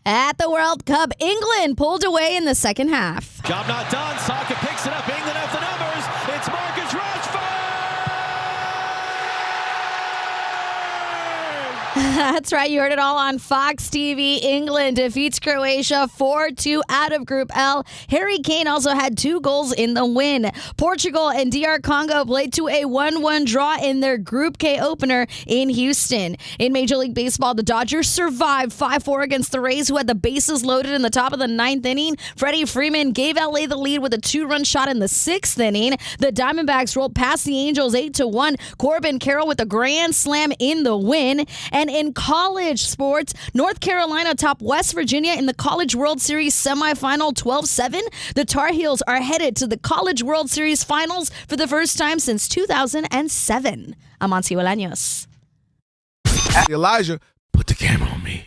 At the World Cup, England pulled away in the second half. Job not done. Saka picks it up. England have the numbers. It's Marcus Rashford. That's right. You heard it all on Fox TV. England defeats Croatia 4-2 out of Group L. Harry Kane also had 2 goals in the win. Portugal and DR Congo played to a 1-1 draw in their Group K opener in Houston. In Major League Baseball, the Dodgers survived 5-4 against the Rays, who had the bases loaded in the top of the 9th inning. Freddie Freeman gave LA the lead with a 2-run shot in the 6th inning. The Diamondbacks rolled past the Angels 8-1. Corbin Carroll with a grand slam in the win. And in college sports, North Carolina topped West Virginia in the College World Series semifinal 12-7. The Tar Heels are headed to the College World Series finals for the first time since 2007. I'm Amancio Bolaños. Elijah, put the camera on me.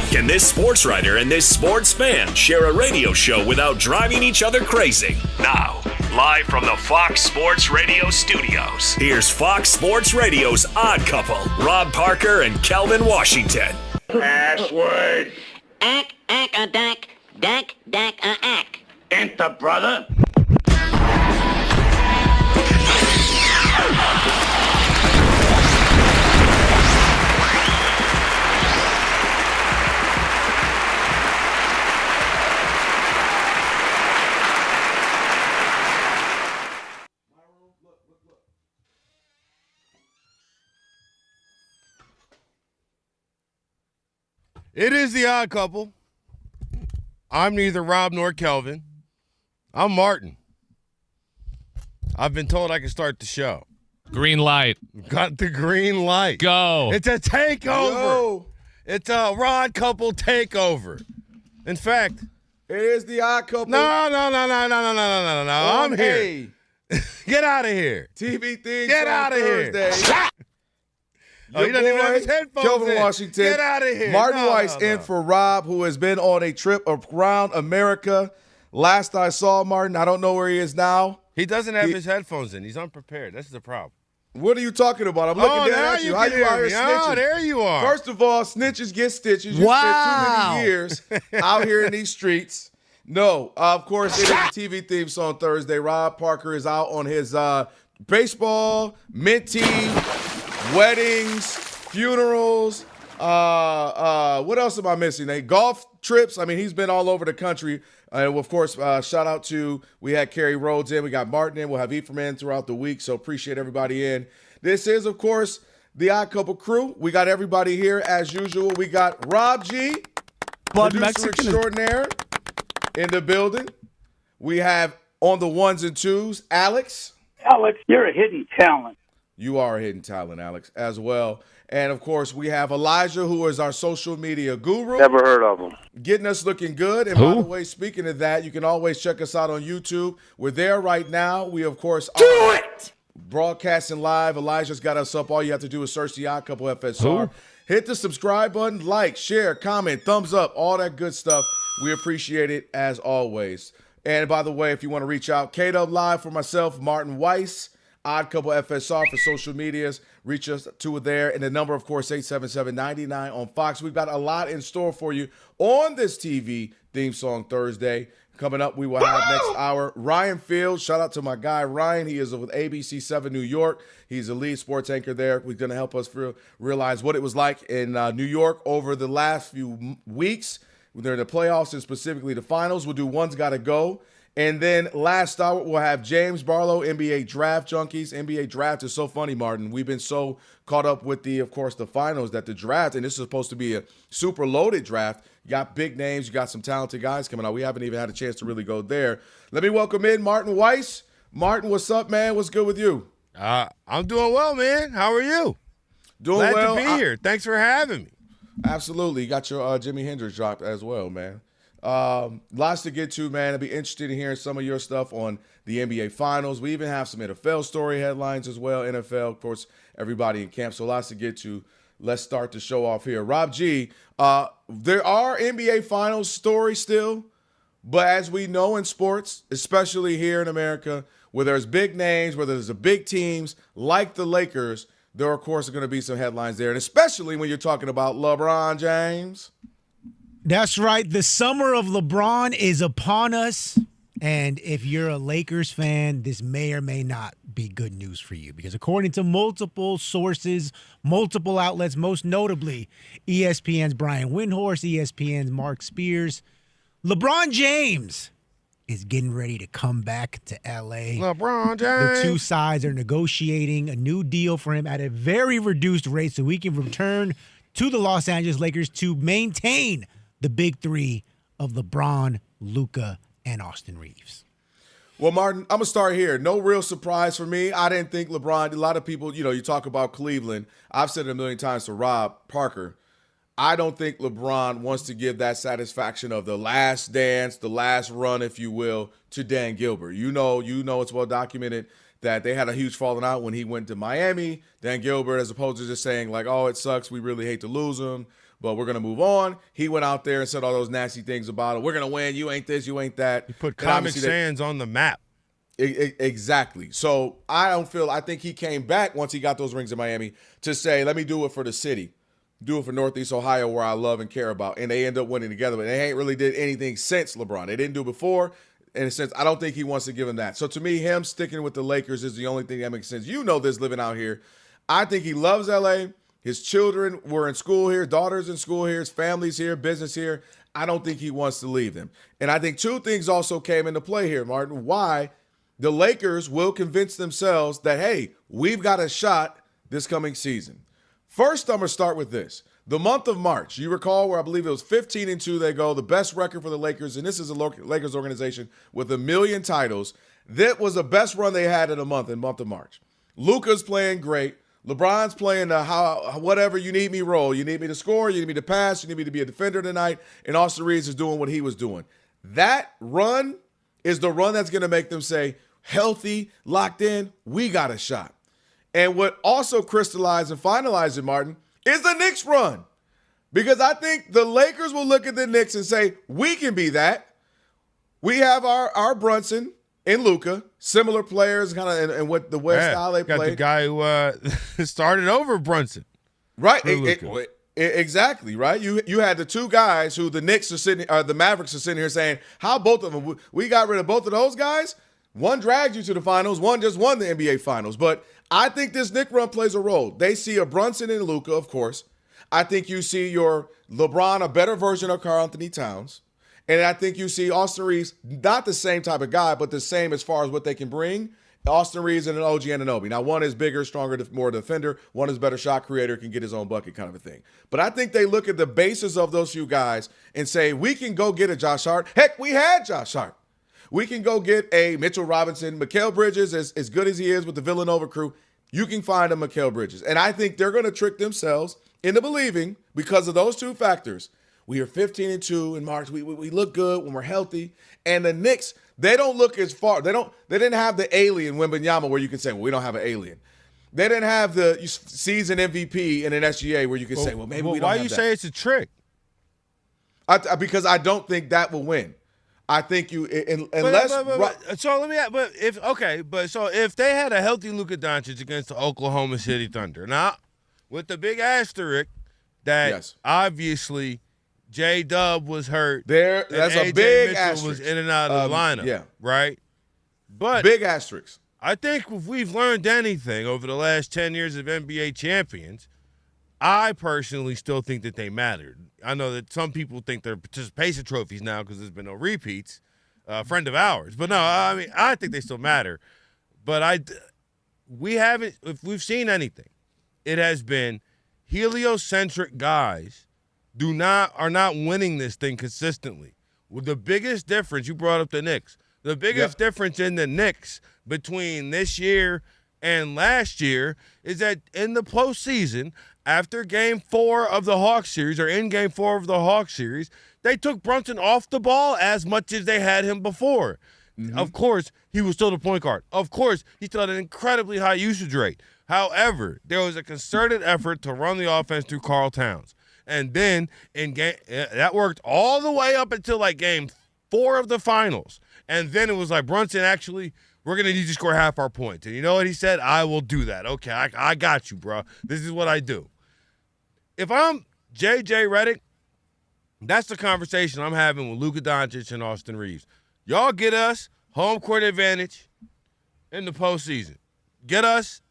Can this sports writer and this sports fan share a radio show without driving each other crazy? Now, live from the Fox Sports Radio studios, here's Fox Sports Radio's Odd Couple, Rob Parker and Kelvin Washington. Password. Ack, a dack, dack, a ack. Enter, brother. It is the Odd Couple. I'm neither Rob nor Kelvin. I'm Martin. I've been told I can start the show. Green light. Got the green light. Go. It's a takeover. Yo. It's a Odd Couple takeover. In fact, It is the Odd Couple. no. I'm here. Get out of here. TV thing. Get outta here. Thursday. Oh, he doesn't even have his headphones Kelvin in. Washington. Get out of here. Martin No, Weiss no. in for Rob, who has been on a trip around America. Last I saw Martin, I don't know where he is now. He doesn't have his headphones in. He's unprepared. That's the problem. What are you talking about? I'm looking down now at you. you How can you out hear here me. snitching? Oh, there you are. First of all, snitches get stitches. You spent too many years out here in these streets. No, of course, it is the TV theme song Thursday. Rob Parker is out on his baseball, minty, weddings, funerals. What else am I missing? Golf trips. I mean, he's been all over the country. And of course, shout out to, we had Kerry Rhodes in, we got Martin in, we'll have Ephraim in throughout the week. So appreciate everybody in. This is, of course, the Odd Couple crew. We got everybody here as usual. We got Rob G, producer extraordinaire, in the building. We have on the ones and twos, Alex. Alex, you're a hidden talent. You are a hidden talent, Alex, as well. And, of course, we have Elijah, who is our social media guru. Never heard of him. Getting us looking good. And, by the way, speaking of that, you can always check us out on YouTube. We're there right now. We, of course, are broadcasting live. Elijah's got us up. All you have to do is search the Odd Couple FSR. Hit the subscribe button, like, share, comment, thumbs up, all that good stuff. We appreciate it, as always. And, by the way, if you want to reach out, K-Dub Live for myself, Martin Weiss, Odd Couple FSR for social medias. Reach us to there. And the number, of course, 877-99 on Fox. We've got a lot in store for you on this TV theme song Thursday. Coming up, we will have next hour Ryan Fields. Shout out to my guy, Ryan. He is with ABC 7 New York. He's a lead sports anchor there. He's going to help us realize what it was like in New York over the last few weeks. During the playoffs and specifically the finals. We'll do One's Gotta Go. And then last hour, we'll have James Barlow, NBA Draft Junkies. NBA Draft is so funny, Martin. We've been so caught up with of course, the finals that the draft, and this is supposed to be a super loaded draft. You got big names. You got some talented guys coming out. We haven't even had a chance to really go there. Let me welcome in Martin Weiss. Martin, what's up, man? What's good with you? I'm doing well, man. How are you? Doing Glad well. to be here. Thanks for having me. Absolutely. You got your Jimi Hendrix drop as well, man. Lots to get to, man. I'd be interested in hearing some of your stuff on the NBA Finals. We even have some NFL story headlines as well. NFL, of course, everybody in camp. So lots to get to. Let's start the show off here. Rob G, there are NBA Finals stories still, but as we know in sports, especially here in America, where there's big names, where there's the big teams like the Lakers, there, of course, are going to be some headlines there, and especially when you're talking about LeBron James. That's right. The summer of LeBron is upon us. And if you're a Lakers fan, this may or may not be good news for you. Because according to multiple sources, multiple outlets, most notably ESPN's Brian Windhorst, ESPN's Mark Spears, LeBron James is getting ready to come back to L.A. LeBron James. The two sides are negotiating a new deal for him at a very reduced rate so he can return to the Los Angeles Lakers to maintain the big three of LeBron, Luka, and Austin Reeves. Well, Martin, I'm going to start here. No real surprise for me. I didn't think LeBron, a lot of people, you talk about Cleveland. I've said it a million times to Rob Parker. I don't think LeBron wants to give that satisfaction of the last dance, the last run, if you will, to Dan Gilbert. You know it's well documented that they had a huge falling out when he went to Miami. Dan Gilbert, as opposed to just saying like, oh, it sucks, we really hate to lose him, but we're going to move on. He went out there and said all those nasty things about it. We're going to win. You ain't this, you ain't that. He put Comic Sans on the map. Exactly. So I think he came back once he got those rings in Miami to say, let me do it for the city. Do it for Northeast Ohio where I love and care about. And they end up winning together. But they ain't really did anything since LeBron. They didn't do it before. In a sense, I don't think he wants to give him that. So to me, him sticking with the Lakers is the only thing that makes sense. You know this living out here. I think he loves L.A. His children were in school here, daughters in school here, his family's here, business here. I don't think he wants to leave them. And I think two things also came into play here, Martin. Why the Lakers will convince themselves that, hey, we've got a shot this coming season. First, I'm going to start with this. The month of March, you recall where I believe it was 15-2 they go, the best record for the Lakers, and this is a Lakers organization with 1 million titles. That was the best run they had in month of March. Luka's playing great. LeBron's playing the whatever you need me role. You need me to score, you need me to pass, you need me to be a defender tonight, and Austin Reeves is doing what he was doing. That run is the run that's going to make them say, healthy, locked in, we got a shot. And what also crystallized and finalized it, Martin, is the Knicks run. Because I think the Lakers will look at the Knicks and say, we can be that. We have our Brunson and Luka, similar players kind of in what the West style they play. Got the guy who started over Brunson. Right, exactly, right? You had the two guys who the Knicks are sitting, the Mavericks are sitting here saying, how both of them, we got rid of both of those guys? One dragged you to the finals, one just won the NBA finals. But I think this Knick run plays a role. They see a Brunson and Luka, of course. I think you see your LeBron, a better version of Karl Anthony Towns. And I think you see Austin Reeves, not the same type of guy, but the same as far as what they can bring. Austin Reeves and an OG Anunoby. Now, one is bigger, stronger, more defender. One is better shot creator, can get his own bucket kind of a thing. But I think they look at the basis of those few guys and say, we can go get a Josh Hart. Heck, we had Josh Hart. We can go get a Mitchell Robinson. Mikal Bridges, as good as he is with the Villanova crew, you can find a Mikal Bridges. And I think they're going to trick themselves into believing, because of those two factors, we are 15-2 in March. We look good when we're healthy. And the Knicks, they don't look as far. They didn't have the alien Wembanyama where you can say, well, we don't have an alien. They didn't have the season MVP in an SGA where you can say, well, maybe we don't have that. Why you say it's a trick? Because I don't think that will win. I think so let me ask, if they had a healthy Luka Doncic against the Oklahoma City Thunder, now with the big asterisk that obviously J-Dub was hurt. That's a big Mitchell asterisk. Was in and out of the lineup, right? But big asterisk. I think if we've learned anything over the last 10 years of NBA champions, I personally still think that they mattered. I know that some people think they're participation trophies now because there's been no repeats, a friend of ours. But no, I mean, I think they still matter. But if we've seen anything, it has been heliocentric guys are not winning this thing consistently. Well, the biggest difference, you brought up the Knicks, the biggest difference in the Knicks between this year and last year is that in the postseason, after Game 4 of the Hawks series, or in Game 4 of the Hawks series, they took Brunson off the ball as much as they had him before. Of course, he was still the point guard. Of course, he still had an incredibly high usage rate. However, there was a concerted effort to run the offense through Karl Towns. And then that worked all the way up until like game 4 of the finals. And then it was like, Brunson, actually, we're going to need you to score half our points. And you know what he said? I will do that. Okay, I got you, bro. This is what I do. If I'm J.J. Redick, that's the conversation I'm having with Luka Doncic and Austin Reeves. Y'all get us home court advantage in the postseason. Get us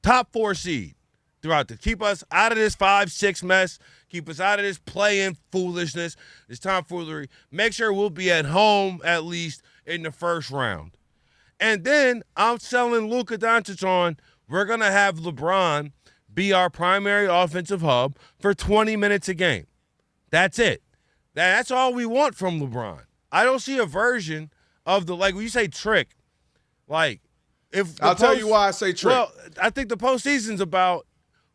top 4 seed throughout keep us out of this 5-6 mess. Keep us out of this play-in foolishness, this tomfoolery. Make sure we'll be at home at least in the first round. And then I'm selling Luka Doncic on, we're going to have LeBron be our primary offensive hub for 20 minutes a game. That's it. That's all we want from LeBron. I don't see a version of when you say trick, I'll tell you why I say trick. Well, I think the postseason's about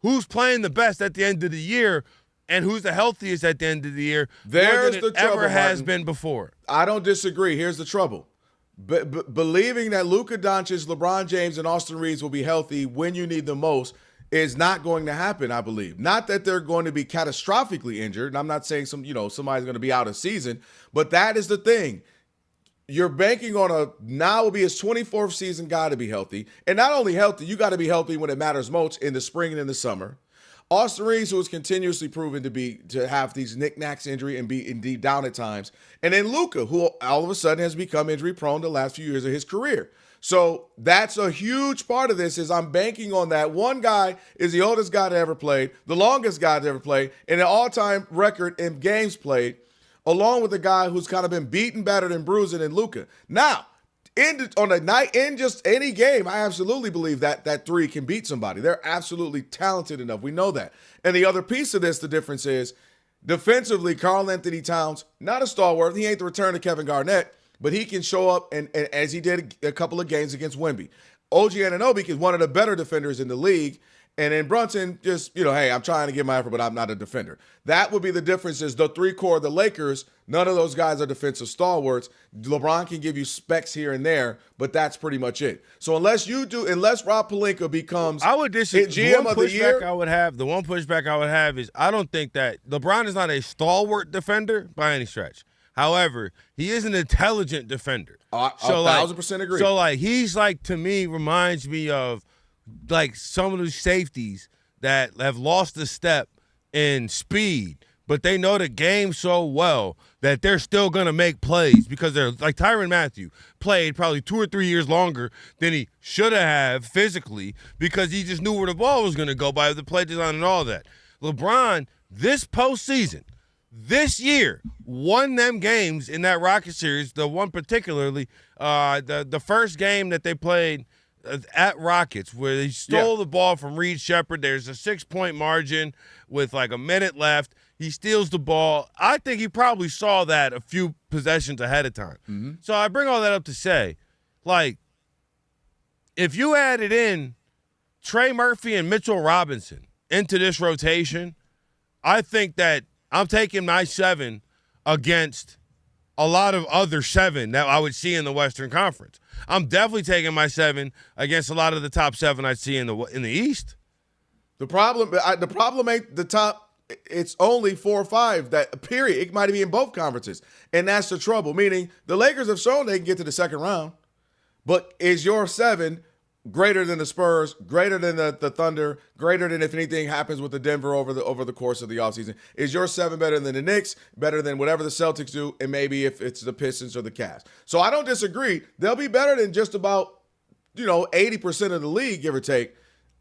who's playing the best at the end of the year and who's the healthiest at the end of the year. There's the trouble, ever has Martin. been before. I don't disagree. Here's the trouble. Believing that Luka Doncic, LeBron James, and Austin Reeves will be healthy when you need them most is not going to happen, I believe. Not that they're going to be catastrophically injured, and I'm not saying somebody's going to be out of season, but that is the thing. You're banking on now will be his 24th season guy to be healthy. And not only healthy, you got to be healthy when it matters most in the spring and in the summer. Austin Reeves, who is continuously proven to have these knickknacks injury and be indeed down at times. And then Luka, who all of a sudden has become injury prone the last few years of his career. So that's a huge part of this is I'm banking on that. One guy is the oldest guy to ever played, the longest guy to ever played, and an all-time record in games played, along with a guy who's kind of been beaten, battered, and bruised in Luka. Now, on a night, in just any game, I absolutely believe that three can beat somebody. They're absolutely talented enough. We know that. And the other piece of this, the difference is, defensively, Karl-Anthony Towns, not a stalwart. He ain't the return of Kevin Garnett, but he can show up, and as he did a couple of games against Wemby. OG Anunoby is one of the better defenders in the league. And then Brunson just, hey, I'm trying to get my effort, but I'm not a defender. That would be the difference is the three core of the Lakers, none of those guys are defensive stalwarts. LeBron can give you specs here and there, but that's pretty much it. So unless Rob Pelinka becomes GM of the year. The one pushback I would have is I don't think that LeBron is not a stalwart defender by any stretch. However, he is an intelligent defender. 1,000% agree. So, he's to me, reminds me of some of those safeties that have lost a step in speed, but they know the game so well that they're still going to make plays because they're like Tyrann Mathieu played probably 2 or 3 years longer than he should have physically because he just knew where the ball was going to go by the play design and all that. LeBron, this postseason, this year, won them games in that Rocket series, the one particularly, the first game that they played at Rockets where they stole the ball from Reed Shepherd. There's a 6-point margin with a minute left. He steals the ball. I think he probably saw that a few possessions ahead of time. Mm-hmm. So I bring all that up to say, if you added in Trey Murphy and Mitchell Robinson into this rotation, I think that I'm taking my 7 against a lot of other 7 that I would see in the Western Conference. I'm definitely taking my 7 against a lot of the top 7 I see in the East. The problem ain't the top. It's only 4 or 5. That period. It might be in both conferences, and that's the trouble. Meaning the Lakers have shown they can get to the second round, but is your 7 greater than the Spurs, greater than the Thunder, greater than if anything happens with the Denver over the course of the offseason? Is your 7 better than the Knicks, better than whatever the Celtics do, and maybe if it's the Pistons or the Cavs? So I don't disagree. They'll be better than just about 80% of the league, give or take.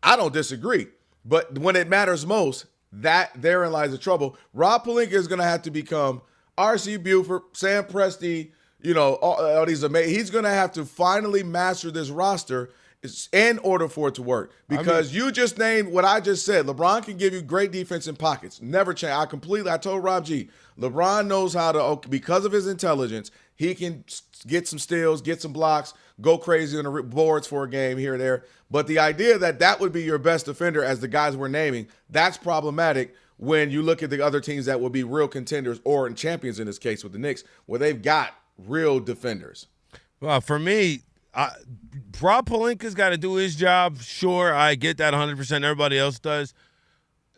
I don't disagree. But when it matters most, therein lies the trouble. Rob Pelinka is going to have to become R.C. Buford, Sam Presti, all these amazing. He's going to have to finally master this roster in order for it to work. Because you just named what I just said. LeBron can give you great defense in pockets. Never change. I told Rob G, LeBron knows how to, because of his intelligence, he can get some steals, get some blocks, go crazy on the boards for a game here or there. But the idea that would be your best defender as the guys we're naming, that's problematic when you look at the other teams that will be real contenders or champions in this case with the Knicks, where they've got real defenders. Well, for me, Rob Pelinka's got to do his job. Sure, I get that 100%. Everybody else does.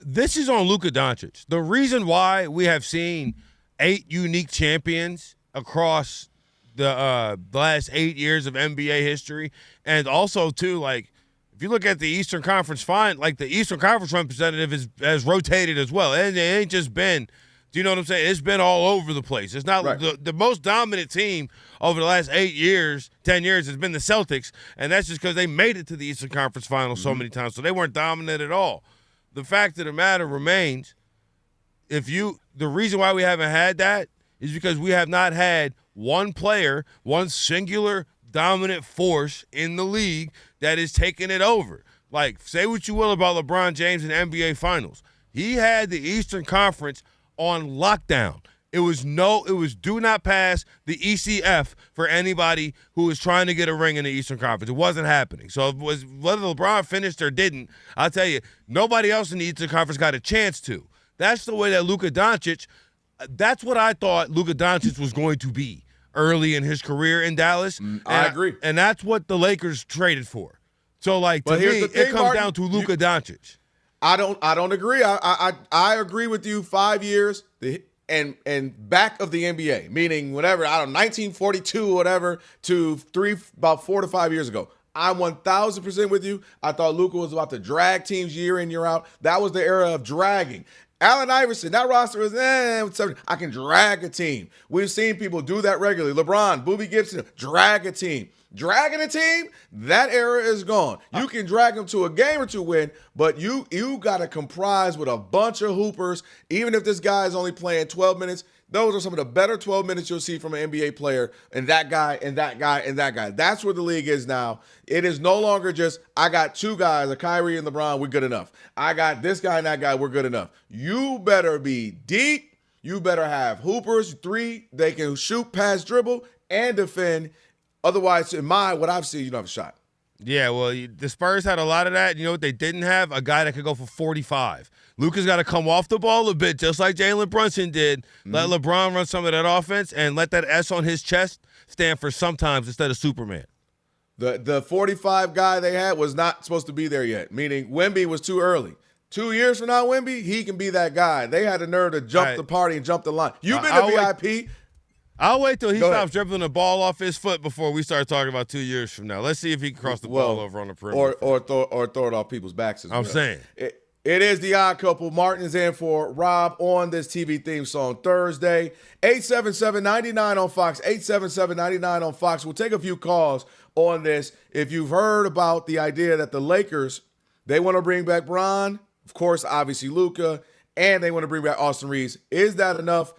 This is on Luka Doncic. The reason why we have seen 8 unique champions across the last 8 years of NBA history, and also, too, like, if you look at the Eastern Conference the Eastern Conference representative has rotated as well. And it ain't just been, do you know what I'm saying? It's been all over the place. It's not right. the most dominant team over the last 8 years, 10 years has been the Celtics, and that's just because they made it to the Eastern Conference Finals so many times. So they weren't dominant at all. The fact of the matter remains, the reason why we haven't had that is because we have not had one player, one singular dominant force in the league that is taking it over. Like, say what you will about LeBron James in the NBA Finals. He had the Eastern Conference on lockdown. It was do not pass the ECF for anybody who was trying to get a ring in the Eastern Conference. It wasn't happening. So it was, whether LeBron finished or didn't, I'll tell you, nobody else in the Eastern Conference got a chance to. That's the way that Luka Doncic, that's what I thought Luka Doncic was going to be early in his career in Dallas. I agree. And that's what the Lakers traded for. So, like, to me, it comes down to Luka Doncic. I don't agree. I agree with you. 5 years and back of the NBA, meaning whatever, 1942 or whatever to about 4 to 5 years ago. I'm 1,000% with you. I thought Luka was about to drag teams year in, year out. That was the era of dragging. Allen Iverson, that roster was, I can drag a team. We've seen people do that regularly. LeBron, Boobie Gibson, drag a team. Dragging a team, that era is gone. You can drag them to a game or two win, but you got to comprise with a bunch of hoopers. Even if this guy is only playing 12 minutes, those are some of the better 12 minutes you'll see from an NBA player, and that guy, and that guy, and that guy. That's where the league is now. It is no longer just, I got 2 guys, a Kyrie and LeBron, we're good enough. I got this guy and that guy, we're good enough. You better be deep. You better have hoopers, 3, they can shoot, pass, dribble, and defend. Otherwise, what I've seen, you don't have a shot. Yeah, well, the Spurs had a lot of that. You know what they didn't have? A guy that could go for 45. Luka's got to come off the ball a bit, just like Jalen Brunson did. Let LeBron run some of that offense and let that S on his chest stand for sometimes instead of Superman. The 45 guy they had was not supposed to be there yet, meaning Wemby was too early. 2 years from now, Wemby, he can be that guy. They had the nerve to jump the party and jump the line. You've been a VIP. I'll wait till he stops dribbling the ball off his foot before we start talking about 2 years from now. Let's see if he can cross the ball over on the perimeter. Or throw it off people's backs as well. I'm saying. It is the Odd Couple. Martin is in for Rob on this TV theme song Thursday. 877-99 on Fox. 877-99 on Fox. We'll take a few calls on this. If you've heard about the idea that the Lakers, they want to bring back Bron, of course, obviously Luka, and they want to bring back Austin Reeves. Is that enough?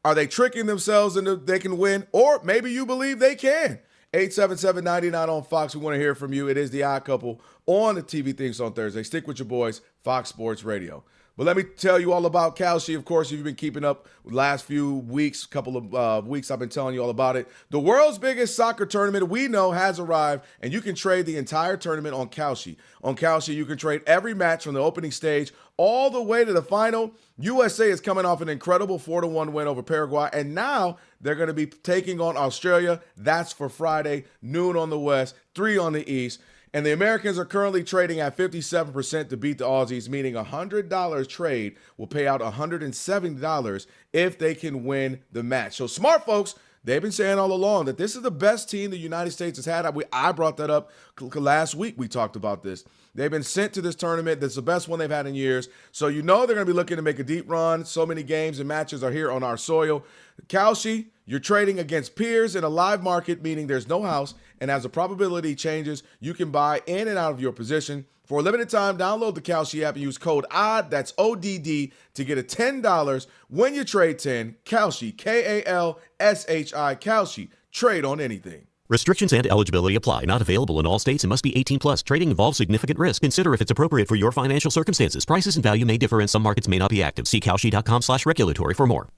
Are they tricking themselves into they can win? Or maybe you believe they can. 877-99 on Fox. We want to hear from you. It is the Odd Couple on the TV things on Thursday. Stick with your boys, Fox Sports Radio. But let me tell you all about Kalshi. Of course, if you've been keeping up with the last few weeks, couple of weeks, I've been telling you all about it. The world's biggest soccer tournament we know has arrived, and you can trade the entire tournament on Kalshi. On Kalshi, you can trade every match from the opening stage all the way to the final. USA is coming off an incredible 4-1 win over Paraguay, and now they're going to be taking on Australia. That's for Friday, noon on the West, 3 on the East. And the Americans are currently trading at 57% to beat the Aussies, meaning a $100 trade will pay out $170 if they can win the match. So smart folks, they've been saying all along that this is the best team the United States has had. I brought that up last week. We talked about this. They've been sent to this tournament. That's the best one they've had in years. So you know they're going to be looking to make a deep run. So many games and matches are here on our soil. Kalshi, you're trading against peers in a live market, meaning there's no house. And as the probability changes, you can buy in and out of your position. For a limited time, download the Kalshi app and use code ODD, that's ODD, to get a $10 when you trade 10. Kalshi, K-A-L-S-H-I, Kalshi. Trade on anything. Restrictions and eligibility apply. Not available in all states and must be 18 plus. Trading involves significant risk. Consider if it's appropriate for your financial circumstances. Prices and value may differ and some markets may not be active. See Kalshi.com/regulatory for more.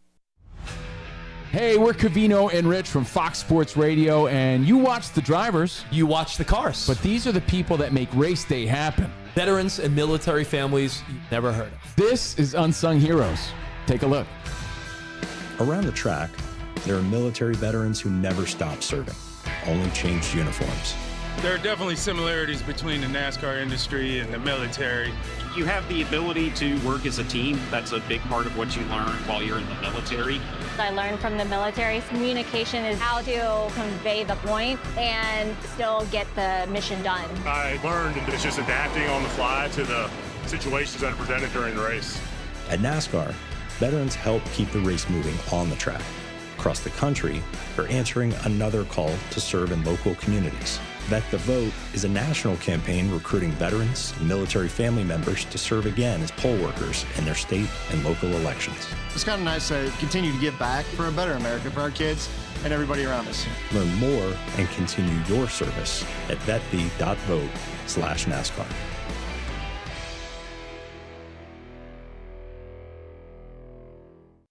Hey, we're Covino and Rich from Fox Sports Radio, and you watch the drivers. You watch the cars. But these are the people that make race day happen. Veterans and military families you've never heard of. This is Unsung Heroes. Take a look. Around the track, there are military veterans who never stopped serving, only changed uniforms. There are definitely similarities between the NASCAR industry and the military. You have the ability to work as a team. That's a big part of what you learn while you're in the military. I learned from the military, communication is how to convey the point and still get the mission done. I learned that it's just adapting on the fly to the situations that are presented during the race. At NASCAR, veterans help keep the race moving on the track. Across the country, they're answering another call to serve in local communities. Vet the Vote is a national campaign recruiting veterans and military family members to serve again as poll workers in their state and local elections. It's kind of nice to continue to give back for a better America for our kids and everybody around us. Learn more and continue your service at vetv.vote/NASCAR.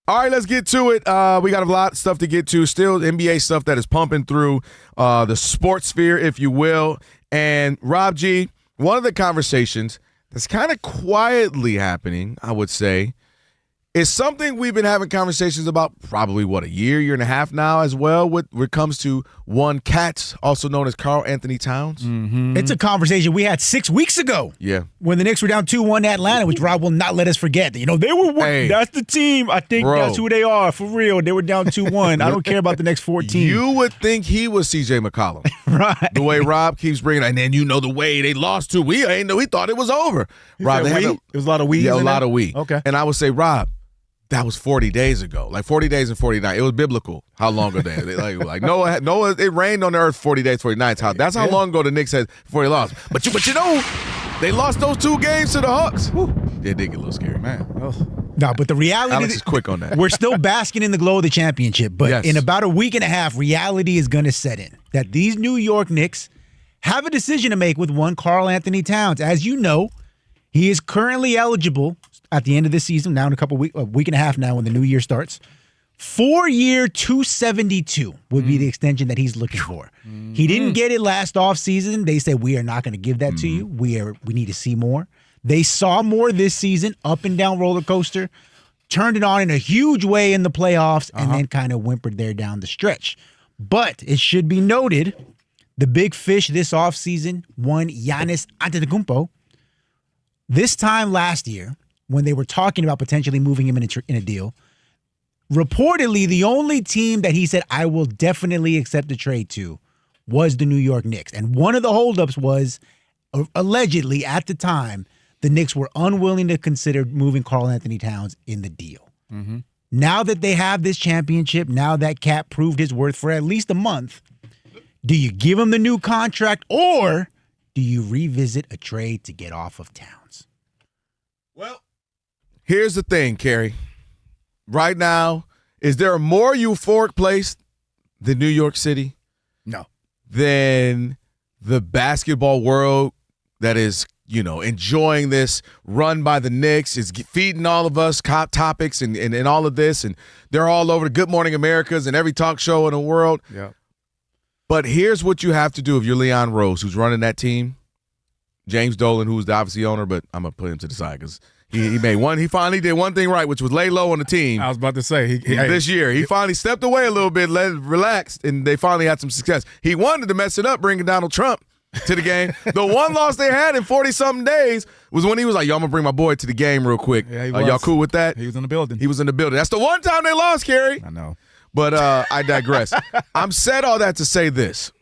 All right, let's get to it. We got a lot of stuff to get to. Still NBA stuff that is pumping through the sports sphere, if you will. And Rob G, one of the conversations that's kind of quietly happening, I would say, is something we've been having conversations about probably, a year and a half now as well when it comes to one Katz, also known as Karl Anthony Towns. Mm-hmm. It's a conversation we had 6 weeks ago. Yeah. When the Knicks were down 2-1 at Atlanta, which Rob will not let us forget. They were that's the team. I think that's who they are, for real. They were down 2-1. I don't care about the next 14. You would think he was C.J. McCollum. Right. The way Rob keeps bringing it. And then the way they lost to, we thought it was over. Rob, it was a lot of we? Yeah, a lot of we. Okay. And I would say, Rob, that was 40 days ago, like 40 days and 49. It was biblical. How long ago they like Noah? It rained on the earth 40 days, 40 nights. That's how long ago the Knicks had before they lost. But they lost those 2 games to the Hawks. Whew. They did get a little scary, man. No, but the reality Alex is quick on that. We're still basking in the glow of the championship, but in about a week and a half, reality is going to set in. That these New York Knicks have a decision to make with one Karl Anthony Towns. As you know, he is currently eligible at the end of this season, now in a week and a half now when the new year starts. 4-year, $272 would be the extension that he's looking for. Mm-hmm. He didn't get it last offseason. They said, we are not going to give that to you. We need to see more. They saw more this season, up and down roller coaster, turned it on in a huge way in the playoffs, and then kind of whimpered there down the stretch. But it should be noted, the big fish this offseason, one Giannis Antetokounmpo. This time last year, when they were talking about potentially moving him in a deal, reportedly the only team that he said, I will definitely accept a trade to, was the New York Knicks. And one of the holdups was, allegedly at the time, the Knicks were unwilling to consider moving Karl Anthony Towns in the deal. Mm-hmm. Now that they have this championship, now that Cat proved his worth for at least a month, do you give him the new contract or do you revisit a trade to get off of Towns? Well, here's the thing, Kerry. Right now, is there a more euphoric place than New York City? No. Than the basketball world that is, enjoying this run by the Knicks, is feeding all of us topics and all of this, and they're all over the Good Morning Americas and every talk show in the world. Yeah. But here's what you have to do if you're Leon Rose, who's running that team. James Dolan, who's the obviously owner, but I'm going to put him to the side because he made one. He finally did one thing right, which was lay low on the team. I was about to say. This year. He finally stepped away a little bit, relaxed, and they finally had some success. He wanted to mess it up, bringing Donald Trump to the game. The one loss they had in 40-something days was when he was like, yo, I'm going to bring my boy to the game real quick. Yeah, y'all cool with that? He was in the building. He was in the building. That's the one time they lost, Kerry. I know. But I digress. I'm said all that to say this.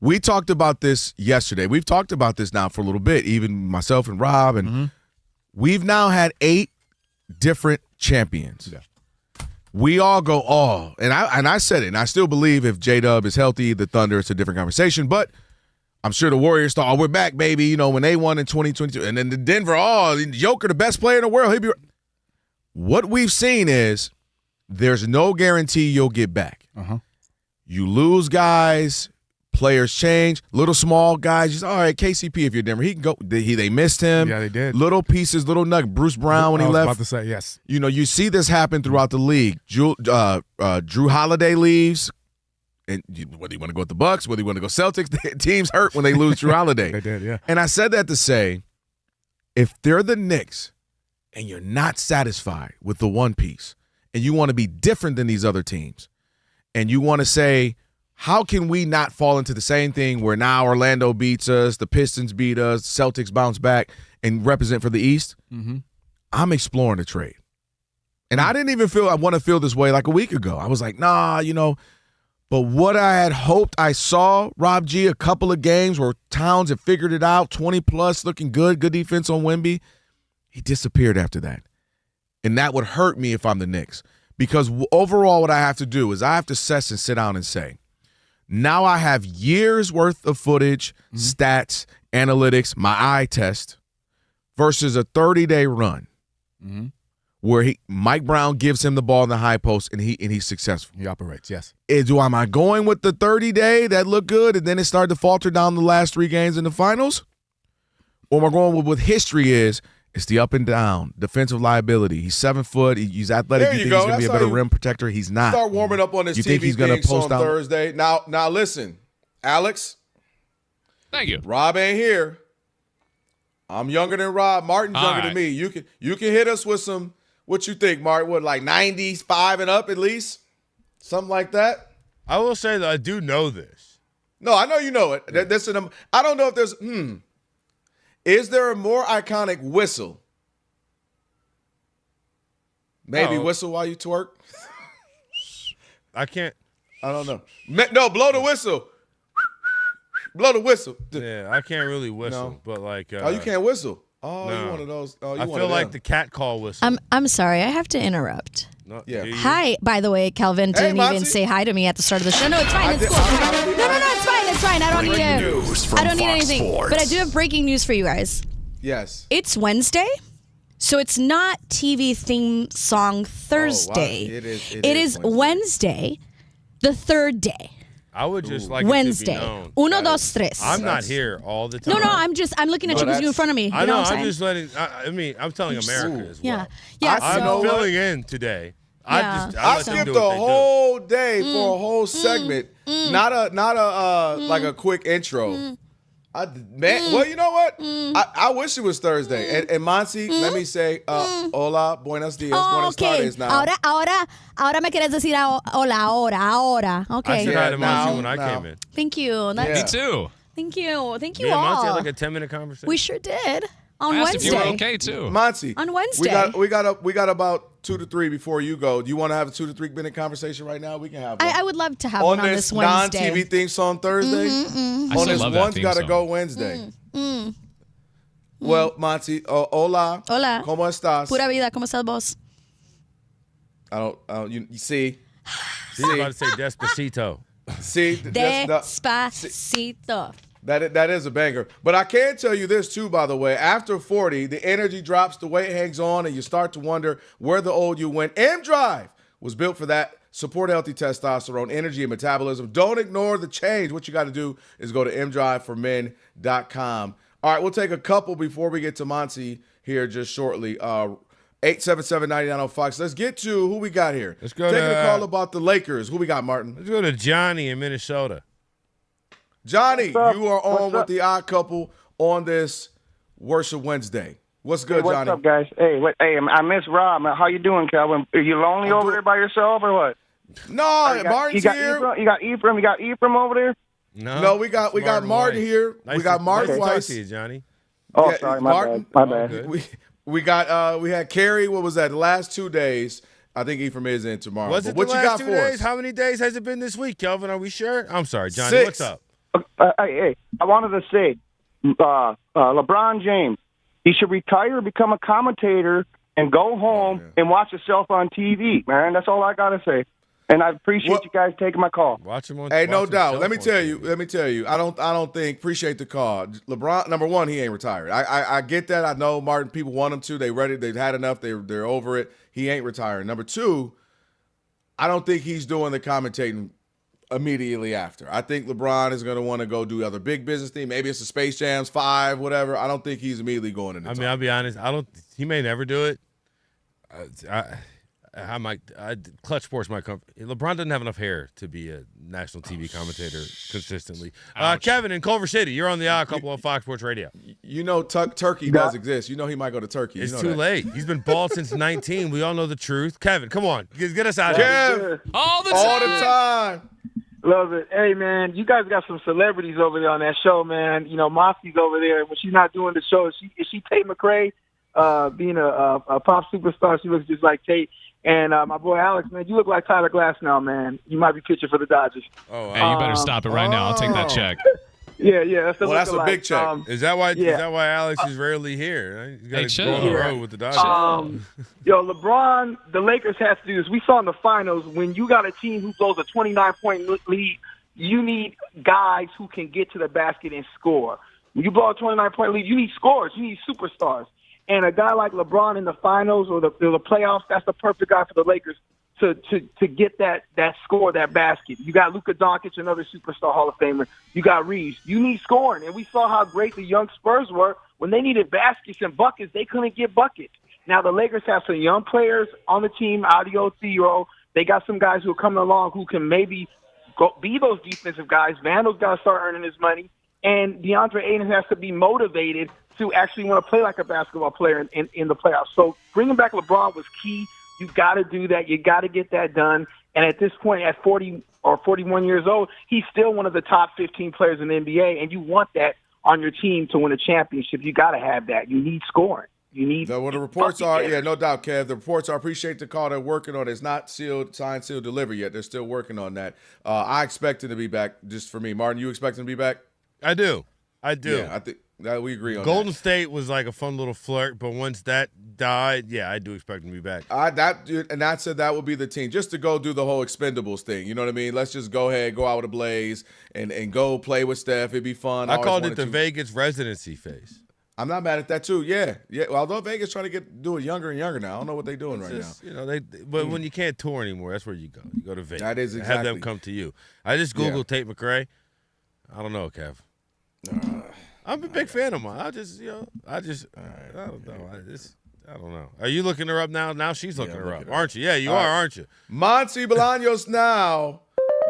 We talked about this yesterday. We've talked about this now for a little bit, even myself and Rob, and we've now had 8 different champions. Yeah. We all go, and I said it, and I still believe if J-Dub is healthy, the Thunder, it's a different conversation. But I'm sure the Warriors thought, we're back, baby, when they won in 2022. And then the Denver, Joker, the best player in the world. He'll be. What we've seen is there's no guarantee you'll get back. Uh-huh. You lose guys, players change. Little small guys, just all right. KCP, if you're Denver, he can go. They missed him. Yeah, they did. Little pieces, little nugget. Bruce Brown when he left. I was about to say yes. You know, you see this happen throughout the league. Drew Holiday leaves, and whether you want to go with the Bucks, whether you want to go Celtics, teams hurt when they lose Drew Holiday. They did, yeah. And I said that to say, if they're the Knicks and you're not satisfied with the one piece, and you want to be different than these other teams, and you want to say, how can we not fall into the same thing where now Orlando beats us, the Pistons beat us, Celtics bounce back and represent for the East? Mm-hmm. I'm exploring a trade. And I didn't even want to feel this way like a week ago. I was like, nah, But what I had hoped I saw, Rob G, a couple of games where Towns had figured it out, 20-plus, looking good defense on Wemby, he disappeared after that. And that would hurt me if I'm the Knicks. Because overall what I have to do is I have to assess and sit down and say, now I have years worth of footage, stats, analytics, my eye test, versus a 30-day run where Mike Brown gives him the ball in the high post and he's successful. He operates, yes. Am I going with the 30-day that looked good and then it started to falter down the last 3 games in the finals? Or am I going with what history is? It's the up and down, defensive liability. He's 7 foot. He's athletic. There You think you he's go. going to be a That's better how you rim protector? He's not. Start warming up on this You TV think he's gonna thing post on down Thursday. Now listen, Alex. Thank you. Rob ain't here. I'm younger than Rob. Martin's younger than me. You can hit us with some. What you think, Martin? What, like 95 and up at least? Something like that? I will say that I do know this. No, I know you know it. Yeah. I don't know if there's Is there a more iconic whistle? Maybe whistle while you twerk? I can't. I don't know. No, blow the whistle. Blow the whistle. Yeah, I can't really whistle, but like. Oh, you can't whistle. Oh, no. you're one of those. Oh, you I one feel of like them. the cat call whistle. I'm sorry, I have to interrupt. No, Yeah. Hi, by the way, Kelvin didn't even say hi to me at the start of the show. No, it's fine. It's cool. No, it's fine. It's fine. I don't need from I don't need Fox anything. Sports. But I do have breaking news for you guys. Yes. It's Wednesday, so it's not TV theme song Thursday. It is. It is Wednesday, the third day. I would just like Wednesday. it to be known. Uno, dos, tres. I'm not here all the time. No, I'm looking at you because you're in front of me. I You know know. what I'm I'm saying? just letting. I mean, I'm telling America as well. Yeah. I'm so, filling in today. Yeah. I I let them skipped do the what they do. whole day for a whole segment. Not a like a quick intro. Well, you know what? I wish it was Thursday. And Monty, let me say, hola, buenos dias, buenas tardes now. Ahora me quieres decir hola, ahora. I Okay. said hi to now, Monty when I now. came in. Thank you. Me too. Thank you. Thank you Me and Monty all. had like a 10-minute conversation. We sure did. On I asked Wednesday. if you were okay too. Monty, On Wednesday. we got about 2 to 3 before you go. Do you want to have a 2 to 3 minute conversation right now? We can have one. I would love to have on one on this this Wednesday. non-TV theme song Thursday. I On still this love that one's theme got to song. go Wednesday. Well, Monty, hola. Hola. ¿Cómo estás? Pura vida, ¿cómo estás vos? You see. She's about to say Despacito. See, Despacito. that is a banger. But I can tell you this too, by the way. After 40, the energy drops, the weight hangs on, and you start to wonder where the old you went. M-Drive was built for that. Support healthy testosterone, energy, and metabolism. Don't ignore the change. What you got to do is go to mdriveformen.com. All right, we'll take a couple before we get to Monty here just shortly. 877-99 on Fox. Let's get to who we got here. Let's go Taking to a call about the Lakers. Who we got, Martin? Let's go to Johnny in Minnesota. Johnny, you are on with the Odd Couple on this Worship Wednesday. What's good, what's Johnny? up, guys? Hey, I miss Rob. How you doing, Kelvin? Are you lonely over there by yourself or what? No, Martin's here. You got Ephraim over there? No, we got Martin here. We got Martin Nice to talk Weiss. to you, Johnny. Oh, Yeah, sorry, Martin. my bad. We had Kerry. What was that? The last 2 days. I think Ephraim is in tomorrow. Was But it what the you last got 2 for days? us? How many days has it been this week, Kelvin? Are we sure? I'm sorry, Johnny. 6. What's up? Hey, I wanted to say, LeBron James, he should retire, become a commentator, and go home and watch himself on TV, man. That's all I got to say. And I appreciate you guys taking my call. Watch him on. Hey, no watch doubt. himself Let me on tell TV. you. I don't think. Appreciate the call. LeBron, number one, he ain't retired. I get that. I know Martin. People want him to. They ready. They've had enough. They're over it. He ain't retiring. Number two, I don't think he's doing the commentating immediately after. I think LeBron is going to want to go do other big business thing. Maybe it's the Space Jams 5, whatever. I don't think he's immediately going into I'll be honest. He may never do it. Clutch Sports might come. LeBron doesn't have enough hair to be a national TV commentator consistently. Kevin in Culver City, you're on the odd couple of Fox Sports Radio. You know, Turkey does exist. You know he might go to Turkey. It's too late. He's been bald since 19. We all know the truth. Kevin, come on. Get us out of here. All the time. Love it. Hey, man, you guys got some celebrities over there on that show, man. You know, Mossie's over there. When she's not doing the show, is she Tate McRae? Being a pop superstar, she looks just like Tate. And my boy Alex, man, you look like Tyler Glass now, man. You might be pitching for the Dodgers. Oh, hey, you better stop it right now. I'll take that check. Yeah. That's a big check. Is that why Alex is rarely here? He's got to go on the road with the Dodgers. LeBron, the Lakers have to do this. We saw in the finals, when you got a team who blows a 29-point lead, you need guys who can get to the basket and score. When you blow a 29-point lead, you need scorers. You need superstars. And a guy like LeBron in the finals or the playoffs, that's the perfect guy for the Lakers to get that score, that basket. You got Luka Doncic, another superstar Hall of Famer. You got Reeves. You need scoring. And we saw how great the young Spurs were. When they needed baskets and buckets, they couldn't get buckets. Now the Lakers have some young players on the team, Audio, Theo. They got some guys who are coming along who can maybe be those defensive guys. Vandal's got to start earning his money. And DeAndre Ayton has to be motivated to actually want to play like a basketball player in the playoffs. So bringing back LeBron was key. You got to do that. You got to get that done. And at this point, at 40 or 41 years old, he's still one of the top 15 players in the NBA, and you want that on your team to win a championship. You got to have that. You need scoring. You need. Well, the reports are, no doubt, Kev. The reports are, appreciate the call. They're working on it. It's not signed, sealed, delivered yet. They're still working on that. I expect him to be back. Just for me, Martin, you expect him to be back? I do. Yeah, I think. We agree on Golden that. State was like a fun little flirt, but once that died, yeah, I do expect him to be back. That said that would be the team, just to go do the whole Expendables thing. You know what I mean? Let's just go ahead, go out with a blaze, and go play with Steph. It'd be fun. I called it the Vegas residency phase. I'm not mad at that too. Yeah. Well, although Vegas trying to do it younger and younger now. I don't know what they're doing right now. You know, but when you can't tour anymore, that's where you go. You go to Vegas. That is exactly. Have them come to you. I just Googled Tate McRae. I don't know, Kev. I'm a big fan of mine. I don't know. I don't know. Are you looking her up now? Now she's looking her up, aren't you? Yeah, you are, aren't you? Monty Bolaños now.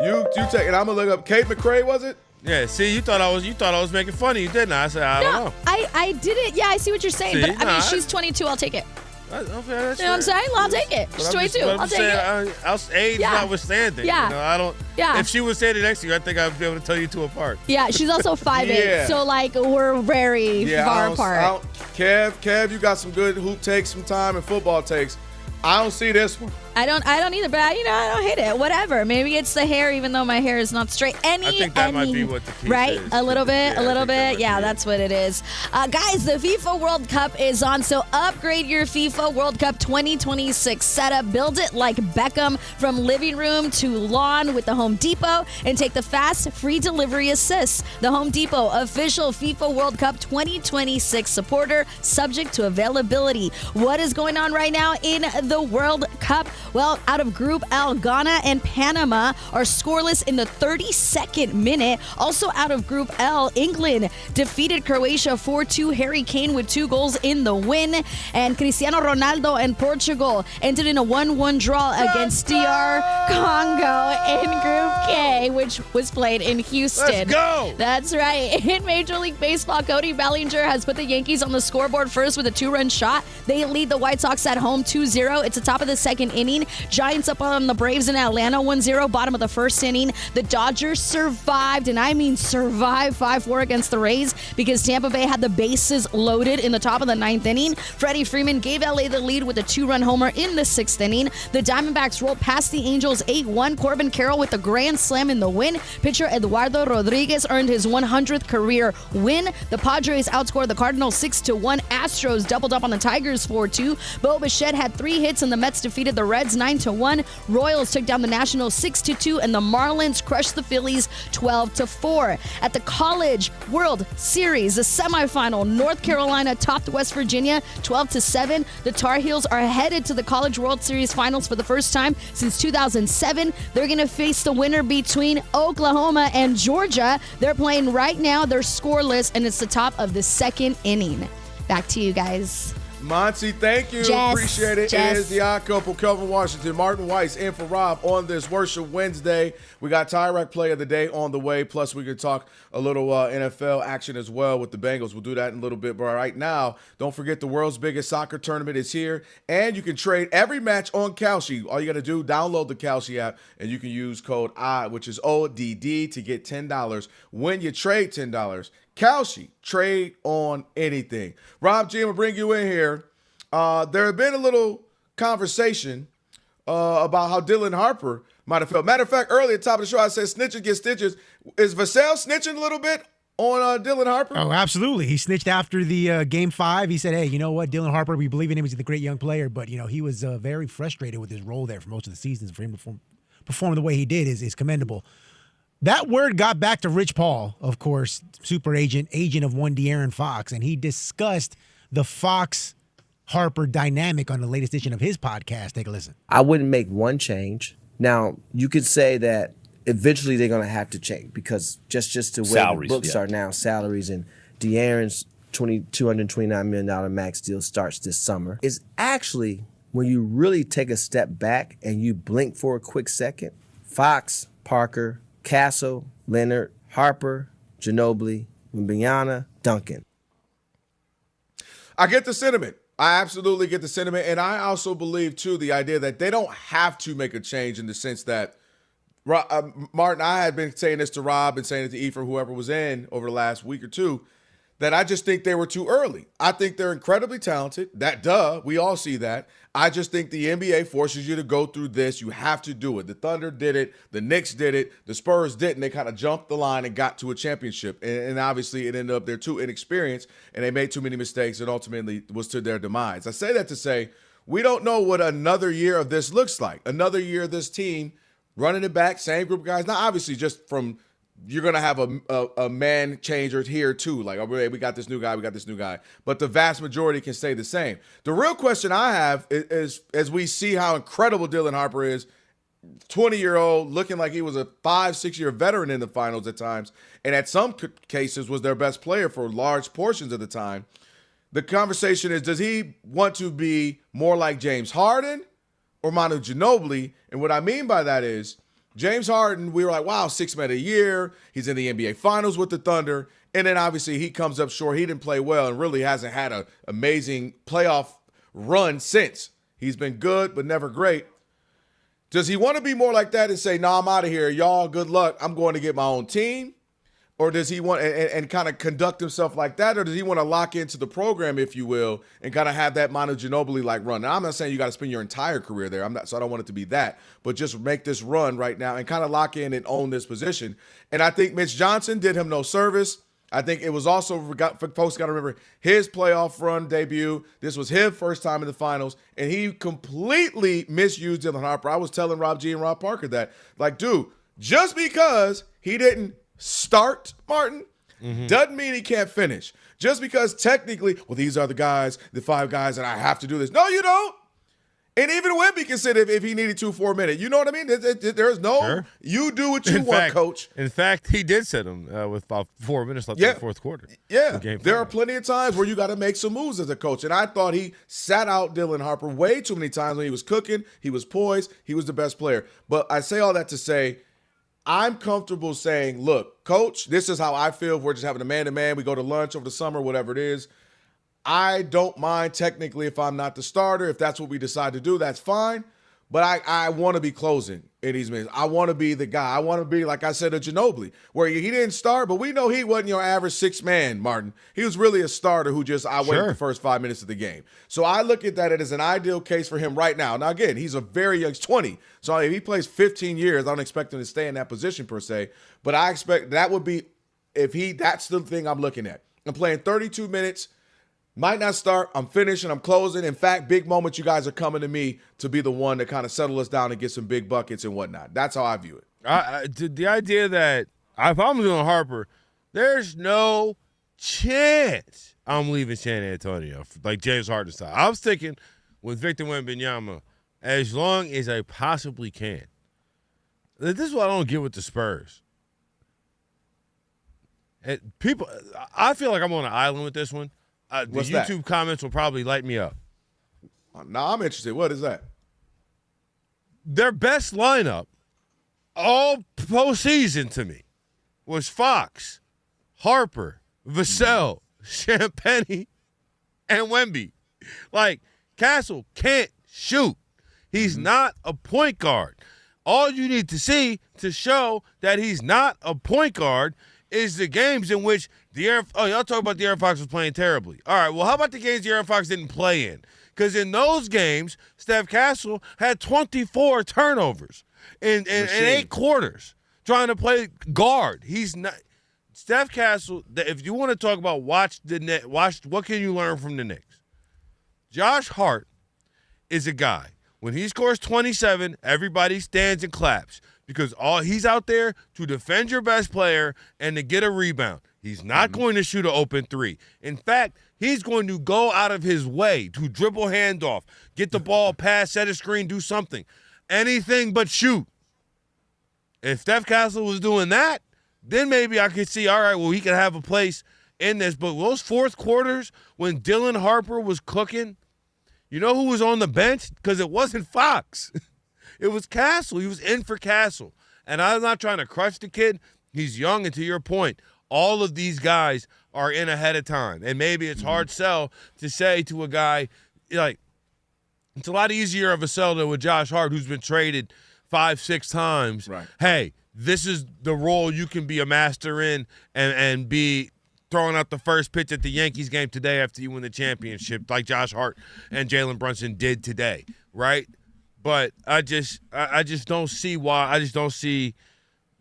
You take it. I'm gonna look up Kate McRae, was it? Yeah, see, you thought I was making fun of you, didn't I? I said, I don't know. I didn't. Yeah, I see what you're saying. See? But, I mean, she's 22. I'll take it. Okay, that's you know what I'm saying? Well, I'll take it. She's 22. I'll take it. Age notwithstanding. Yeah. You know, I don't. Yeah. If she was standing next to you, I think I'd be able to tell you two apart. Yeah, she's also 5'8", so, like, we're very far apart. Kev, you got some good hoop takes from time and football takes. I don't see this one. I don't either, but I don't hate it. Whatever. Maybe it's the hair, even though my hair is not straight. I think that might be what the key right? is. A little bit. Yeah, that's what it is. Guys, the FIFA World Cup is on, so upgrade your FIFA World Cup 2026 setup. Build it like Beckham from living room to lawn with the Home Depot, and take the fast, free delivery assist. The Home Depot, official FIFA World Cup 2026 supporter, subject to availability. What is going on right now in the World Cup? Well, out of Group L, Ghana and Panama are scoreless in the 32nd minute. Also out of Group L, England defeated Croatia 4-2. Harry Kane with 2 goals in the win. And Cristiano Ronaldo and Portugal entered in a 1-1 draw against DR Congo in Group K, which was played in Houston. Let's go! That's right. In Major League Baseball, Cody Bellinger has put the Yankees on the scoreboard first with a 2-run shot. They lead the White Sox at home 2-0. It's the top of the second inning. Giants up on the Braves in Atlanta 1-0, bottom of the first inning. The Dodgers survived, and I mean survived, 5-4 against the Rays because Tampa Bay had the bases loaded in the top of the 9th inning. Freddie Freeman gave LA the lead with a 2-run homer in the 6th inning. The Diamondbacks rolled past the Angels 8-1. Corbin Carroll with a grand slam in the win. Pitcher Eduardo Rodriguez earned his 100th career win. The Padres outscored the Cardinals 6-1. Astros doubled up on the Tigers 4-2. Bo Bichette had 3 hits, and the Mets defeated the Red Reds 9-1. Royals took down the Nationals 6-2, and the Marlins crushed the Phillies 12-4. At the College World Series, the semifinal, North Carolina topped West Virginia 12-7. The Tar Heels are headed to the College World Series finals for the first time since 2007. They're going to face the winner between Oklahoma and Georgia. They're playing right now. They're scoreless, and it's the top of the second inning. Back to you guys. Monty, thank you. Jess, Appreciate it. It is the odd couple, Kelvin Washington, Martin Weiss, in for Rob on this Worship Wednesday. We got Tyrek Play of the Day on the way. Plus, we could talk a little NFL action as well with the Bengals. We'll do that in a little bit. But right now, don't forget the world's biggest soccer tournament is here. And you can trade every match on Kalshi. All you got to do, download the Kalshi app, and you can use code I, which is ODD, to get $10 when you trade $10. Kalshi, trade on anything. Rob G, I'm going to bring you in here. There had been a little conversation about how Dylan Harper might have felt. Matter of fact, earlier at the top of the show, I said snitches get stitches. Is Vassell snitching a little bit on Dylan Harper? Oh, absolutely. He snitched after the Game 5. He said, hey, you know what, Dylan Harper, we believe in him. He's a great young player, but, he was very frustrated with his role there for most of the seasons. For him to perform the way he did is commendable. That word got back to Rich Paul, of course, super agent of one De'Aaron Fox, and he discussed the Fox-Harper dynamic on the latest edition of his podcast. Take a listen. I wouldn't make one change. Now, you could say that eventually they're going to have to change because just the way salaries, the books are now, salaries, and De'Aaron's $229 million max deal starts this summer. It's actually, when you really take a step back and you blink for a quick second, Fox, Parker, Castle, Leonard, Harper, Ginobili, Wembanyama, Duncan. I get the sentiment. I absolutely get the sentiment. And I also believe, too, the idea that they don't have to make a change in the sense that, Martin, I had been saying this to Rob and saying it to Ephraim, whoever was in over the last week or two, that I just think they were too early. I think they're incredibly talented. We all see that. I just think the NBA forces you to go through this. You have to do it. The Thunder did it. The Knicks did it. The Spurs didn't. They kind of jumped the line and got to a championship. And obviously it ended up they're too inexperienced and they made too many mistakes and ultimately was to their demise. I say that to say we don't know what another year of this looks like. Another year of this team running it back, same group of guys. Now, obviously, just from you're going to have a man changer here, too. Like, okay, we got this new guy. But the vast majority can stay the same. The real question I have is as we see how incredible Dylan Harper is, 20-year-old, looking like he was a 5-6-year veteran in the finals at times, and at some cases was their best player for large portions of the time. The conversation is, does he want to be more like James Harden or Manu Ginobili? And what I mean by that is, James Harden, we were like, wow, 6 man a year. He's in the NBA Finals with the Thunder. And then obviously he comes up short. He didn't play well and really hasn't had an amazing playoff run since. He's been good, but never great. Does he want to be more like that and say, no, I'm out of here. Y'all, good luck. I'm going to get my own team? Or does he want and kind of conduct himself like that? Or does he want to lock into the program, if you will, and kind of have that Manu Ginobili-like run? Now, I'm not saying you got to spend your entire career there. So I don't want it to be that. But just make this run right now and kind of lock in and own this position. And I think Mitch Johnson did him no service. I think it was also, folks got to remember, his playoff run debut. This was his first time in the finals, and he completely misused Dylan Harper. I was telling Rob G and Rob Parker that, like, dude, just because he didn't start, Martin, doesn't mean he can't finish. Just because technically, well, these are the guys, the 5 guys, and I have to do this. No, you don't. And even Wemby can sit if he needed 4 minutes. You know what I mean? There's no, sure. You do what you want, coach. In fact, he did sit him with about 4 minutes left in the fourth quarter. Yeah, there are plenty of times where you got to make some moves as a coach. And I thought he sat out Dylan Harper way too many times when he was cooking. He was poised. He was the best player. But I say all that to say, I'm comfortable saying, look, coach, this is how I feel. If we're just having a man-to-man, we go to lunch over the summer, whatever it is. I don't mind technically if I'm not the starter. If that's what we decide to do, that's fine. But I want to be closing in these minutes. I want to be the guy. I want to be, like I said, a Ginobili, where he didn't start, but we know he wasn't your average 6-man, Martin. He was really a starter who just waited the first 5 minutes of the game. So I look at that as an ideal case for him right now. Now, again, he's a very young, he's 20. So if he plays 15 years, I don't expect him to stay in that position per se. But I expect that would be, that's the thing I'm looking at. I'm playing 32 minutes, Might not start. I'm finishing. I'm closing. In fact, big moments, you guys are coming to me to be the one to kind of settle us down and get some big buckets and whatnot. That's how I view it. The idea that if I'm doing Harper, there's no chance I'm leaving San Antonio like James Harden style. I'm sticking with Victor Wembanyama as long as I possibly can. This is what I don't get with the Spurs. And people, I feel like I'm on an island with this one. The YouTube comments will probably light me up. Now I'm interested. What is that? Their best lineup all postseason to me was Fox, Harper, Vassell, Champagnie, and Wemby. Like, Castle can't shoot. He's not a point guard. All you need to see to show that he's not a point guard is the games in which y'all talk about De'Aaron Fox was playing terribly. All right, well, how about the games De'Aaron Fox didn't play in? Because in those games, Steph Castle had 24 turnovers in 8 quarters trying to play guard. He's not – Steph Castle, if you want to talk about watch what can you learn from the Knicks? Josh Hart is a guy. When he scores 27, everybody stands and claps because he's out there to defend your best player and to get a rebound. He's not going to shoot an open three. In fact, he's going to go out of his way to dribble handoff, get the ball, pass, set a screen, do something. Anything but shoot. If Steph Castle was doing that, then maybe I could see, all right, well, he could have a place in this. But those fourth quarters when Dylan Harper was cooking, you know who was on the bench? Because it wasn't Fox. It was Castle. He was in for Castle. And I'm not trying to crush the kid. He's young, and to your point, all of these guys are in ahead of time. And maybe it's hard sell to say to a guy, like, it's a lot easier of a sell than with Josh Hart, who's been traded 5-6 times. Right. Hey, this is the role you can be a master in and be throwing out the first pitch at the Yankees game today after you win the championship, like Josh Hart and Jalen Brunson did today, right? But I just don't see why. I just don't see.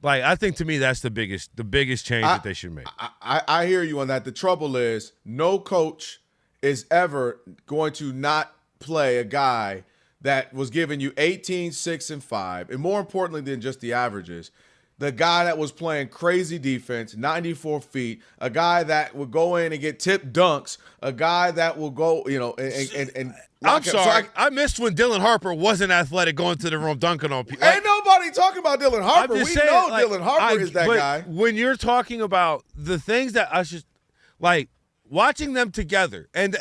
Like, I think to me that's the biggest change that they should make. I hear you on that. The trouble is no coach is ever going to not play a guy that was giving you 18, 6, and 5, and more importantly than just the averages, the guy that was playing crazy defense, 94 feet, a guy that would go in and get tipped dunks, a guy that will go, and I'm sorry. I missed when Dylan Harper wasn't athletic going to the room dunking on people. Ain't nobody talking about Dylan Harper. We know Dylan Harper is that guy. When you're talking about the things that I should, like, watching them together, and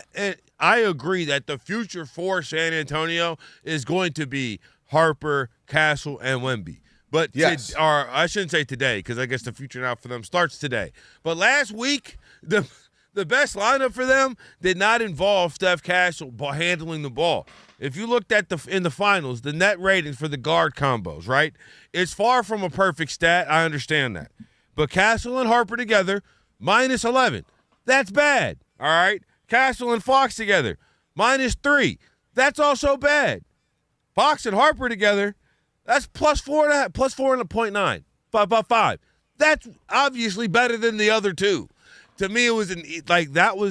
I agree that the future for San Antonio is going to be Harper, Castle, and Wemby. But yes. Or I shouldn't say today, because I guess the future now for them starts today. But last week, the best lineup for them did not involve Steph Castle handling the ball. If you looked at in the finals, the net ratings for the guard combos, right? It's far from a perfect stat. I understand that. But Castle and Harper together, minus 11. That's bad, all right? Castle and Fox together, minus 3. That's also bad. Fox and Harper together, that's plus 4.5, plus 4.9, 5. That's obviously better than the other two. To me, it was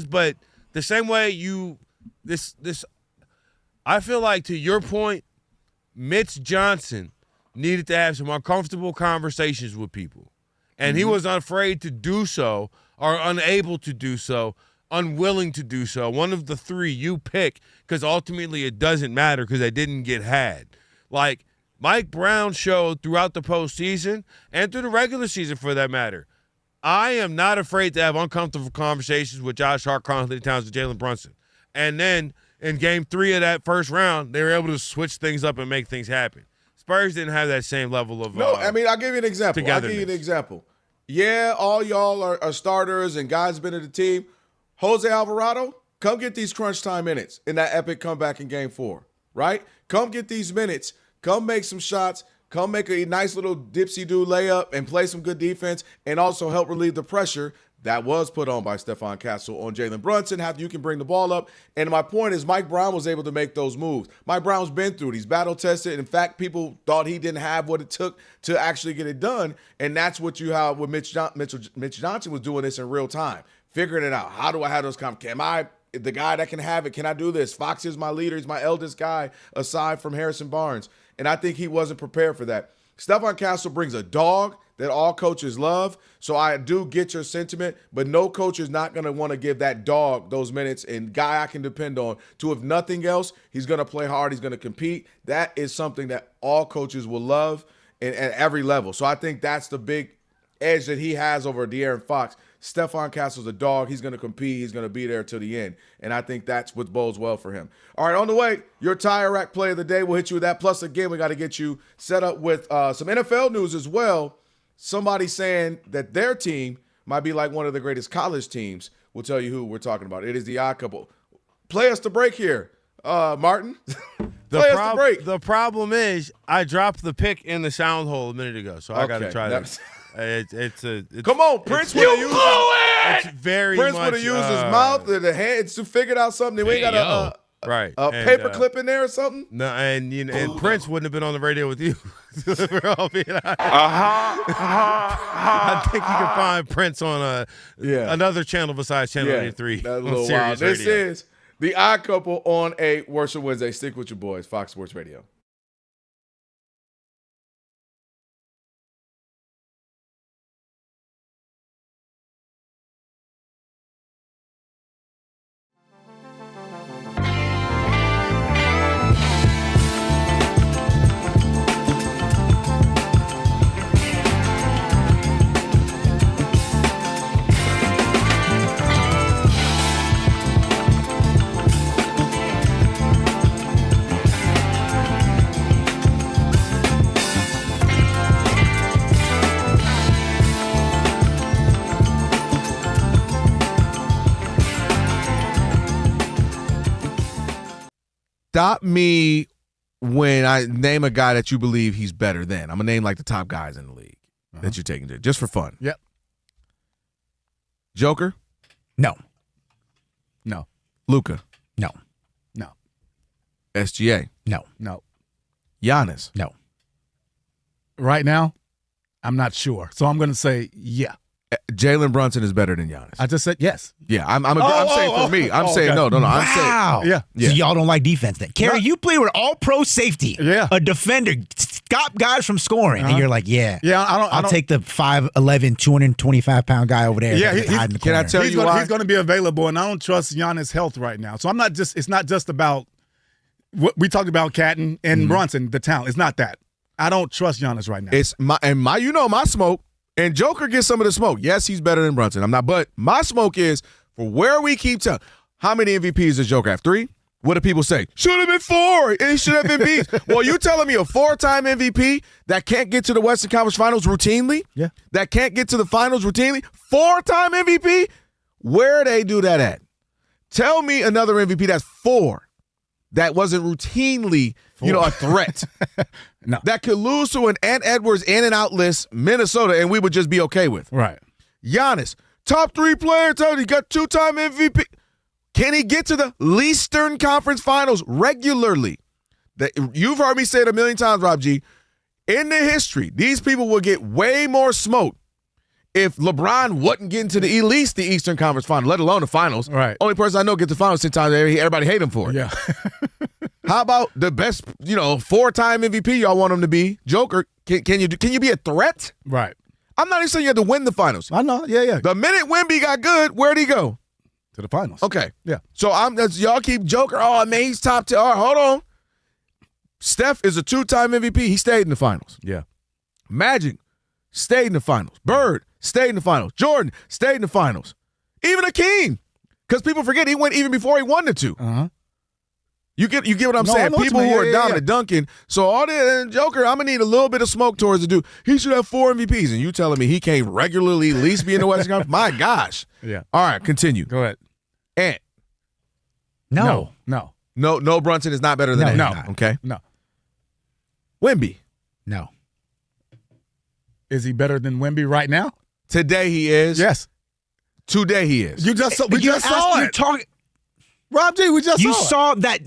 but the same way I feel like, to your point, Mitch Johnson needed to have some uncomfortable conversations with people. And he was afraid to do so, or unable to do so, unwilling to do so. One of the three you pick, because ultimately it doesn't matter because they didn't get had. Like, Mike Brown showed throughout the postseason and through the regular season for that matter, I am not afraid to have uncomfortable conversations with Josh Hart, Karl-Anthony Towns, and Jalen Brunson. And then in game 3 of that first round, they were able to switch things up and make things happen. Spurs didn't have that same level of No, I mean, I'll give you an example. Yeah, all y'all are starters and guys been in the team. Jose Alvarado, come get these crunch time minutes in that epic comeback in game 4, right? Come get these minutes. Come make some shots. Come make a nice little dipsy-do layup and play some good defense and also help relieve the pressure that was put on by Stephon Castle on Jalen Brunson. How you can bring the ball up. And my point is Mike Brown was able to make those moves. Mike Brown's been through it. He's battle-tested. In fact, people thought he didn't have what it took to actually get it done. And that's what you have with Mitch Johnson was doing this in real time, figuring it out. How do I have those conversations? the guy that can have it. Can I do this? Fox is my leader. He's my eldest guy aside from Harrison Barnes. And I think he wasn't prepared for that. Stephon Castle brings a dog that all coaches love. So I do get your sentiment, but no coach is not going to want to give that dog those minutes and guy I can depend on to, if nothing else, he's going to play hard. He's going to compete. That is something that all coaches will love at every level. So I think that's the big edge that he has over De'Aaron Fox. Stephon Castle's a dog. He's going to compete. He's going to be there till the end. And I think that's what bodes well for him. All right, on the way, your Tire Rack play of the day. We'll hit you with that. Plus, again, we got to get you set up with some NFL news as well. Somebody saying that their team might be like one of the greatest college teams. We'll tell you who we're talking about. It is the Odd Couple. Play us the break here, Martin. Play us the break. The problem is I dropped the pick in the sound hole a minute ago, so I got to try that. It's come on, Prince would have used it. It's very Prince much, would have used his mouth and the hands to figure out something. We ain't got a paper clip in there or something. No, and and Prince wouldn't have been on the radio with you. We're all being honest. I think you can find Prince on another channel besides Channel 83. That's a little wild. This is the Odd Couple on a Worship Wednesday. Stick with your boys, Fox Sports Radio. Stop me when I name a guy that you believe he's better than. I'm going to name like the top guys in the league that you're taking to, just for fun. Yep. Joker? No. No. Luka? No. No. SGA? No. No. Giannis? No. Right now, I'm not sure. So I'm going to say yeah. Jalen Brunson is better than Giannis. I just said yes. Yeah, I'm saying for me. I'm saying no. Wow. I'm saying So y'all don't like defense then. Kerry, you play with all pro safety. Yeah. A defender. Stop guys from scoring. And you're like, Yeah, I'll take the 5'11", 225-pound guy over there. Yeah, hide in the corner. Can I tell you why? He's going to be available, and I don't trust Giannis' health right now. So it's not just about what we talked about, Catton and Brunson, the talent. It's not that. I don't trust Giannis right now. It's my smoke. And Joker gets some of the smoke. Yes, he's better than Brunson. I'm not, but my smoke is for where we keep telling. How many MVPs does Joker have? 3? What do people say? Should have been 4. It should have been beats. Well, you telling me a 4-time MVP that can't get to the Western Conference Finals routinely? Yeah. That can't get to the finals routinely? 4-time MVP? Where they do that at? Tell me another MVP that's 4 that wasn't routinely, a threat. No. That could lose to an Ant Edwards in and out list, Minnesota, and we would just be okay with. Right. Giannis, top 3 player, he got 2-time MVP. Can he get to the Eastern Conference Finals regularly? You've heard me say it a million times, Rob G. In the history, these people will get way more smoke if LeBron wasn't getting to the Eastern Conference Final, let alone the finals. Right. Only person I know get to the finals 10 times, everybody hate him for it. Yeah. How about the best, 4-time MVP y'all want him to be? Joker, can you be a threat? Right. I'm not even saying you have to win the finals. I know. Yeah. The minute Wemby got good, where'd he go? To the finals. Okay. Yeah. So y'all keep Joker. Oh, man, he's top 10. All right, hold on. Steph is a 2-time MVP. He stayed in the finals. Yeah. Magic stayed in the finals. Bird stayed in the finals. Jordan stayed in the finals. Even Akeem. Because people forget he went even before he won the 2. Uh-huh. You get what I'm saying? People who are dominant, Duncan. So all that, Joker, I'm going to need a little bit of smoke towards the dude. He should have 4 MVPs. And you telling me he can't regularly at least be in the Western Conference? My gosh. Yeah. All right, continue. Go ahead. Ant. No. No, Brunson is not better than Ant. No. Okay. No. Wemby. No. Is he better than Wemby right now? Today he is. Yes. Today he is. We just saw it. Rob G, we just you saw it. saw that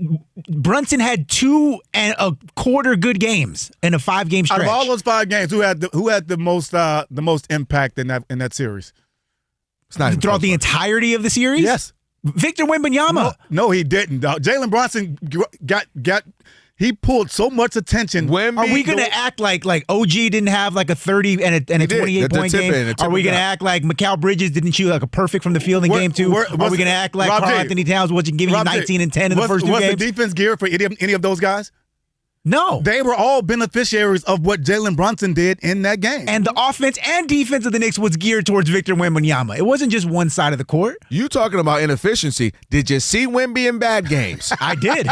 Brunson had 2.25 good games in a 5-game stretch. Out of all those 5 games, who had the most impact in that series? It's not throughout the entirety of the series? Yes. Victor Wembanyama. No, he didn't. Jalen Brunson got he pulled so much attention. Are we going to act like OG didn't have like a 30 and a 28-point game? Are we going to act like Mikal Bridges didn't shoot like a perfect from the field in game 2? Are we going to act like Karl Anthony Towns wasn't giving you 19 and 10 in the first 2 games? Was the defense geared for any of those guys? No. They were all beneficiaries of what Jalen Brunson did in that game. And the offense and defense of the Knicks was geared towards Victor Wembanyama. It wasn't just one side of the court. You talking about inefficiency. Did you see Wemby in bad games? I did.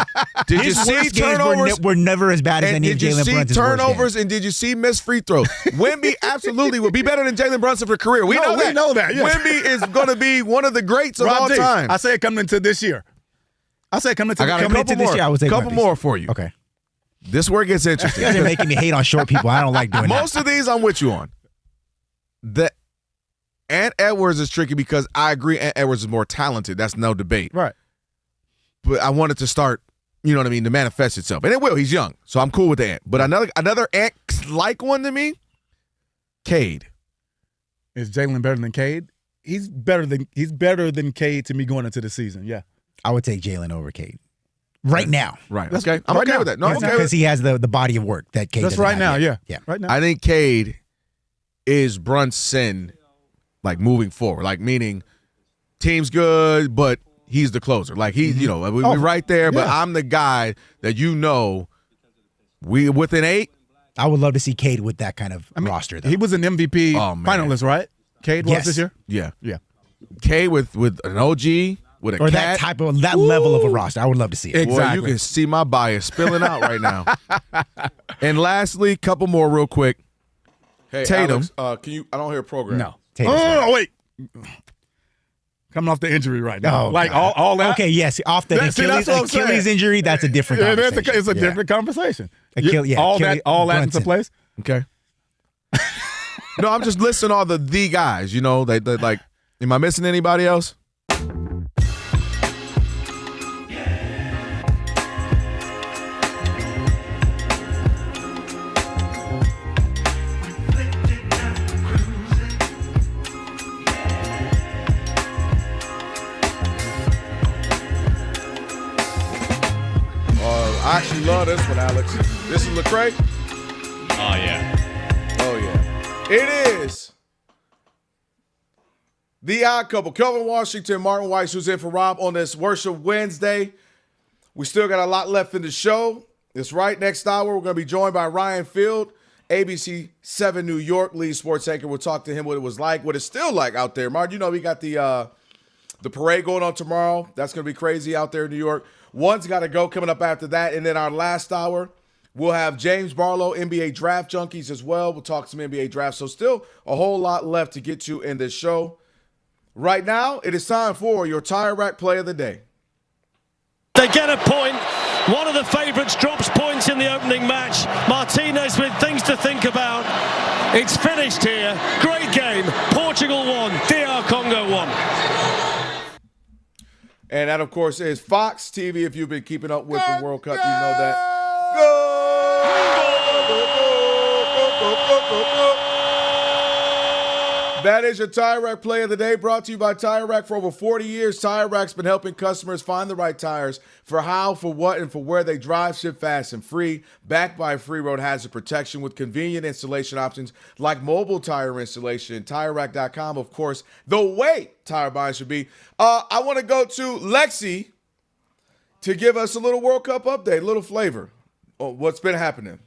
Did you see turnovers? Were never as bad as any of Jalen Brunson's Did you see turnovers and did you see missed free throws? Wemby absolutely will be better than Jalen Brunson for career. We know that. Yes. Wemby is going to be one of the greats of all time. I say it coming into this year. I got a couple more for you. Okay. This is where it gets interesting. You guys are making me hate on short people. I don't like doing that. Most of these I'm with you on. Ant Edwards is tricky because I agree Ant Edwards is more talented. That's no debate. Right. But I want it to start, you know what I mean, to manifest itself. And it will. He's young. So I'm cool with the Ant. But another Ant-like one to me, Cade. Is Jalen better than Cade? He's better than Cade to me going into the season, yeah. I would take Jalen over Cade. Right now. Right. Okay. I'm okay with that. No, because he has the body of work that Cade doesn't have yet. Yeah. Right now. I think Cade is Brunson, like, moving forward. Like, meaning team's good, but he's the closer. Like, he's, we're right there, but I'm the guy that we within 8. I would love to see Cade with that kind of roster, though. He was an MVP finalist, right? Cade was this year? Yeah. Yeah. Cade with an OG. With a cat. that level of a roster. I would love to see it. Exactly. Boy, you can see my bias spilling out right now. And lastly, couple more real quick. Hey, Tatum. Alex, can you? I don't hear a program. No. Wait. Coming off the injury right now. All that. Okay, yes, off the Achilles injury. That's a different conversation. It's a different conversation. All that into place. Okay. No, I'm just listing all the guys. They like. Am I missing anybody else? I actually love this one, Alex. This is Lecrae. Oh, yeah. Oh, yeah. It is the odd couple. Kelvin Washington Martin Weiss, who's in for Rob on this Worship Wednesday. We still got a lot left in the show. That's right. Next hour, we're going to be joined by Ryan Field, ABC 7 New York lead sports anchor. We'll talk to him what it was like, what it's still like out there. Martin, we got the parade going on tomorrow. That's going to be crazy out there in New York. One's got to go coming up after that. And then our last hour, we'll have James Barlow, NBA Draft Junkies as well. We'll talk some NBA drafts. So still a whole lot left to get to in this show. Right now, it is time for your Tire Rack Play of the Day. They get a point. One of the favorites drops points in the opening match. Martinez with things to think about. It's finished here. Great game. Portugal won. DR Congo won. And that, of course, is Fox TV. If you've been keeping up with the World Cup, you know that. Go! That is your Tire Rack Play of the Day, brought to you by Tire Rack. For over 40 years, Tire Rack's been helping customers find the right tires for how, for what, and for where they drive. Ship fast and free. Backed by free road hazard protection with convenient installation options like mobile tire installation. TireRack.com, of course, the way tire buying should be. I want to go to Lexi to give us a little World Cup update, a little flavor on what's been happening.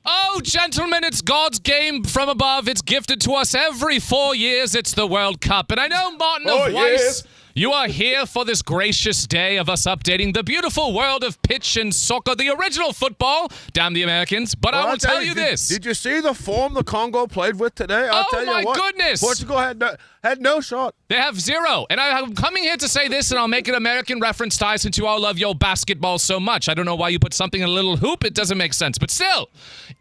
Oh, gentlemen, it's God's game from above. It's gifted to us every 4 years. It's the World Cup. And I know, Martin of Weiss, you are here for this gracious day of us updating the beautiful world of pitch and soccer, the original football. Damn the Americans. But I will tell you this. Did you see the form the Congo played with today? I'll tell you what. Oh, my goodness. Portugal had no shot. They have zero. And I'm coming here to say this, and I'll make an American reference, Ty, since you all love your basketball so much. I don't know why you put something in a little hoop. It doesn't make sense. But still,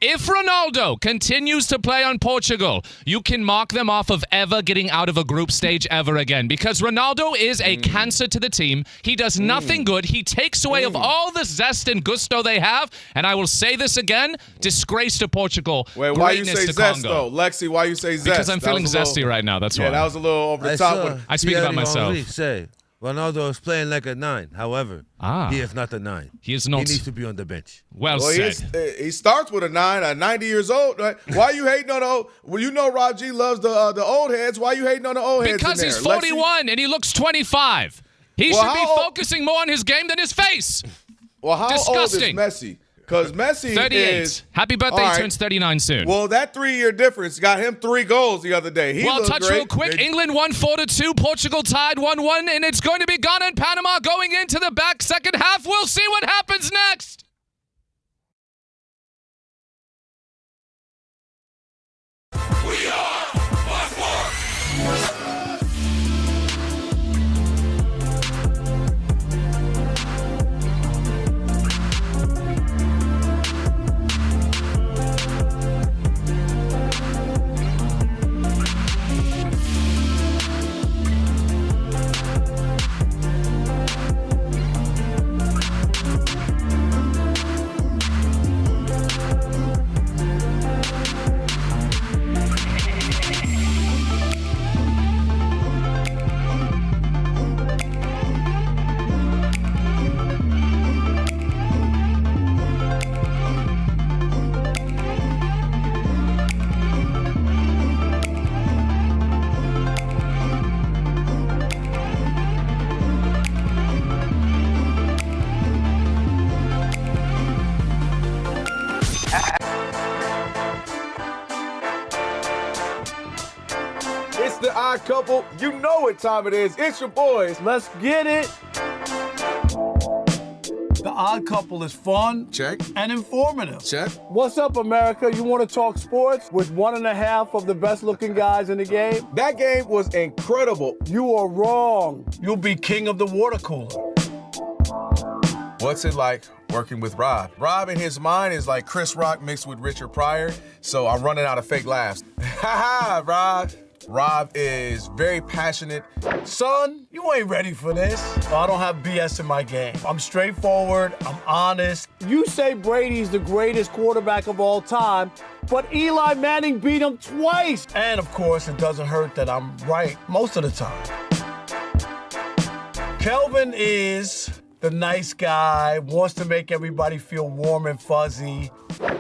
if Ronaldo continues to play on Portugal, you can mark them off of ever getting out of a group stage ever again. Because Ronaldo is a cancer to the team. He does nothing good. He takes away of all the zest and gusto they have. And I will say this again, disgrace to Portugal. Wait, why you say to zest, Congo. though? Lexi, why you say zest? Because I'm feeling zesty right now, that's why. Yeah, that was a little over the top. I speak about myself. Say, Ronaldo is playing like a 9. However, he is not a 9. He is not. He needs to be on the bench. Well said. He starts with a 9 at 90 years old. Right? Why you hating on the old? Well, you know Rob G loves the old heads. Why you hating on the old heads? Because he's 41 and he looks 25. He should be focusing more on his game than his face. Well, how Disgusting. old is Messi? Because Messi 38. is... Happy birthday, he turns 39 soon. Well, that 3-year difference got him 3 goals the other day. Well, touch real quick. England won 4-2. Portugal tied 1-1. And it's going to be Ghana and Panama going into the back second half. We'll see what happens next. We are Fox Sports. It's the Odd Couple. You know what time it is. It's your boys. Let's get it. The Odd Couple is fun. Check. And informative. Check. What's up, America? You want to talk sports with 1.5 of the best-looking guys in the game? That game was incredible. You are wrong. You'll be king of the water cooler. What's it like working with Rob? Rob in his mind is like Chris Rock mixed with Richard Pryor, so I'm running out of fake laughs. Ha ha, Rob. Rob is very passionate. Son, you ain't ready for this. I don't have BS in my game. I'm straightforward. I'm honest. You say Brady's the greatest quarterback of all time, but Eli Manning beat him twice. And of course, it doesn't hurt that I'm right most of the time. Kelvin is the nice guy, wants to make everybody feel warm and fuzzy.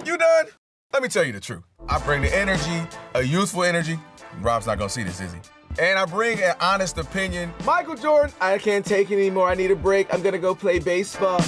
You done? Let me tell you the truth. I bring the energy, a youthful energy. Rob's not gonna see this, is he? And I bring an honest opinion. Michael Jordan, I can't take it anymore. I need a break. I'm gonna go play baseball.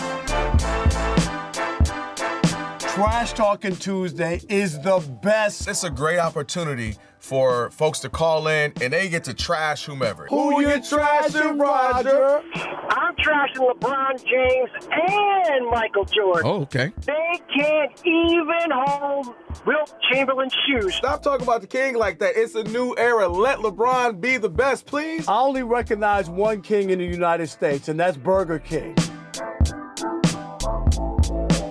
Trash Talking Tuesday is the best. It's a great opportunity for folks to call in and they get to trash whomever. Who you trashing, Roger? I'm trashing LeBron James and Michael Jordan. Oh, okay. They can't even hold Wilt Chamberlain's shoes. Stop talking about the king like that. It's a new era. Let LeBron be the best, please. I only recognize one king in the United States, and that's Burger King.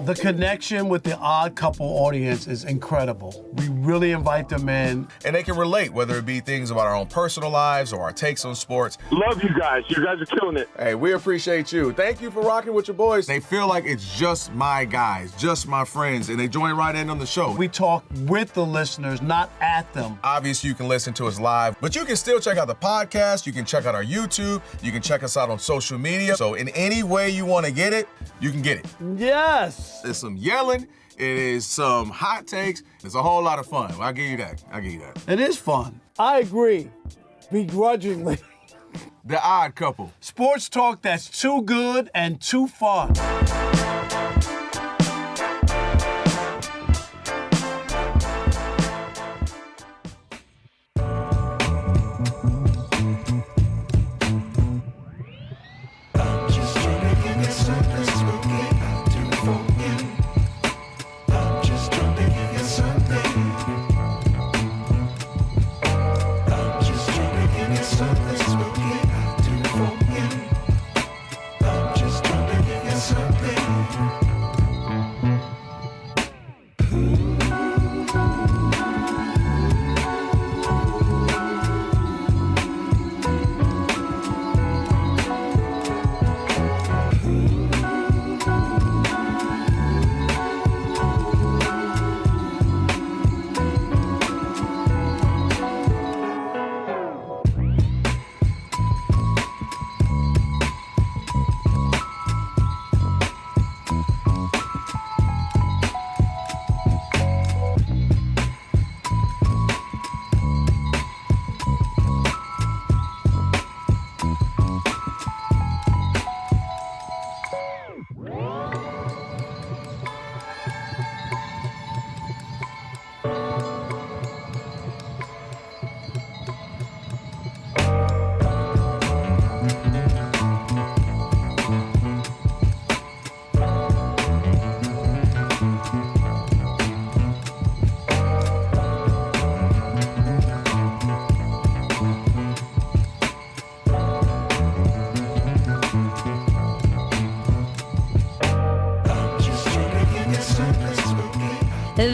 The connection with the Odd Couple audience is incredible. We really invite them in. And they can relate, whether it be things about our own personal lives or our takes on sports. Love you guys. You guys are killing it. Hey, we appreciate you. Thank you for rocking with your boys. They feel like it's just my guys, just my friends, and they join right in on the show. We talk with the listeners, not at them. Obviously, you can listen to us live, but you can still check out the podcast. You can check out our YouTube. You can check us out on social media. So in any way you want to get it, you can get it. Yes. There's some yelling. It is some hot takes. It's a whole lot of fun. I'll give you that. It is fun. I agree. Begrudgingly. The Odd Couple. Sports talk that's too good and too fun. Something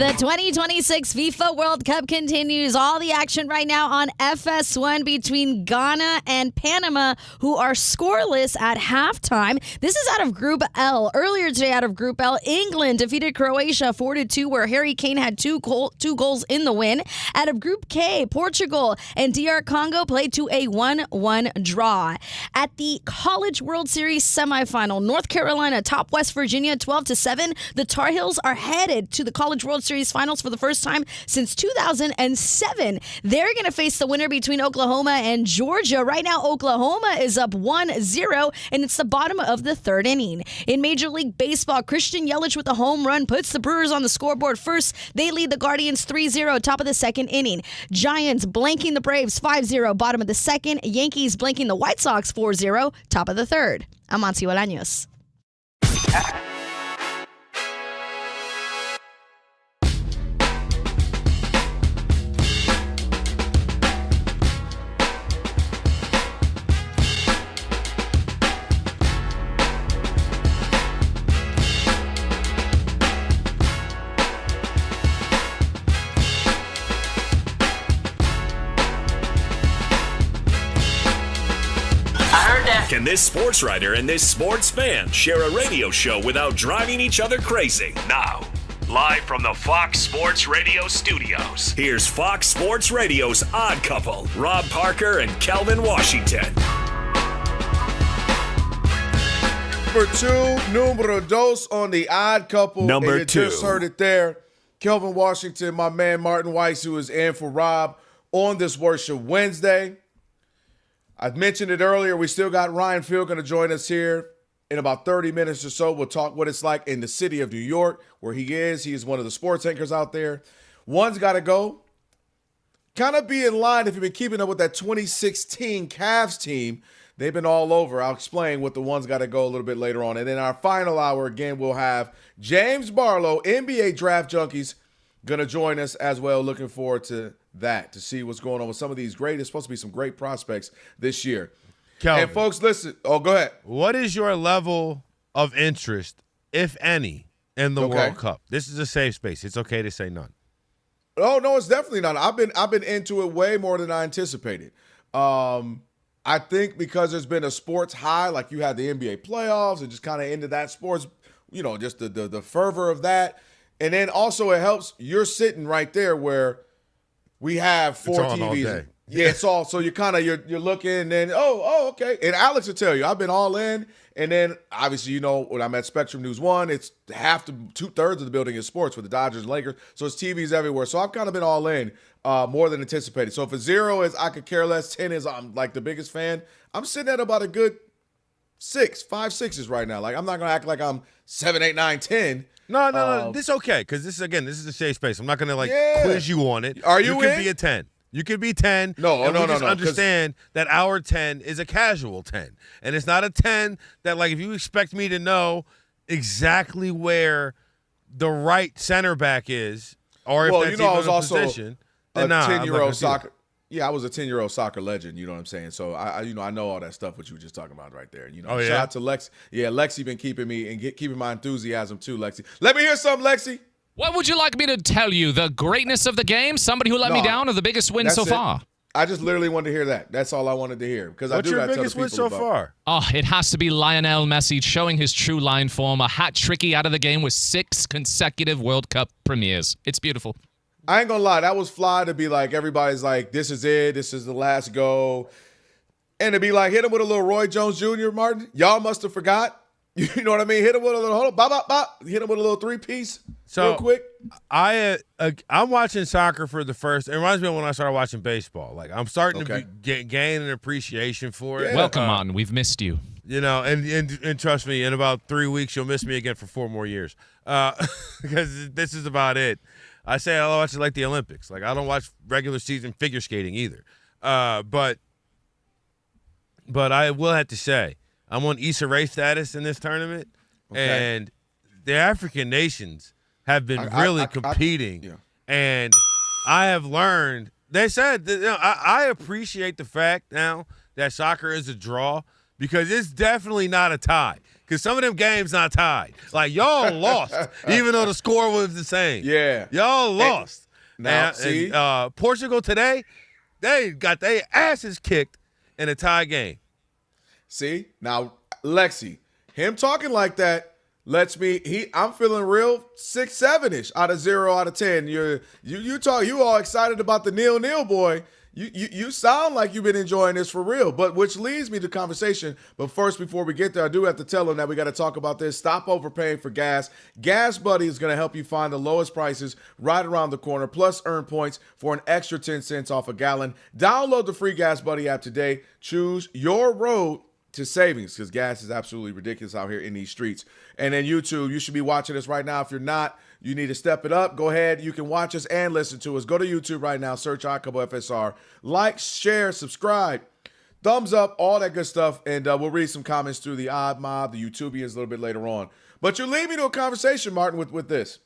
The 2026 FIFA World Cup continues. All the action right now on FS1 between Ghana and Panama, who are scoreless at halftime. This is out of Group L. Earlier today, out of Group L, England defeated Croatia 4-2, where Harry Kane had two goals in the win. Out of Group K, Portugal and DR Congo played to a 1-1 draw. At the College World Series semifinal, North Carolina top West Virginia 12-7. The Tar Heels are headed to the College World Series finals for the first time since 2007. They're going to face the winner between Oklahoma and Georgia. Right now, Oklahoma is up 1-0, and it's the bottom of the third inning. In Major League Baseball, Christian Yelich with a home run puts the Brewers on the scoreboard first. They lead the Guardians 3-0, top of the second inning. Giants blanking the Braves 5-0, bottom of the second. Yankees blanking the White Sox 4-0, top of the third. I'm Monty Bolaños. Can this sports writer and this sports fan share a radio show without driving each other crazy? Now, live from the Fox Sports Radio studios, here's Fox Sports Radio's Odd Couple, Rob Parker and Kelvin Washington. Number 2, numero dos on the Odd Couple. Number and you 2. Just heard it there. Kelvin Washington, my man Martin Weiss, who is in for Rob on this Worship Wednesday. I mentioned it earlier. We still got Ryan Field going to join us here in about 30 minutes or so. We'll talk what it's like in the city of New York, where he is. He is one of the sports anchors out there. One's got to go. Kind of be in line if you've been keeping up with that 2016 Cavs team. They've been all over. I'll explain what the one's got to go a little bit later on. And then our final hour, again, we'll have James Barlow, NBA Draft Junkies, going to join us as well. Looking forward to that, to see what's going on with some of these great, it's supposed to be some great prospects this year. Kelvin, and folks, listen. Oh, go ahead. What is your level of interest, if any, in the World Cup? This is a safe space. It's okay to say none. Oh, no, it's definitely not. I've been into it way more than I anticipated. I think because there's been a sports high, like you had the NBA playoffs and just kind of into that sports, just the fervor of that. And then also it helps, you're sitting right there where we have 4 TVs. Yeah, it's all, so you're looking and then, okay. And Alex will tell you, I've been all in. And then obviously, when I'm at Spectrum News 1, it's half to 2/3 of the building is sports with the Dodgers and Lakers. So it's TVs everywhere. So I've kind of been all in more than anticipated. So if a 0 is I could care less, 10 is I'm like the biggest fan, I'm sitting at about a good 5 6s right now. Like I'm not going to act like I'm 7, 8, 9, 10. No. This is okay because this is a safe space. I'm not going to quiz you on it. Are you You could be a 10. You could be 10. No. Understand that our 10 is a casual 10. And it's not a 10 that, if you expect me to know exactly where the right center back is or if that's even I was also position, a 10-year-old soccer. Yeah, I was a 10-year-old soccer legend, you know what I'm saying? So, I know all that stuff what you were just talking about right there. Shout out to Lexi. Yeah, Lexi been keeping me and keeping my enthusiasm too, Lexi. Let me hear something, Lexi. What would you like me to tell you? The greatness of the game? Somebody who let me down, or the biggest win so far? I just literally wanted to hear that. That's all I wanted to hear. Because What's your biggest win so far? Oh, it has to be Lionel Messi showing his true line form. A hat-tricky out of the game with 6 consecutive World Cup premieres. It's beautiful. I ain't gonna lie, that was fly to be like, everybody's like, this is it, this is the last go. And to be like, hit him with a little Roy Jones Jr., Martin. Y'all must have forgot. You know what I mean? Hit him with a little, hold on, bop. Hit him with a little 3-piece real quick. I'm watching soccer for the first, it reminds me of when I started watching baseball. I'm starting to gain an appreciation for it. Welcome on, we've missed you. And trust me, in about 3 weeks, you'll miss me again for 4 more years. Because this is about it. I say I watch it like the Olympics. I don't watch regular season figure skating either. But I will have to say, I'm on Issa Rae status in this tournament, and the African nations have been really competing. And I have learned, they said, that, I appreciate the fact now that soccer is a draw because it's definitely not a tie. Because some of them games not tied. Like, y'all lost, even though the score was the same. Yeah. Y'all lost. See? Portugal today, they got their asses kicked in a tie game. See? Now, Lexi, him talking like that lets me I'm feeling real 6-7-ish out of 0 out of 10. You all excited about the 0-0, boy. You sound like you've been enjoying this for real, but which leads me to conversation. But first, before we get there, I do have to tell them that we got to talk about this. Stop overpaying for gas. Gas Buddy is going to help you find the lowest prices right around the corner, plus earn points for an extra 10 cents off a gallon. Download the free Gas Buddy app today. Choose your road to savings, because gas is absolutely ridiculous out here in these streets. And then YouTube, you should be watching us right now. If you're not, you need to step it up. Go ahead. You can watch us and listen to us. Go to YouTube right now. Search FSR. Like, share, subscribe, thumbs up, all that good stuff. And we'll read some comments through the Odd Mob, the YouTubians a little bit later on. But you lead me to a conversation, Martin, with this.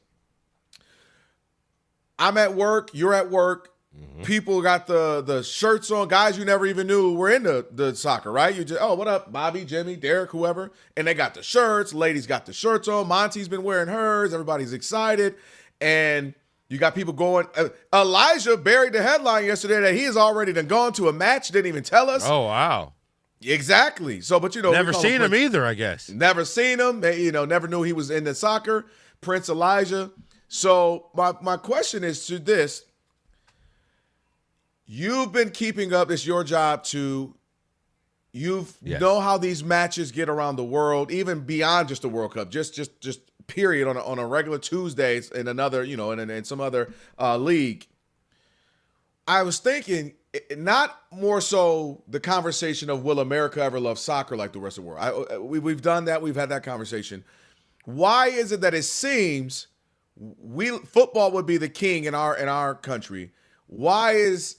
I'm at work. You're at work. Mm-hmm. People got the shirts on, guys you never even knew were into the soccer, right? You just, what up, Bobby, Jimmy, Derek, whoever. And they got the shirts. Ladies got the shirts on. Monty's been wearing hers. Everybody's excited. And you got people going. Elijah buried the headline yesterday that he has already gone to a match, didn't even tell us. Oh, wow. Exactly. So, but never seen him either, I guess. Never seen him. Never knew he was into soccer. Prince Elijah. So my question is to this. You've been keeping up. It's your job to. Know how these matches get around the world, even beyond just the World Cup. Just period on a regular Tuesdays in another, in some other league. I was thinking, not more so the conversation of will America ever love soccer like the rest of the world. We've done that. We've had that conversation. Why is it that it seems football would be the king in our country? Why is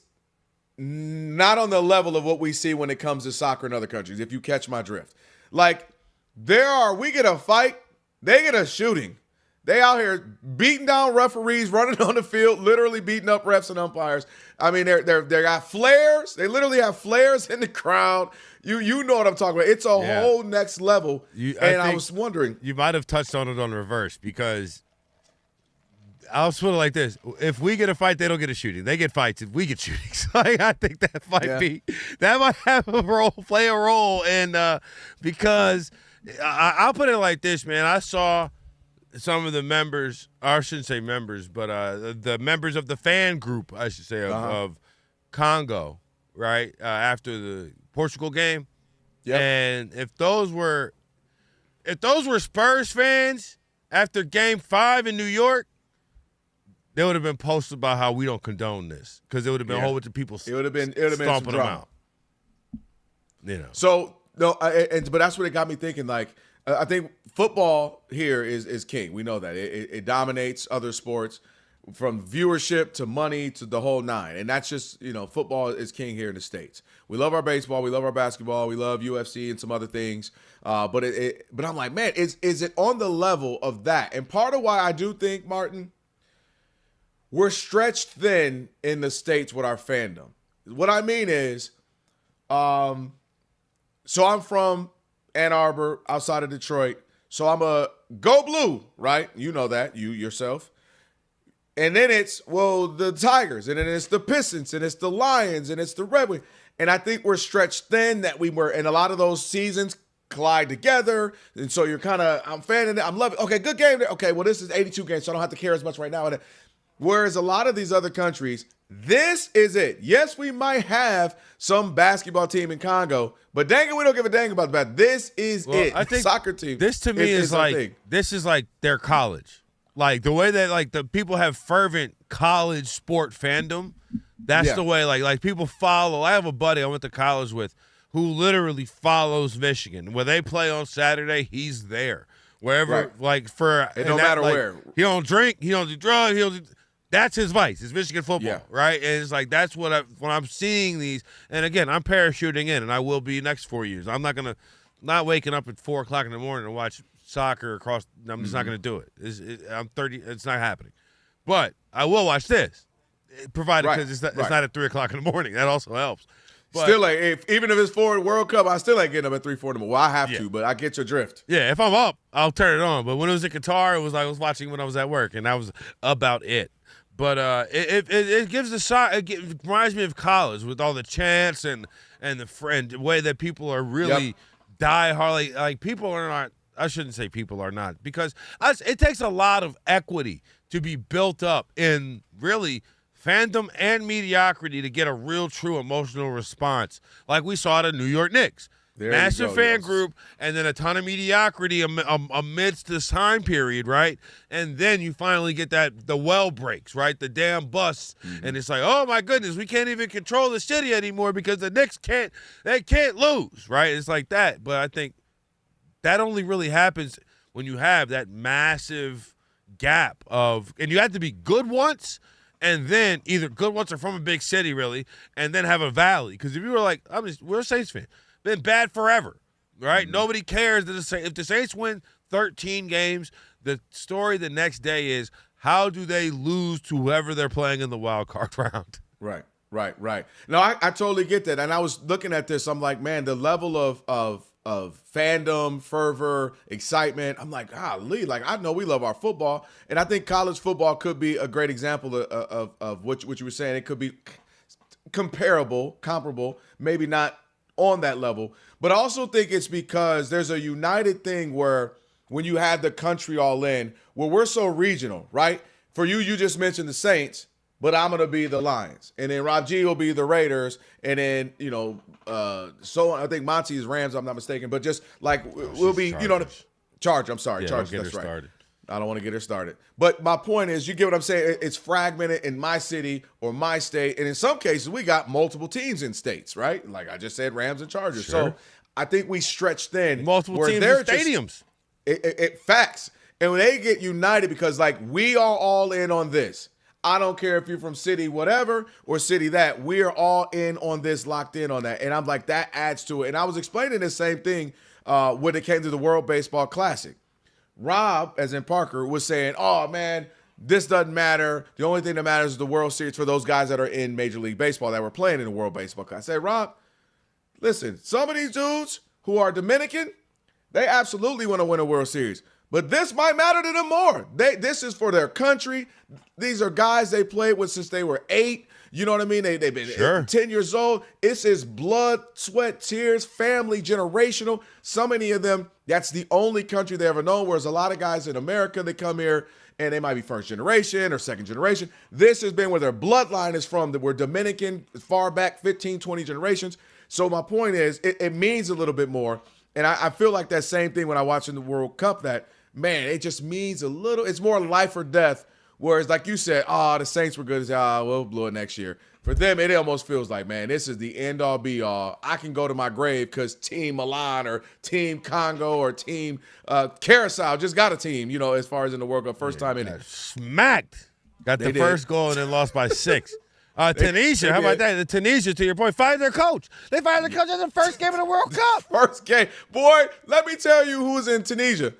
not on the level of what we see when it comes to soccer in other countries, if you catch my drift? Like, we get a fight, they get a shooting. They out here beating down referees, running on the field, literally beating up refs and umpires. I mean, they got flares. They literally have flares in the crowd. You know what I'm talking about. It's a whole next level. I was wondering. You might have touched on it on reverse, because I'll put it like this. If we get a fight, they don't get a shooting. They get fights if we get shootings. I think that might play a role. And because I'll put it like this, man. I saw some of the members, or I shouldn't say members, but the members of the fan group, I should say, of Congo, right, after the Portugal game. Yep. And if those were Spurs fans after Game 5 in New York, they would have been posted about how we don't condone this, because it would have been a whole bunch of people stomping them out. So no, but that's what it got me thinking. Like, I think football here is king. We know that it dominates other sports, from viewership to money to the whole nine. And that's just, football is king here in the States. We love our baseball, we love our basketball, we love UFC and some other things. But I'm like, man, is it on the level of that? And part of why I do think, Martin, we're stretched thin in the States with our fandom. What I mean is, so I'm from Ann Arbor, outside of Detroit. So I'm a go blue, right? You know that, you yourself. And then it's, the Tigers, and then it's the Pistons, and it's the Lions, and it's the Red Wings. And I think we're stretched thin that we were, and a lot of those seasons collide together. And so you're I'm fanning it. I'm loving it. Okay, good game. Okay, this is 82 games, so I don't have to care as much right now. Whereas a lot of these other countries, this is it. Yes, we might have some basketball team in Congo, but dang it, we don't give a dang about that. This is it. I think soccer team. This to me is like their college. Like the way that the people have fervent college sport fandom. That's the way like people follow. I have a buddy I went to college with who literally follows Michigan. Where they play on Saturday, he's there. Wherever, it don't matter where. He don't drink, he don't do drugs, that's his vice. It's Michigan football, right? And it's like that's when I'm seeing these. And again, I'm parachuting in, and I will be next 4 years. I'm not waking up at 4 o'clock in the morning to watch soccer across. I'm just not going to do it. I'm 30. It's not happening. But I will watch this, provided because it's not at 3 o'clock in the morning. That also helps. But, still, even if it's for World Cup, I still ain't getting up at 3:40. Well, I have to, but I get your drift. Yeah, if I'm up, I'll turn it on. But when it was in Qatar, it was like I was watching when I was at work, and that was about it. But it gives the side. It reminds me of college with all the chants and the way that people are really die hard. Like people are not. I shouldn't say people are not, because it takes a lot of equity to be built up in really fandom and mediocrity to get a real, true emotional response, like we saw at the New York Knicks. Massive fan group, and then a ton of mediocrity amidst this time period, right? And then you finally get the well breaks, right? The dam busts, and it's like, oh my goodness, we can't even control the city anymore because the Knicks can't lose, right? It's like that. But I think that only really happens when you have that massive gap and you have to be good once, and then either good once or from a big city, really, and then have a valley. Because if you were like, we're a Saints fan. Been bad forever, right? Nobody cares if the Saints win 13 games. The story the next day is, how do they lose to whoever they're playing in the wild card round? Right. No, I totally get that. And I was looking at this. I'm like, man, the level of fandom, fervor, excitement. I'm like, golly, like I know we love our football, and I think college football could be a great example of what you were saying. It could be comparable, maybe not on that level, but I also think it's because there's a united thing where when you have the country all in, where we're so regional, right? For you just mentioned the Saints, but I'm going to be the Lions. And then Rob G will be the Raiders. And then, so I think Monty is Rams, I'm not mistaken. But just like we'll be, Chargers. I'm sorry, Chargers. That's right. Started. I don't want to get her started. But my point is, you get what I'm saying? It's fragmented in my city or my state. And in some cases, we got multiple teams in states, right? Like I just said, Rams and Chargers. Sure. So I think we stretch thin. Multiple teams in stadiums. Facts. And when they get united, because like we are all in on this. I don't care if you're from city whatever or city that. We are all in on this, locked in on that. And I'm like, that adds to it. And I was explaining the same thing when it came to the World Baseball Classic. Rob, as in Parker, was saying, oh, man, this doesn't matter. The only thing that matters is the World Series for those guys that are in Major League Baseball that were playing in the World Baseball Classic. I said, Rob, listen, some of these dudes who are Dominican, they absolutely want to win a World Series. But this might matter to them more. This is for their country. These are guys they played with since they were 8. You know what I mean? They've been 10 years old. It's his blood, sweat, tears, family, generational. So many of them, that's the only country they ever known, whereas a lot of guys in America, they come here and they might be first generation or second generation. This has been where their bloodline is from. That we're Dominican far back 15, 20 generations. So my point is, it means a little bit more. And I feel like that same thing when I watch in the World Cup, that, man, it just means a little, it's more life or death. Whereas, like you said, the Saints were good. We'll blow it next year. For them, it almost feels like, man, this is the end-all, be-all. I can go to my grave because Team Milan or Team Congo or Team Carousel just got a team, as far as in the World Cup, first time in it. Smacked. Got the first goal and then lost by 6. Tunisia, how about that? The Tunisia, to your point, fired their coach. They fired their coach in the first game of the World Cup. First game. Boy, let me tell you who's in Tunisia.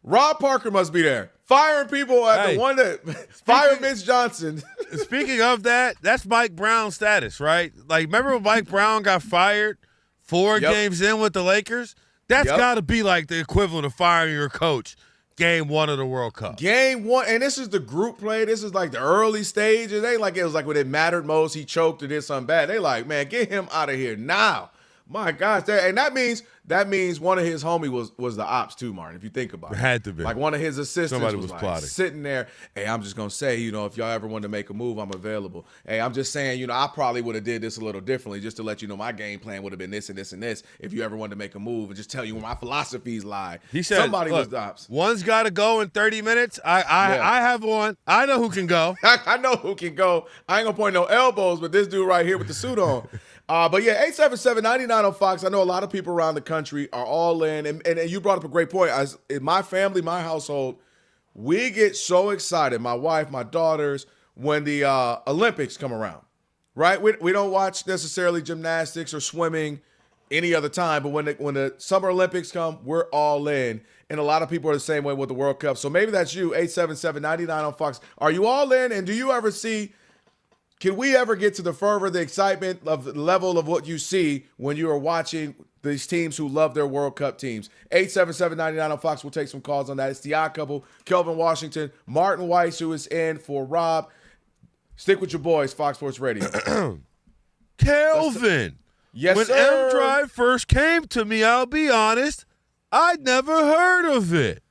Rob Parker must be there. Firing people at the one that fired Mitch Johnson. Speaking of that, that's Mike Brown status, right? Like, remember when Mike Brown got fired 4 games in with the Lakers? That's got to be like the equivalent of firing your coach game 1 of the World Cup. Game 1, and this is the group play. This is like the early stages. It was like when it mattered most, he choked or did something bad. They like, man, get him out of here now. My gosh, and that means one of his homie was the ops too, Martin, if you think about it. Had to be. Like one of his assistants Somebody was plotting. Sitting there, hey, I'm just going to say, if y'all ever wanted to make a move, I'm available. Hey, I'm just saying, I probably would have did this a little differently just to let you know my game plan would have been this and this and this if you ever wanted to make a move, and just tell you where my philosophies lie. He said, somebody was the ops. One's got to go in 30 minutes. I have one. I know who can go. I know who can go. I ain't going to point no elbows, but this dude right here with the suit on. But yeah, 877-99 on Fox. I know a lot of people around the country are all in. And you brought up a great point. In my family, my household, we get so excited, my wife, my daughters, when the Olympics come around, right? We don't watch necessarily gymnastics or swimming any other time. But when the Summer Olympics come, we're all in. And a lot of people are the same way with the World Cup. So maybe that's you, 877-99 on Fox. Are you all in? And do you ever see Can we ever get to the fervor, the excitement of the level of what you see when you are watching these teams who love their World Cup teams? 877-99 on Fox. We'll take some calls on that. It's the odd couple, Kelvin Washington, Martin Weiss, who is in for Rob. Stick with your boys, Fox Sports Radio. Kelvin. Yes, when sir. M-Drive first came to me, I'll be honest, I'd never heard of it.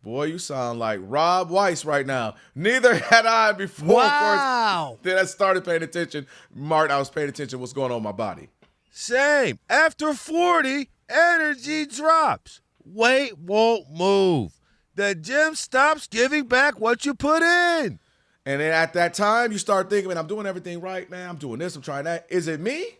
Boy, you sound like Rob Weiss right now. Neither had I before. Wow. Of course. Then I started paying attention. Martin, I was paying attention to what's going on in my body. Same. After 40, energy drops. Weight won't move. The gym stops giving back what you put in. And then at that time, you start thinking, man, I'm doing everything right, man. I'm doing this, I'm trying that. Is it me?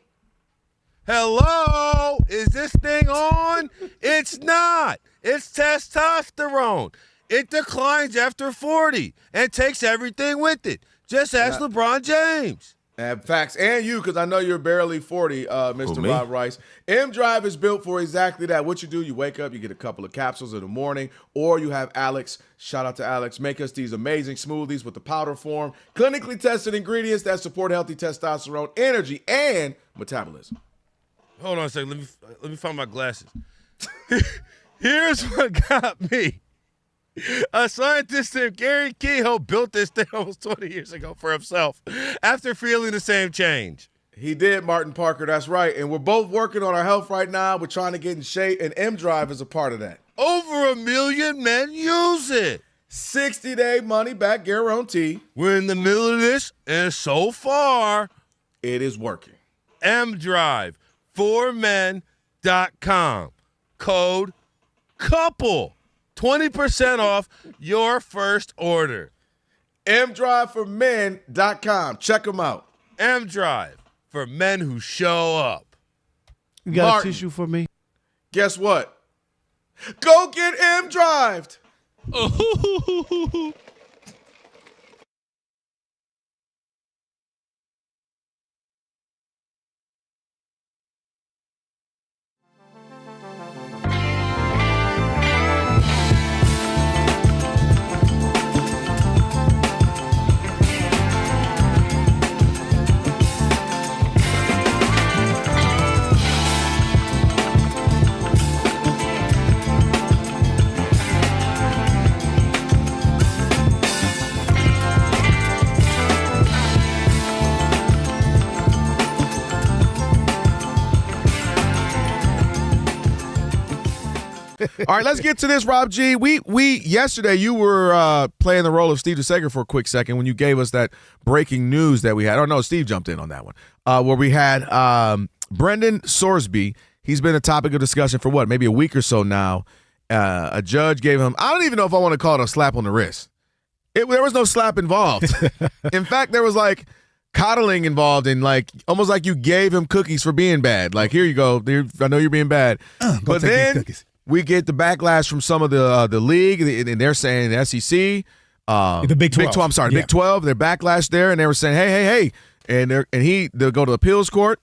Hello? Is this thing on? It's not. It's testosterone. It declines after 40 and takes everything with it. Just ask LeBron James. And facts, and you, because I know you're barely 40, Mr. me? Rob Rice. M-Drive is built for exactly that. What you do, you wake up, you get a couple of capsules in the morning, or you have Alex, shout out to Alex, make us these amazing smoothies with the powder form, clinically tested ingredients that support healthy testosterone, energy, and metabolism. Hold on a second. Let me find my glasses. Here's what got me. A scientist named Gary Kehoe built this thing almost 20 years ago for himself after feeling the same change. He did, Martin Parker. That's right. And we're both working on our health right now. We're trying to get in shape, and M-Drive is a part of that. Over 1 million men use it. 60-day money-back guarantee. We're in the middle of this, and so far, it is working. M-Drive, formen.com. Code COUPLE. 20% off your first order. mdriveformen.com. Check them out. M-Drive for men who show up. You got Martin, a tissue for me? Guess what? Go get M-Drived. All right, let's get to this, Rob G. We yesterday you were playing the role of Steve DeSager for a quick second when you gave us that breaking news that we had. Oh no, Steve jumped in on that one. Where we had Brendan Sorsby. He's been a topic of discussion for what, maybe a week or so now. A judge gave him, I don't even know if I want to call it a slap on the wrist. There was no slap involved. In fact, there was like coddling involved in like almost like you gave him cookies for being bad. Like, here you go. I know you're being bad. But then we get the backlash from some of the league, and they're saying the SEC, the Big 12. I'm sorry, Big 12. Their backlash there, and they were saying, hey, and they'll go to the appeals court,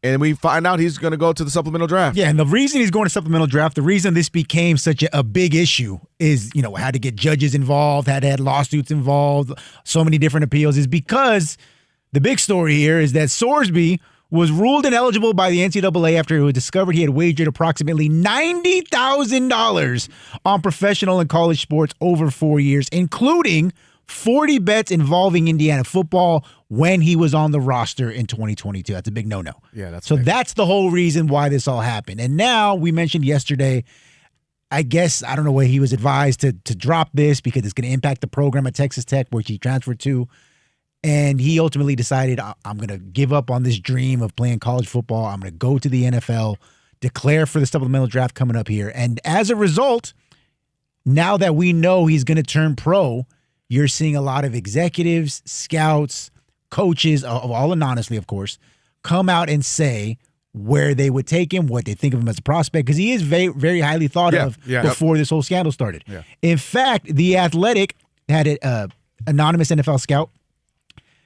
and we find out he's going to go to the supplemental draft. Yeah, and the reason he's going to supplemental draft, the reason this became such a big issue is, had to get judges involved, had lawsuits involved, so many different appeals, is because the big story here is that Sorsby was ruled ineligible by the NCAA after it was discovered he had wagered approximately $90,000 on professional and college sports over 4 years, including 40 bets involving Indiana football when he was on the roster in 2022. That's a big no-no. Yeah, that's so that's the whole reason why this all happened. And now we mentioned yesterday, I guess, I don't know where he was advised to drop this because it's going to impact the program at Texas Tech, which he transferred to. And he ultimately decided, I'm going to give up on this dream of playing college football. I'm going to go to the NFL, declare for the supplemental draft coming up here. And as a result, now that we know he's going to turn pro, you're seeing a lot of executives, scouts, coaches, all anonymously, of course, come out and say where they would take him, what they think of him as a prospect, because he is very, very highly thought of before this whole scandal started. Yeah. In fact, The Athletic had an anonymous NFL scout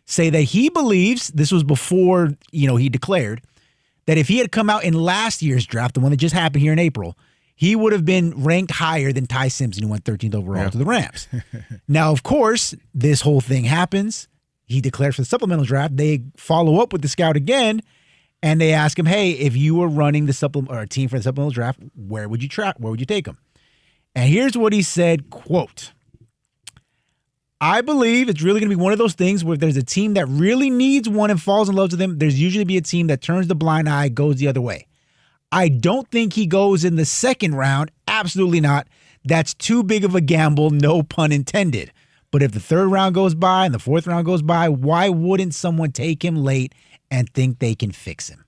say that he believes, this was before, he declared, that if he had come out in last year's draft, the one that just happened here in April, he would have been ranked higher than Ty Simpson, who went 13th overall to the Rams. Now, of course, this whole thing happens. he declares for the supplemental draft. They follow up with the scout again, and they ask him, hey, if you were running the supplement or a team for the supplemental draft, where would you take him? And here's what he said, quote, I believe it's really going to be one of those things where if there's a team that really needs one and falls in love with them, there's usually be a team that turns the blind eye, goes the other way. I don't think he goes in the second round. Absolutely not. That's too big of a gamble, no pun intended. But if the third round goes by and the fourth round goes by, why wouldn't someone take him late and think they can fix him?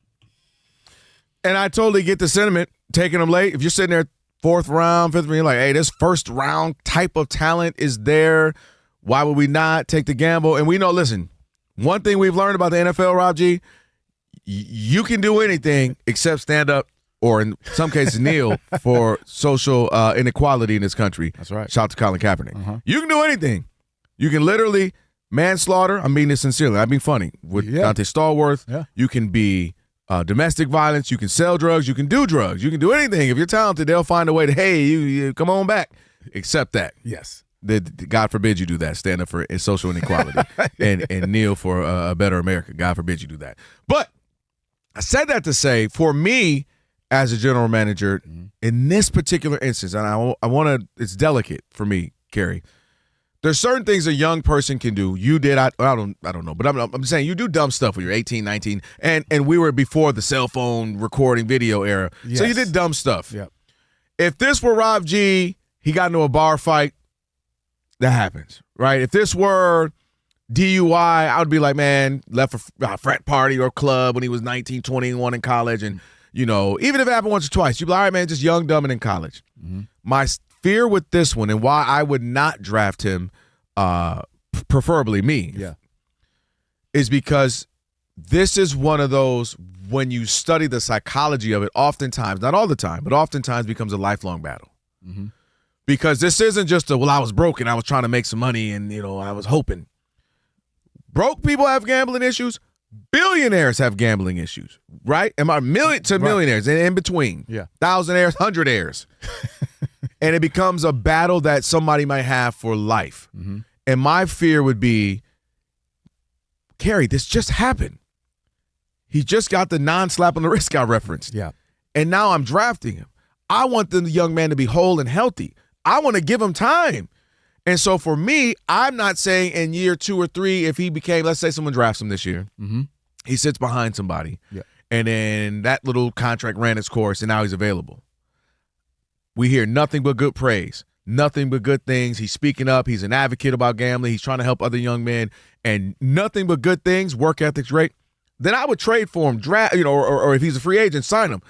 And I totally get the sentiment, taking him late. If you're sitting there fourth round, fifth round, you're like, hey, this first round type of talent is there. Why would we not take the gamble? And we know, listen, one thing we've learned about the NFL, Rob G, you can do anything except stand up or in some cases kneel for social inequality in this country. That's right. Shout out to Colin Kaepernick. You can do anything. You can literally manslaughter. I mean this sincerely. I mean funny. With Dante Stallworth, you can be domestic violence. You can sell drugs. You can do drugs. You can do anything. If you're talented, they'll find a way to, hey, you come on back. Except that. Yes. God forbid you do that. Stand up for social inequality and kneel for a better America. God forbid you do that. But I said that to say, for me as a general manager, in this particular instance, and I want to, it's delicate for me, Kerry. There's certain things a young person can do. You did, I don't know, but I'm saying you do dumb stuff when you're 18, 19, and we were before the cell phone recording video era. Yes. So you did dumb stuff. Yep. If this were Rob G, he got into a bar fight, that happens, right? If this were DUI, I would be like, man, left a frat party or club when he was 19, 21 in college. And, you know, even if it happened once or twice, you'd be like, all right, man, just young, dumb, and in college. My fear with this one and why I would not draft him, preferably me, is because this is one of those, when you study the psychology of it, oftentimes, not all the time, but oftentimes becomes a lifelong battle. Because this isn't just a, well, I was broke and I was trying to make some money and, you know, I was hoping. Broke people have gambling issues. Billionaires have gambling issues, right? Am I millionaires and in between? Yeah. Thousandaires, hundredaires. And it becomes a battle that somebody might have for life. And my fear would be, Kerry, this just happened. He just got the non-slap on the wrist I referenced. Yeah. And now I'm drafting him. I want the young man to be whole and healthy. I want to give him time. And so for me, I'm not saying in year 2 or 3, if he became, let's say someone drafts him this year, he sits behind somebody, and then that little contract ran its course, and now he's available. We hear nothing but good praise, nothing but good things. He's speaking up. He's an advocate about gambling. He's trying to help other young men, and nothing but good things, work ethic's great. Then I would trade for him, draft, you know, or if he's a free agent, sign him.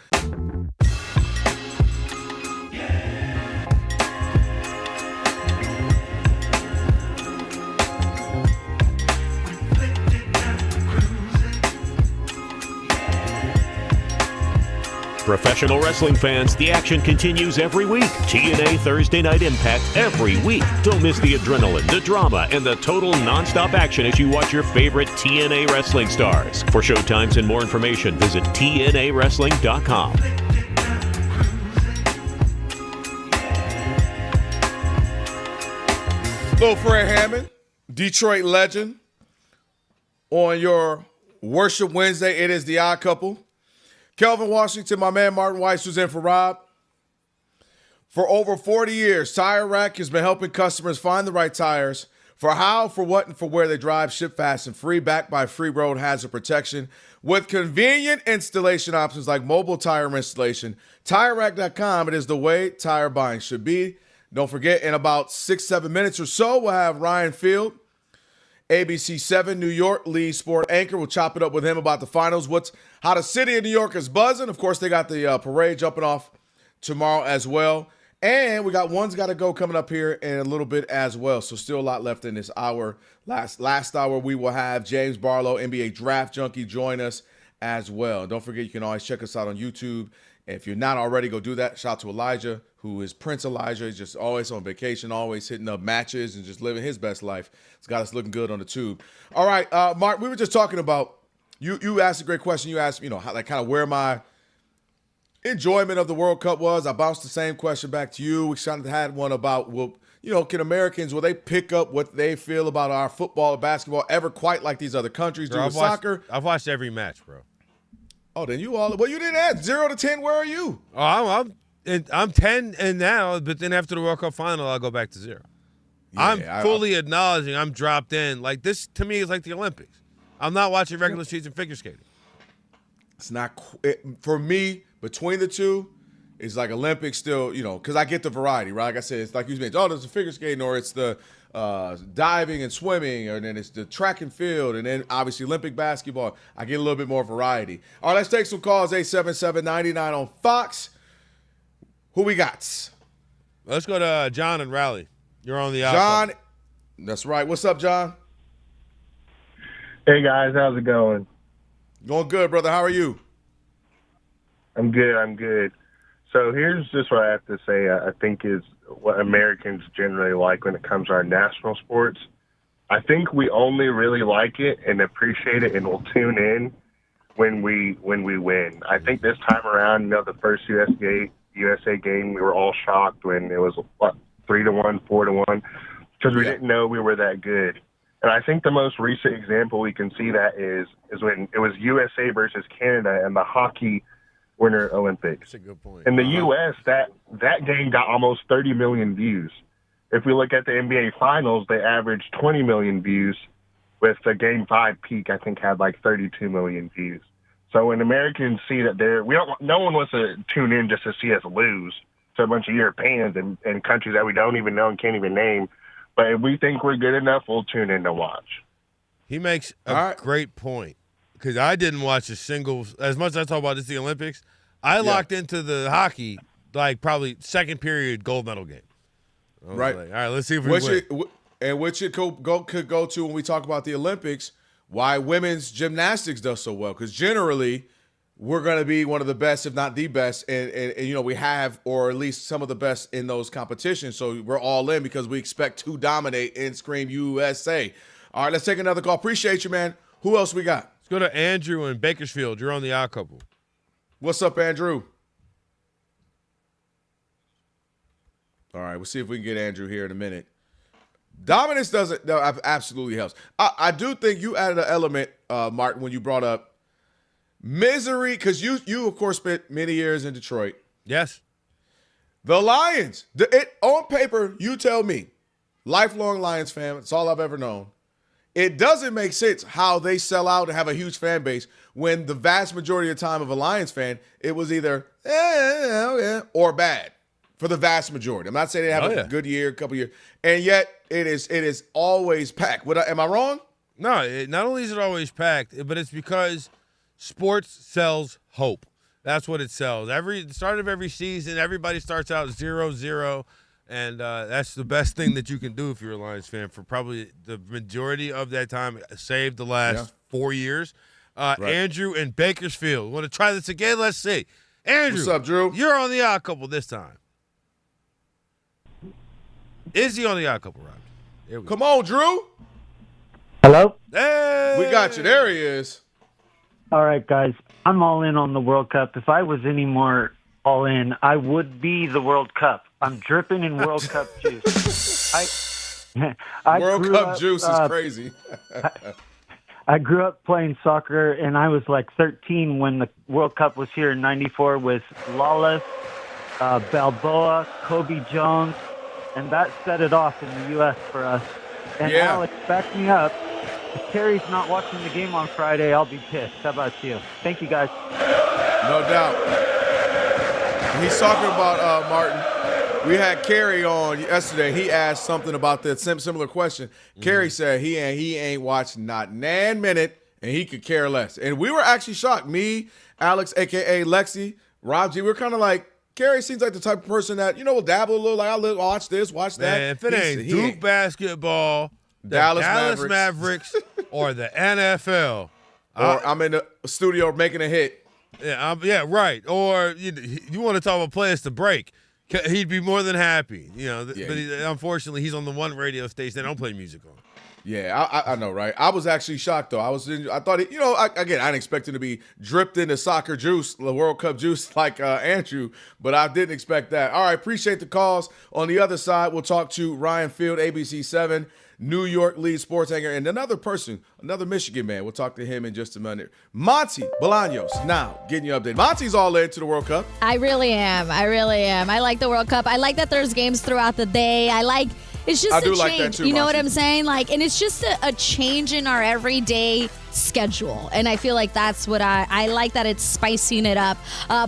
Professional wrestling fans, the action continues every week. TNA Thursday Night Impact every week. Don't miss the adrenaline, the drama, and the total nonstop action as you watch your favorite TNA wrestling stars. For showtimes and more information, visit TNAWrestling.com. Little Fred Hammond, Detroit legend. On your Worship Wednesday, it is the Odd Couple. Kelvin Washington, my man Martin Weiss, who's in for Rob. For over 40 years, Tire Rack has been helping customers find the right tires for how, for what, and for where they drive. Ship fast and free, backed by free road hazard protection with convenient installation options like mobile tire installation. TireRack.com, it is the way tire buying should be. Don't forget, in about 6-7 minutes or so, we'll have Ryan Field, ABC 7 New York lead sport anchor. We'll chop it up with him about the finals. How the city of New York is buzzing. Of course, they got the parade jumping off tomorrow as well. And we got One's Gotta Go coming up here in a little bit as well. So still a lot left in this hour. Last hour, we will have James Barlow, NBA Draft Junkie, join us as well. Don't forget, you can always check us out on YouTube. If you're not already, go do that. Shout out to Elijah, who is Prince Elijah. He's just always on vacation, always hitting up matches and just living his best life. It's got us looking good on the tube. All right, Mark, we were just talking about, you asked a great question. You asked, kind of where my enjoyment of the World Cup was. I bounced the same question back to you. We kind of had one about, can Americans, will they pick up what they feel about our football or basketball ever quite like these other countries do with soccer? I've watched every match, bro. Oh, then you didn't ask 0 to 10. Where are you? Oh, I'm 10 and now, but then after the World Cup final, I'll go back to 0. Yeah, I'm fully acknowledging I'm dropped in. Like, this, to me, is like the Olympics. I'm not watching regular season figure skating. It's not for me. Between the two, it's like Olympics still. Because I get the variety, right? Like I said, it's like you mentioned. Oh, there's the figure skating, or it's the diving and swimming, and then it's the track and field, and then obviously Olympic basketball. I get a little bit more variety. All right, let's take some calls. 877-99 on Fox. Who we got? Let's go to John and Raleigh. You're on the John. That's right. What's up, John? Hey, guys. How's it going? Going good, brother. How are you? I'm good. So here's just what I have to say. I think is what Americans generally like when it comes to our national sports. I think we only really like it and appreciate it and will tune in when we win. I think this time around, the first USA game, we were all shocked when it was 3-1, 4-1, because we didn't know we were that good. And I think the most recent example we can see that is when it was USA versus Canada in the hockey Winter Olympics. That's a good point. In the U.S., that game got almost 30 million views. If we look at the NBA Finals, they averaged 20 million views, with the Game 5 peak, I think, had like 32 million views. So when Americans see that no one wants to tune in just to see us lose to a bunch of Europeans and countries that we don't even know and can't even name. But if we think we're good enough, we'll tune in to watch. He makes a great point, because I didn't watch a single – as much as I talk about the Olympics, I locked into the hockey, like probably second period gold medal game. Right. Like, all right, let's see if we win. And which it could go to when we talk about the Olympics, why women's gymnastics does so well. Because generally – we're going to be one of the best, if not the best, and we have, or at least some of the best in those competitions. So we're all in because we expect to dominate and scream USA. All right, let's take another call. Appreciate you, man. Who else we got? Let's go to Andrew in Bakersfield. You're on the Odd Couple. What's up, Andrew? All right, we'll see if we can get Andrew here in a minute. Dominance absolutely helps. I do think you added an element, Martin, when you brought up misery, because you of course spent many years in Detroit. Yes. The Lions. On paper, you tell me, lifelong Lions fan, it's all I've ever known. It doesn't make sense how they sell out and have a huge fan base when the vast majority of the time of a Lions fan, it was either or bad for the vast majority. I'm not saying they have a good year, a couple years, and yet it is always packed. Am I wrong? No, not only is it always packed, but it's because sports sells hope. That's what it sells. The start of every season, everybody starts out 0-0, and that's the best thing that you can do if you're a Lions fan for probably the majority of that time, save the last 4 years. Right. Andrew in Bakersfield. Want to try this again? Let's see. Andrew. What's up, Drew? You're on the Odd Couple this time. Is he on the Odd Couple, Rob? Come on, Drew. Hello? Hey! We got you. There he is. All right, guys. I'm all in on the World Cup. If I was any more all in, I would be the World Cup. I'm dripping in World Cup juice. World Cup juice is crazy. I grew up playing soccer, and I was like 13 when the World Cup was here in '94 with Lawless, Balboa, Kobe Jones, and that set it off in the U.S. for us. And Alex, back me up. If Terry's not watching the game on Friday, I'll be pissed. How about you? Thank you, guys. No doubt. He's talking about, Martin, we had Kerry on yesterday. He asked something about the similar question. Kerry said he ain't watched not nan minute, and he could care less. And we were actually shocked. Me, Alex, a.k.a. Lexi, Rob G, we were kind of like, Kerry seems like the type of person that, will dabble a little, like, I'll watch this, watch that. Man, if it ain't Duke basketball, Dallas Mavericks, or the NFL. Or I'm in the studio making a hit. Yeah, right. Or you want to talk about players to break. He'd be more than happy. But unfortunately, he's on the one radio station they don't play music on. Yeah, I know, right? I was actually shocked, though. I thought, I didn't expect him to be dripped into soccer juice, the World Cup juice, like Andrew, but I didn't expect that. All right, appreciate the calls. On the other side, we'll talk to Ryan Field, ABC 7, New York lead sports anchor, and another person, another Michigan man. We'll talk to him in just a minute. Monty Bolaños, now getting you updated. Monty's all in to the World Cup. I really am. I like the World Cup. I like that there's games throughout the day. It's just a change. Like that too, you know Monty. what I'm saying? And it's just a change in our everyday schedule. And I feel like that's what I like, that it's spicing it up.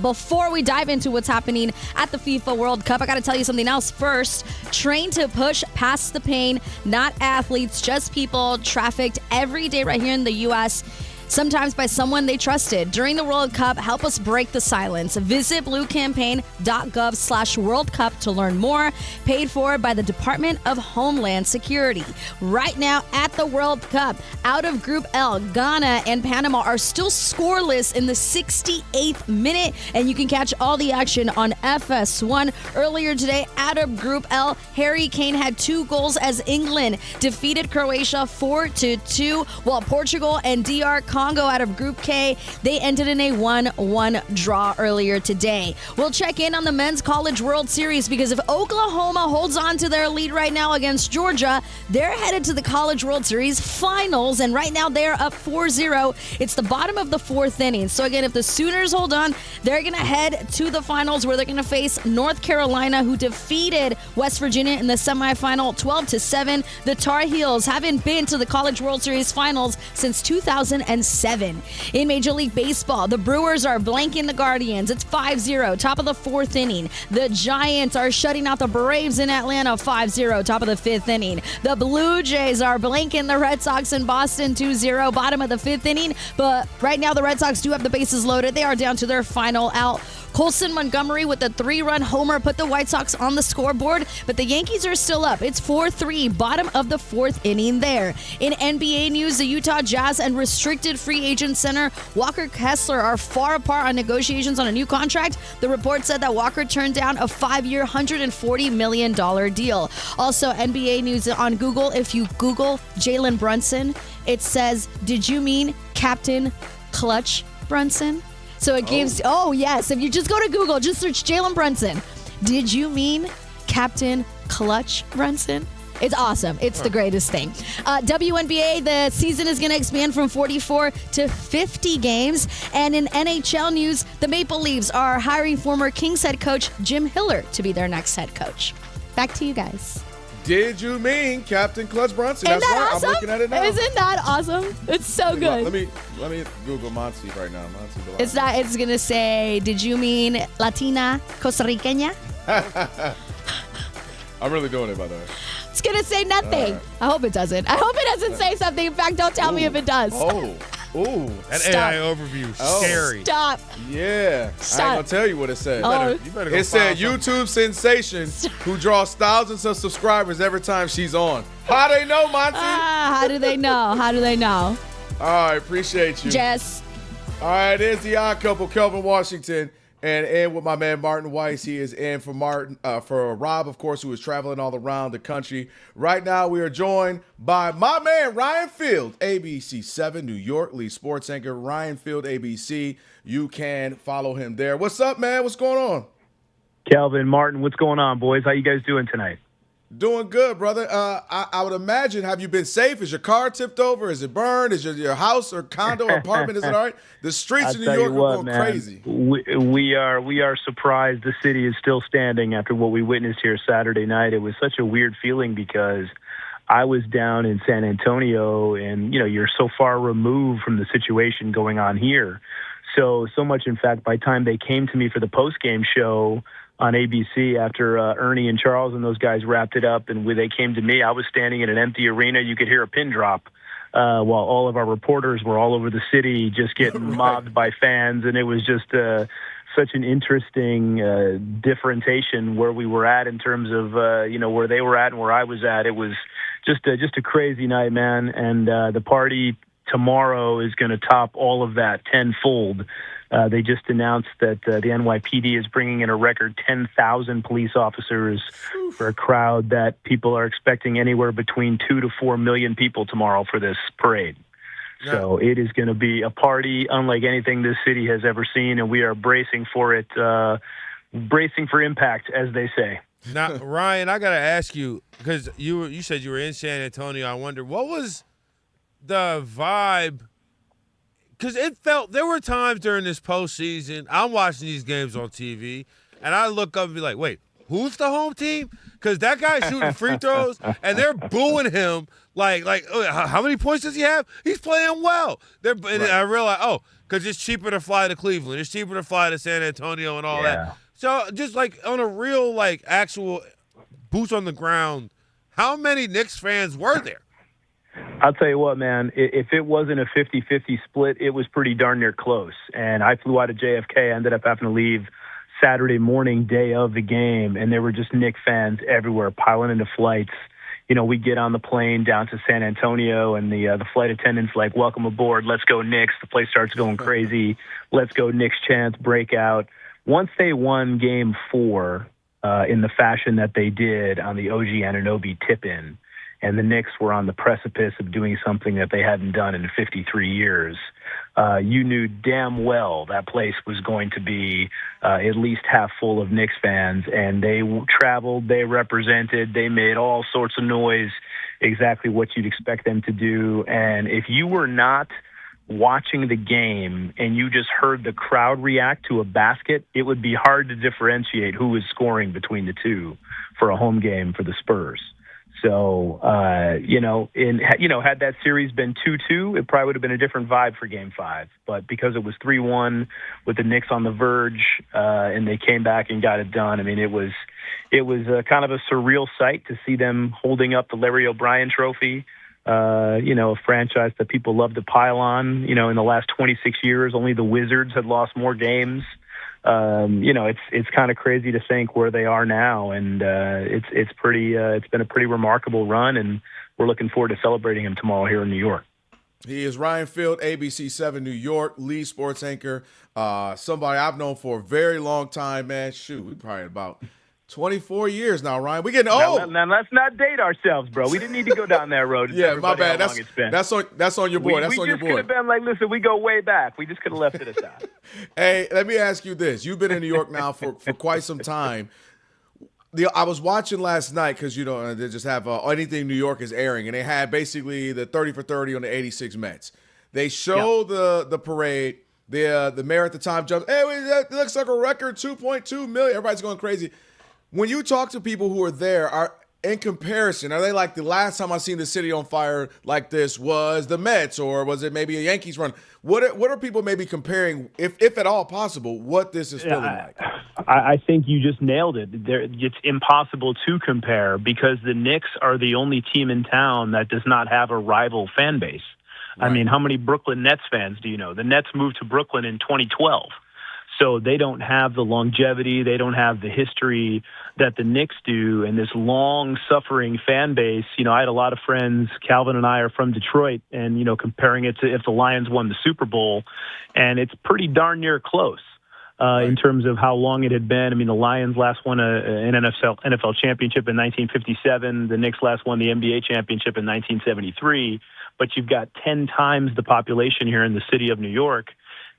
Before we dive into what's happening at the FIFA World Cup, I got to tell you something else first. Train to push past the pain, not athletes, just people trafficked every day right here in the U.S., sometimes by someone they trusted. During the World Cup, help us break the silence. Visit bluecampaign.gov/World Cup to learn more. Paid for by the Department of Homeland Security. Right now at the World Cup, out of Group L, Ghana and Panama are still scoreless in the 68th minute, and you can catch all the action on FS1. Earlier today, out of Group L, Harry Kane had 2 goals as England defeated Croatia 4-2, while Portugal and DR Congo out of Group K, they ended in a 1-1 draw earlier today. We'll check in on the Men's College World Series because if Oklahoma holds on to their lead right now against Georgia, they're headed to the College World Series finals, and right now they're up 4-0. It's the bottom of the 4th inning. So again, if the Sooners hold on, they're going to head to the finals where they're going to face North Carolina, who defeated West Virginia in the semifinal 12-7. The Tar Heels haven't been to the College World Series finals since 2007. In Major League Baseball, the Brewers are blanking the Guardians. It's 5-0, top of the 4th inning. The Giants are shutting out the Braves in Atlanta 5-0, top of the 5th inning. The Blue Jays are blanking the Red Sox in Boston 2-0, bottom of the 5th inning. But right now the Red Sox do have the bases loaded. They are down to their final out. Colson Montgomery with a 3-run homer put the White Sox on the scoreboard, but the Yankees are still up. It's 4-3, bottom of the 4th inning there. In NBA news, the Utah Jazz and restricted free agent center Walker Kessler are far apart on negotiations on a new contract. The report said that Walker turned down a 5-year, $140 million deal. Also, NBA news on Google. If you Google Jalen Brunson, it says, "Did you mean Captain Clutch Brunson?" So it gives, yes, if you just go to Google, just search Jalen Brunson. Did you mean Captain Clutch Brunson? It's awesome. It's the greatest thing. WNBA, the season is going to expand from 44 to 50 games. And in NHL news, the Maple Leafs are hiring former Kings head coach Jim Hiller to be their next head coach. Back to you guys. Did you mean Captain Clutch Brunson? Isn't That's that right. awesome? I'm looking at it now. Isn't that awesome? It's so good. Let me Google Monty right now. Monty Bolaños. It's not. It's gonna say, "Did you mean Latina Costa Riqueña?" I'm really doing it, by the way. It's gonna say nothing. Right. I hope it doesn't. I hope it doesn't say something. In fact, don't tell me if it does. Ooh. That Stop. AI overview, scary. Stop. Yeah. Stop. I ain't gonna tell you what it said. You better go It said find YouTube sensation who draws thousands of subscribers every time she's on. How they know, Monty? How do they know? How do they know? All right, appreciate you. Jess. All right, it is the odd couple, Kelvin Washington, and with my man Martin Weiss. He is in for Rob, of course, who is traveling all around the country. Right now, we are joined by my man Ryan Field, ABC 7 New York lead sports anchor. Ryan Field, ABC. You can follow him there. What's up, man? What's going on? Kelvin, Martin, what's going on, boys? How you guys doing tonight? Doing good, brother. I would imagine, have you been safe? Is your car tipped over? Is it burned? Is your house or condo or apartment, is it all right? The streets of New York are going crazy. We are surprised the city is still standing after what we witnessed here Saturday night. It was such a weird feeling because I was down in San Antonio and, you're so far removed from the situation going on here. So much, in fact, by the time they came to me for the post-game show on ABC after Ernie and Charles and those guys wrapped it up, and when they came to me, I was standing in an empty arena. You could hear a pin drop while all of our reporters were all over the city just getting mobbed by fans, and it was just such an interesting differentiation where we were at in terms of where they were at and where I was at. It was just a crazy night, man, and the party tomorrow is going to top all of that tenfold. They just announced that the NYPD is bringing in a record 10,000 police officers for a crowd that people are expecting anywhere between 2 to 4 million people tomorrow for this parade. So it is going to be a party unlike anything this city has ever seen, and we are bracing for it, bracing for impact, as they say. Now, Ryan, I got to ask you, because you said you were in San Antonio. I wonder, what was the vibe? Because there were times during this postseason, I'm watching these games on TV, and I look up and be like, wait, who's the home team? Because that guy's shooting free throws, and they're booing him like, how many points does he have? He's playing well. And I realize, because it's cheaper to fly to Cleveland. It's cheaper to fly to San Antonio and all that. So just like on a real, like, actual boots on the ground, how many Knicks fans were there? I'll tell you what, man, if it wasn't a 50-50 split, it was pretty darn near close. And I flew out of JFK, ended up having to leave Saturday morning, day of the game, and there were just Knicks fans everywhere piling into flights. You know, we get on the plane down to San Antonio, and the flight attendant's like, welcome aboard, let's go Knicks. The place starts going crazy. Let's go Knicks chants break out. Once they won Game 4 in the fashion that they did on the OG Anunoby tip-in, and the Knicks were on the precipice of doing something that they hadn't done in 53 years, you knew damn well that place was going to be at least half full of Knicks fans, and they traveled, they represented, they made all sorts of noise, exactly what you'd expect them to do. And if you were not watching the game and you just heard the crowd react to a basket, it would be hard to differentiate who was scoring between the two for a home game for the Spurs. So, had that series been 2-2, it probably would have been a different vibe for Game 5. But because it was 3-1 with the Knicks on the verge, and they came back and got it done, I mean, it was kind of a surreal sight to see them holding up the Larry O'Brien trophy, a franchise that people love to pile on. You know, in the last 26 years, only the Wizards had lost more games. It's kind of crazy to think where they are now, and it's been a pretty remarkable run, and we're looking forward to celebrating him tomorrow here in New York. He is Ryan Field, ABC 7 New York, lead sports anchor, somebody I've known for a very long time, man. Shoot, we probably about 24 years now, Ryan. We're getting old. Now, let's not date ourselves, bro. We didn't need to go down that road. Yeah, my bad. That's on your board. We just could have been like, listen, we go way back. We just could have left it aside. Hey, let me ask you this. You've been in New York now for quite some time. I was watching last night because, they just have anything New York is airing, and they had basically the 30 for 30 on the 86 Mets. They show the parade. The mayor at the time jumps, hey, that looks like a record 2.2 million. Everybody's going crazy. When you talk to people who are there, in comparison, are they like, the last time I seen the city on fire like this was the Mets, or was it maybe a Yankees run? What are people maybe comparing, if at all possible, what this is feeling like? I think you just nailed it. It's impossible to compare because the Knicks are the only team in town that does not have a rival fan base. Right. I mean, how many Brooklyn Nets fans do you know? The Nets moved to Brooklyn in 2012. So they don't have the longevity, they don't have the history that the Knicks do, and this long-suffering fan base. I had a lot of friends, Calvin and I are from Detroit, and, comparing it to if the Lions won the Super Bowl, and it's pretty darn near close in terms of how long it had been. I mean, the Lions last won an NFL championship in 1957. The Knicks last won the NBA championship in 1973. But you've got 10 times the population here in the city of New York,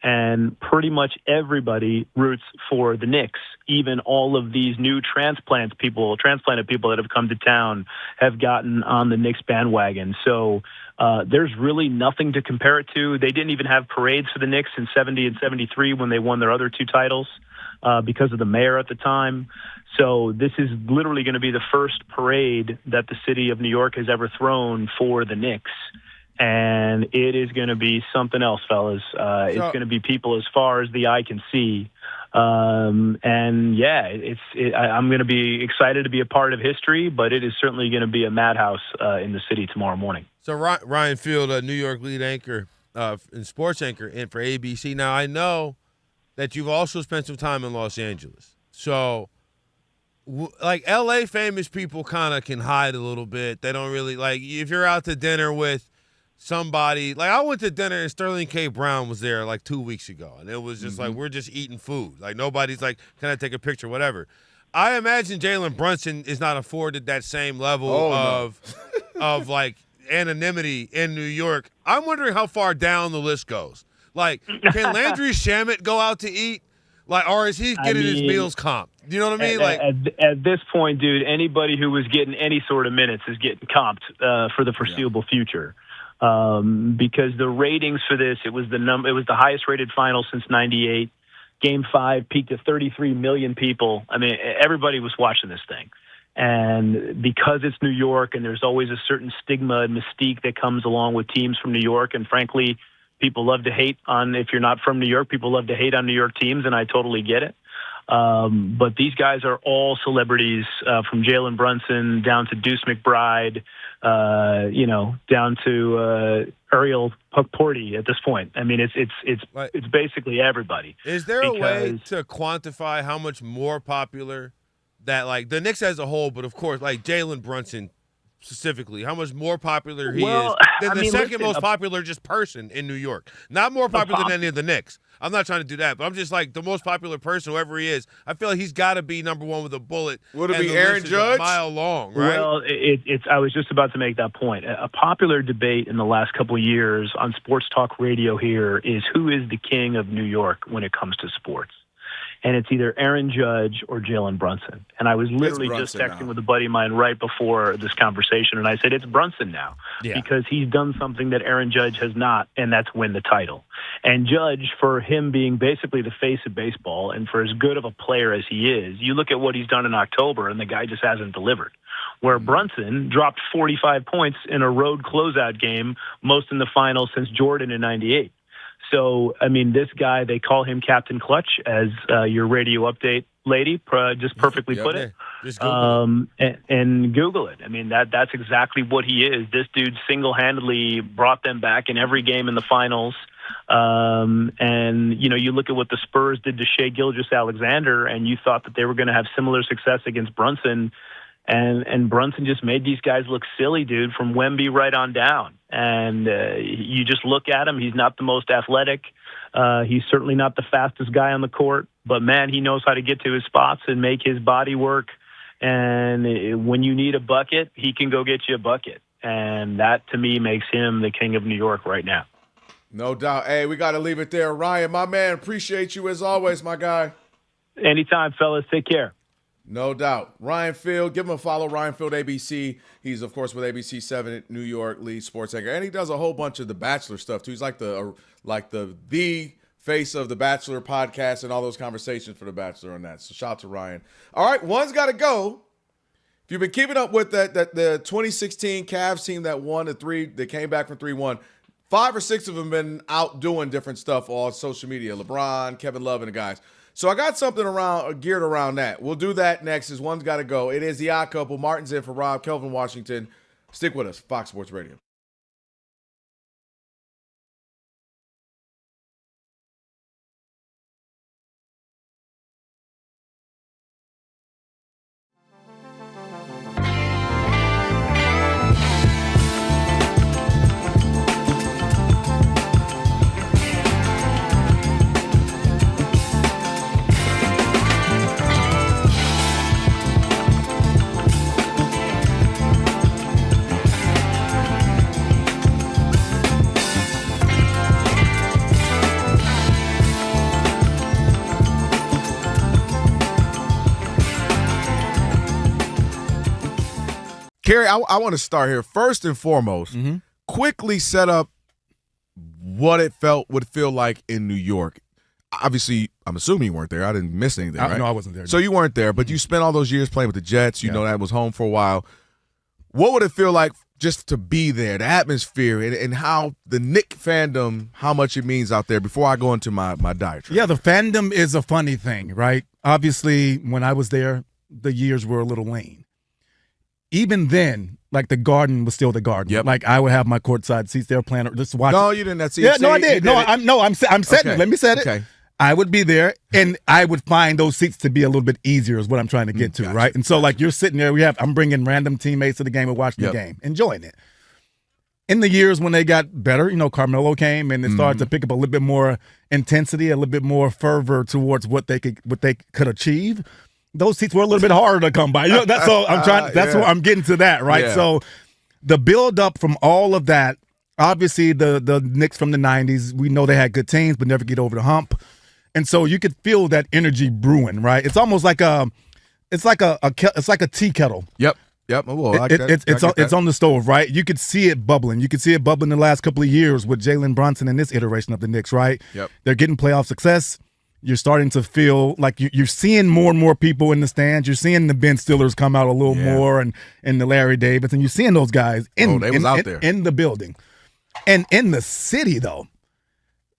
and pretty much everybody roots for the Knicks. Even all of these new transplanted people that have come to town have gotten on the Knicks bandwagon. So there's really nothing to compare it to. They didn't even have parades for the Knicks in 70 and 73 when they won their other two titles because of the mayor at the time. So this is literally going to be the first parade that the city of New York has ever thrown for the Knicks. And it is going to be something else, fellas. It's going to be people as far as the eye can see. I'm going to be excited to be a part of history, but it is certainly going to be a madhouse in the city tomorrow morning. So Ryan Field, a New York lead anchor and sports anchor for ABC. Now, I know that you've also spent some time in Los Angeles. So, like, L.A. famous people kind of can hide a little bit. They don't really, like, if you're out to dinner with somebody, like I went to dinner and Sterling K. Brown was there like 2 weeks ago, and it was just like we're just eating food. Like nobody's like, can I take a picture, whatever. I imagine Jalen Brunson is not afforded that same level of like anonymity in New York. I'm wondering how far down the list goes. Like, can Landry Shamet go out to eat? Like, or is he getting his meals comped? You know what I mean? Like at this point, dude, anybody who was getting any sort of minutes is getting comped for the foreseeable future. Because the ratings for this, it was the highest rated final since '98. Game 5 peaked at 33 million people. I mean, everybody was watching this thing. And because it's New York and there's always a certain stigma and mystique that comes along with teams from New York, and frankly, people love to hate on, if you're not from New York, people love to hate on New York teams, and I totally get it. But these guys are all celebrities, from Jalen Brunson down to Deuce McBride, down to Ariel Pukporty at this point. I mean, it's basically everybody. Is there a way to quantify how much more popular that, like, the Knicks as a whole, but of course, like Jalen Brunson specifically, how much more popular he is than the second most popular just person in New York? Not more popular than any of the Knicks. I'm not trying to do that, but I'm just like the most popular person, whoever he is. I feel like he's got to be number one with a bullet. Would it be Aaron Judge? A mile long, right? Well, I was just about to make that point. A popular debate in the last couple of years on sports talk radio here is who is the king of New York when it comes to sports. And it's either Aaron Judge or Jalen Brunson. And I was literally just texting with a buddy of mine right before this conversation, and I said, it's Brunson now. Yeah. Because he's done something that Aaron Judge has not, and that's win the title. And Judge, for him being basically the face of baseball and for as good of a player as he is, you look at what he's done in October, and the guy just hasn't delivered. Where Brunson dropped 45 points in a road closeout game, most in the finals since Jordan in '98. So, I mean, this guy, they call him Captain Clutch, as your radio update lady just perfectly put it. Just Google it. And Google it. I mean, that's exactly what he is. This dude single-handedly brought them back in every game in the finals. And, you look at what the Spurs did to Shai Gilgeous-Alexander, and you thought that they were going to have similar success against Brunson. And Brunson just made these guys look silly, dude, from Wemby right on down. And you just look at him. He's not the most athletic. He's certainly not the fastest guy on the court. But, man, he knows how to get to his spots and make his body work. And when you need a bucket, he can go get you a bucket. And that, to me, makes him the king of New York right now. No doubt. Hey, we got to leave it there. Ryan, my man, appreciate you as always, my guy. Anytime, fellas. Take care. No doubt. Ryan Field, give him a follow, Ryan Field ABC. He's, of course, with ABC 7 New York, lead sports anchor. And he does a whole bunch of The Bachelor stuff, too. He's like the face of The Bachelor podcast and all those conversations for The Bachelor on that. So shout out to Ryan. All right, one's got to go. If you've been keeping up with the 2016 Cavs team that won they came back from 3-1, 5 or 6 of them have been out doing different stuff on social media. LeBron, Kevin Love, and the guys. So I got something geared around that. We'll do that next as one's got to go. It is The Odd Couple. Martin's in for Rob, Kelvin Washington. Stick with us. Fox Sports Radio. Kerry, I want to start here. First and foremost, quickly set up what it would feel like in New York. Obviously, I'm assuming you weren't there. I didn't miss anything, right? No, I wasn't there. So you weren't there, but you spent all those years playing with the Jets. You know that was home for a while. What would it feel like just to be there, the atmosphere, and how the Knick fandom, how much it means out there before I go into my diatribe? Yeah, the fandom is a funny thing, right? Obviously, when I was there, the years were a little lean. Even then, like the Garden was still the Garden. Yep. Like I would have my courtside seats there playing, just watching. No, you didn't. That's yeah, no, I did. I'm setting it. Let me set it. Okay. I would be there, and I would find those seats to be a little bit easier, is what I'm trying to get to, gotcha, right? And so, like, you're sitting there, I'm bringing random teammates to the game and watching the game, enjoying it. in the years when they got better, Carmelo came and it started to pick up a little bit more intensity, a little bit more fervor towards what they could achieve. Those seats were a little bit harder to come by. That's all I'm trying. That's what I'm getting to that, right? Yeah. So the build up from all of that, obviously the Knicks from the 90s, we know they had good teams but never get over the hump. And so you could feel that energy brewing, right? It's almost like a tea kettle. Yep. Well, it's on the stove, right? You could see it bubbling. You could see it bubbling the last couple of years with Jalen Brunson in this iteration of the Knicks, right? Yep. They're getting playoff success. You're starting to feel like you're seeing more and more people in the stands. You're seeing the Ben Stillers come out a little more, and the Larry Davids, and you're seeing those guys in the building. And in the city, though,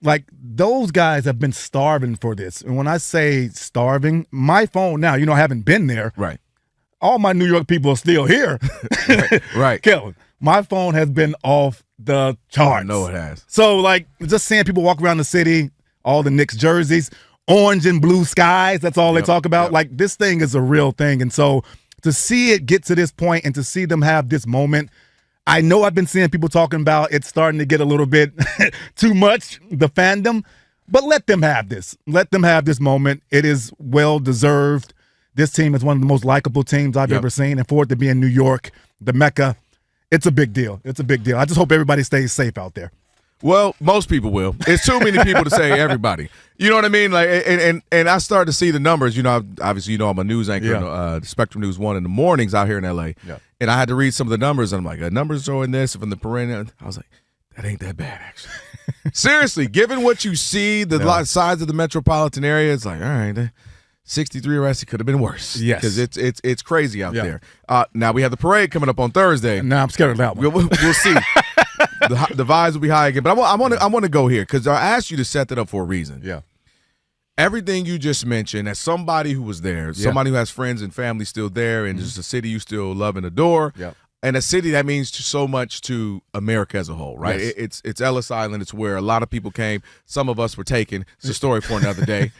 like those guys have been starving for this. And when I say starving, my phone now, I haven't been there. Right. All my New York people are still here. Right. Kelvin, my phone has been off the charts. I know it has. So, like, just seeing people walk around the city, all the Knicks jerseys, orange and blue skies, that's all they talk about. Yep. Like, this thing is a real thing. And so to see it get to this point and to see them have this moment, I know I've been seeing people talking about it's starting to get a little bit too much, the fandom, but let them have this. Let them have this moment. It is well-deserved. This team is one of the most likable teams I've ever seen, and for it to be in New York, the Mecca, it's a big deal. It's a big deal. I just hope everybody stays safe out there. Well, most people will. It's too many people to say everybody. You know what I mean? Like, and I started to see the numbers. Obviously, I'm a news anchor in Spectrum News 1 in the mornings out here in L.A. Yeah. And I had to read some of the numbers, and I'm like, numbers showing this from the perennial. I was like, that ain't that bad, actually. Seriously, given what you see, the size of the metropolitan area, it's like, all right, 63 arrests, it could have been worse. Yes. Because it's crazy out there. Now we have the parade coming up on Thursday. Now I'm scared of that one. We'll see. The vibes will be high again. But I want to go here because I asked you to set that up for a reason. Yeah. Everything you just mentioned, as somebody who was there, somebody who has friends and family still there, and just a city you still love and adore, and a city that means so much to America as a whole, right? Yes. It's Ellis Island. It's where a lot of people came. Some of us were taken. It's a story for another day.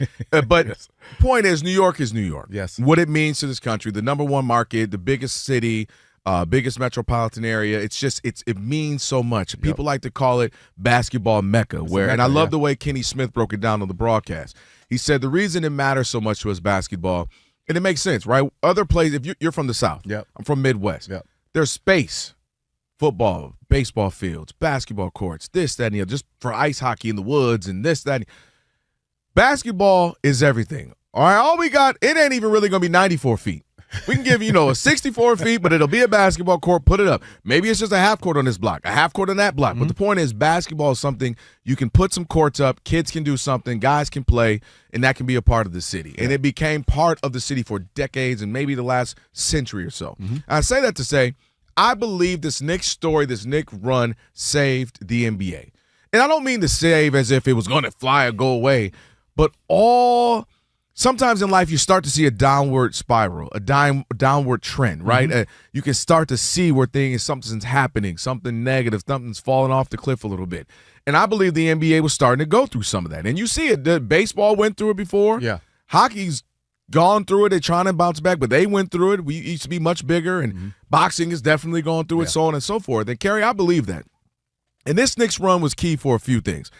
But point is, New York is New York. Yes. What it means to this country, the number one market, the biggest city, biggest metropolitan area. It means so much. People like to call it basketball Mecca. And I love the way Kenny Smith broke it down on the broadcast. He said the reason it matters so much to us basketball, and it makes sense, right? Other places, if you're from the South, I'm from Midwest. Yep. There's space, football, baseball fields, basketball courts, this, that, and the other, just for ice hockey in the woods and this, that. Basketball is everything. All right, all we got, it ain't even really going to be 94 feet. We can give, a 64 feet, but it'll be a basketball court. Put it up. Maybe it's just a half court on this block, a half court on that block. But the point is, basketball is something you can put some courts up. Kids can do something. Guys can play, and that can be a part of the city. And it became part of the city for decades and maybe the last century or so. I say that to say, I believe this Knicks story, this Knicks run saved the NBA. And I don't mean to save as if it was going to fly or go away, but sometimes in life you start to see a downward spiral, a downward trend, right? You can start to see where something's happening, something negative, something's falling off the cliff a little bit. And I believe the NBA was starting to go through some of that. And you see it. The baseball went through it before. Yeah. Hockey's gone through it. They're trying to bounce back, but they went through it. We used to be much bigger, and boxing is definitely going through it, so on and so forth. And, Kerry, I believe that. And this Knicks run was key for a few things.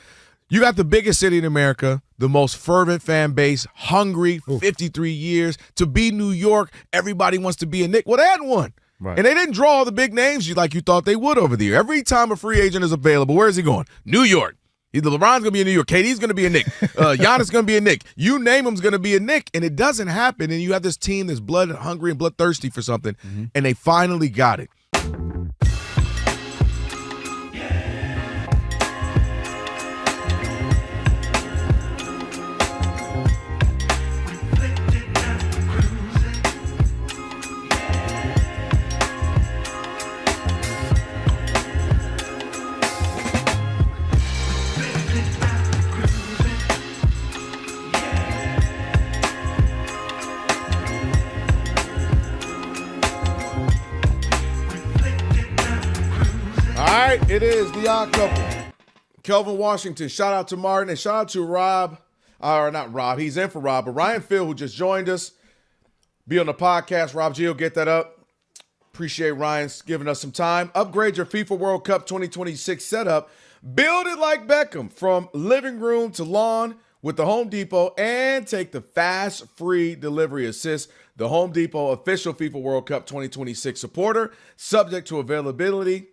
You got the biggest city in America, the most fervent fan base, hungry, 53 years. To be New York, everybody wants to be a Knick. Well, they hadn't won. Right. And they didn't draw all the big names like you thought they would over there. Every time a free agent is available, where is he going? New York. Either LeBron's going to be a New York, KD's going to be a Knick, Giannis going to be a Knick. You name him's going to be a Knick, and it doesn't happen. And you have this team that's blood hungry and bloodthirsty for something, and they finally got it. It is the odd couple. Kelvin Washington, shout out to Martin, and shout out to Rob, or not Rob, he's in for Rob, but Ryan Phil, who just joined us, be on the podcast. Rob G will get that up. Appreciate Ryan giving us some time. Upgrade your FIFA World Cup 2026 setup. Build it like Beckham from living room to lawn with the Home Depot and take the fast, free delivery assist. The Home Depot official FIFA World Cup 2026 supporter, subject to availability.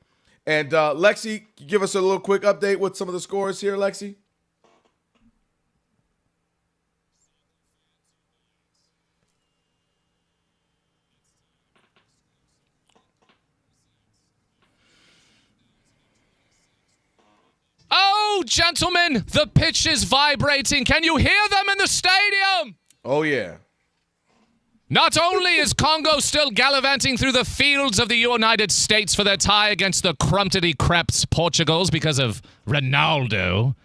And Lexi, give us a little quick update with some of the scores here, Lexi. Oh, gentlemen, the pitch is vibrating. Can you hear them in the stadium? Oh, yeah. Not only is Congo still gallivanting through the fields of the United States for their tie against the crumptity-creps Portugals because of Ronaldo.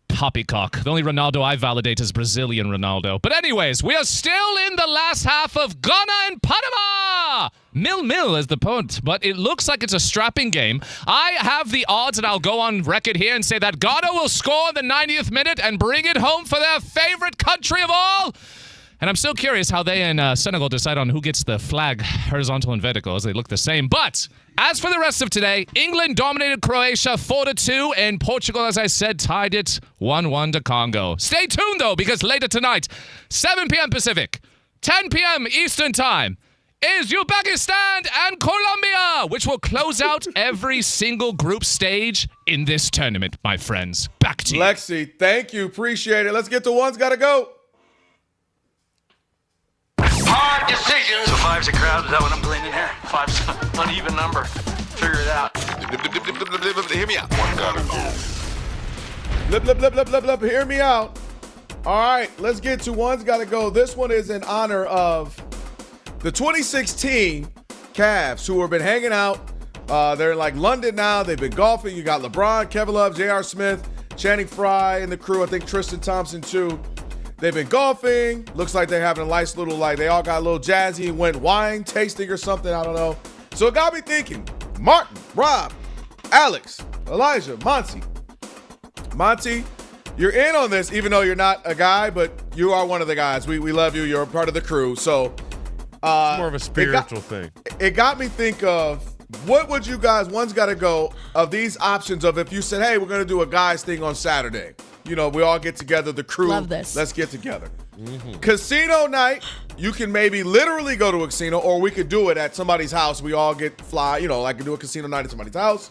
Poppycock. The only Ronaldo I validate is Brazilian Ronaldo. But anyways, we are still in the last half of Ghana and Panama. 0-0 is the point, but it looks like it's a strapping game. I have the odds, and I'll go on record here and say that Ghana will score in the 90th minute and bring it home for their favorite country of all. And I'm still curious how they and Senegal decide on who gets the flag, horizontal and vertical, as they look the same. But as for the rest of today, England dominated Croatia 4-2, and Portugal, as I said, tied it 1-1 to Congo. Stay tuned, though, because later tonight, 7 p.m. Pacific, 10 p.m. Eastern Time, is Uzbekistan and Colombia, which will close out every single group stage in this tournament, my friends. Back to you. Lexi, thank you. Appreciate it. Let's get to One's Gotta Go. Hard decisions. So 5's a crowd. Is that what I'm gleaning here? 5's an uneven number. Figure it out. Hear me out. One gotta go. Blip. Hear me out. All right, let's get to One's Gotta Go. This one is in honor of the 2016 Cavs who have been hanging out. They're in like London now. They've been golfing. You got LeBron, Kevin Love, J.R. Smith, Channing Frye, and the crew. I think Tristan Thompson too. They've been golfing. Looks like they're having a nice little, like, they all got a little jazzy and went wine tasting or something. I don't know. So it got me thinking. Martin, Rob, Alex, Elijah, Monty. Monty, you're in on this, even though you're not a guy, but you are one of the guys. We love you. You're a part of the crew. So it's more of a spiritual thing. It got me think of, what would you guys, One's Gotta Go, of these options of if you said, hey, we're going to do a guys thing on Saturday. You know, we all get together, the crew. Love this. Let's get together. Mm-hmm. Casino night, you can maybe literally go to a casino, or we could do it at somebody's house. We all get fly, like do a casino night at somebody's house.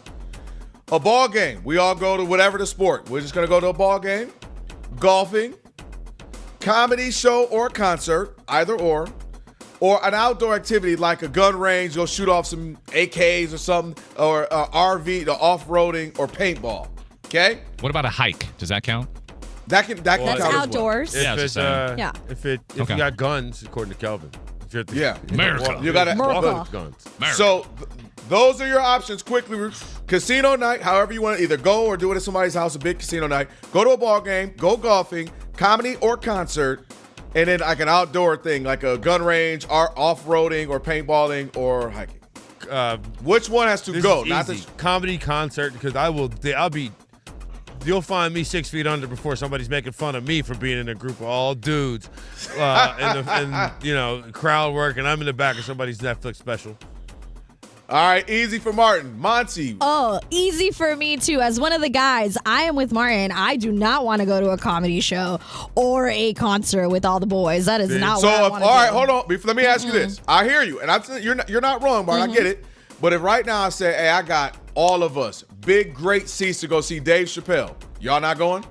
A ball game. We all go to whatever the sport. We're just going to go to a ball game. Golfing. Comedy show or concert, either or an outdoor activity like a gun range, go shoot off some AKs or something, or RV, the off-roading, or paintball. Okay. What about a hike? Does that count? That can That's count outdoors. As well. Yeah. If you got guns, according to Kelvin. If you're at the, America. You got to walk guns. America. So those are your options. Quickly, casino night. However you want to either go or do it at somebody's house. A big casino night. Go to a ball game. Go golfing. Comedy or concert. And then like an outdoor thing, like a gun range, or off-roading, or paintballing, or hiking. Which one has to go? Not the comedy concert, because you'll find me 6 feet under before somebody's making fun of me for being in a group of all dudes, and crowd work, and I'm in the back of somebody's Netflix special. All right, easy for Martin. Monty. Oh, easy for me, too. As one of the guys, I am with Martin. I do not want to go to a comedy show or a concert with all the boys. That is not what I want to do. All right, hold on. Let me ask you this. I hear you, and you're not wrong, Martin. I get it. But if right now I say, hey, I got all of us big, great seats to go see Dave Chappelle, y'all not going?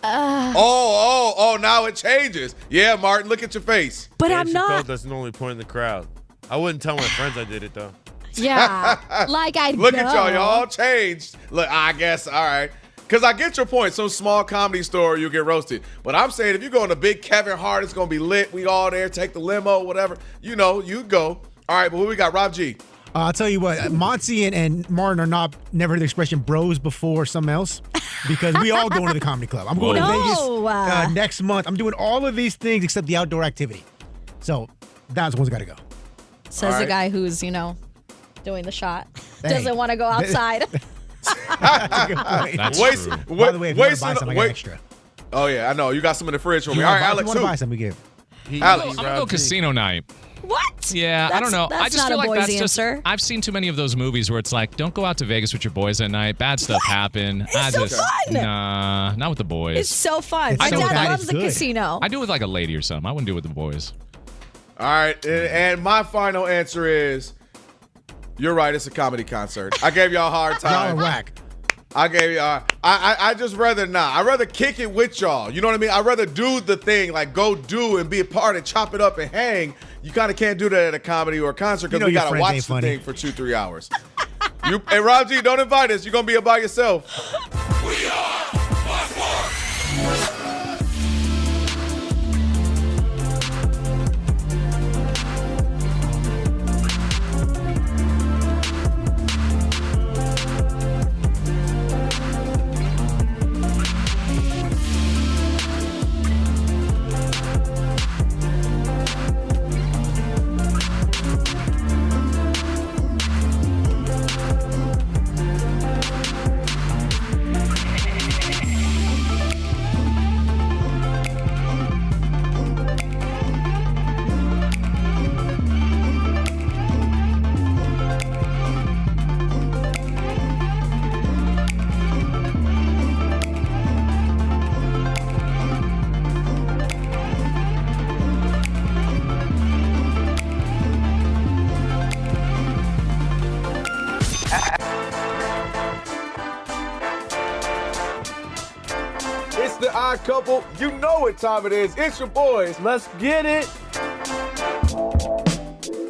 Now it changes. Yeah, Martin, look at your face. But Dave I'm Chappelle not. doesn't only point in the crowd. I wouldn't tell my friends I did it, though. Yeah, like I Look at y'all. Y'all changed. Look, I guess, all right. Because I get your point. Some small comedy store, you get roasted. But I'm saying if you're going to big Kevin Hart, it's going to be lit. We all there. Take the limo, whatever. You go. All right, but who we got? Rob G. I'll tell you what, Monty and Martin are never heard the expression bros before something else, because we all going to the comedy club. I'm going to Vegas next month. I'm doing all of these things except the outdoor activity. So that's one's got to go. Says the guy who's, doing the shot. Doesn't want to go outside. That's a good point. That's true. By the way, if you want to buy some, I got extra. Oh, yeah, I know. You got some in the fridge for me. All right, Alex, want to buy some, we give. Alex. I'm going to go casino night. What? Yeah, I don't know. That's I just not feel a like boy's that's answer. just. I've seen too many of those movies where it's like, don't go out to Vegas with your boys at night. Bad stuff happen. It's so fun. Nah, not with the boys. It's so fun. It's My so dad bad, loves it's the good. casino. I do it with like a lady or something. I wouldn't do it with the boys. All right, and my final answer is, you're right. It's a comedy concert. I gave y'all a hard time. Y'all are whack. I gave y'all. I just rather not. I'd rather kick it with y'all. You know what I mean? I'd rather do the thing, like go do and be a part and chop it up and hang. You kind of can't do that at a comedy or a concert because we your got to friends watch ain't the funny. thing for 2-3 hours. Hey, Rob G, don't invite us. You're going to be by yourself. We are Fox Sports. It's the Odd Couple. You know what time it is. It's your boys. Let's get it.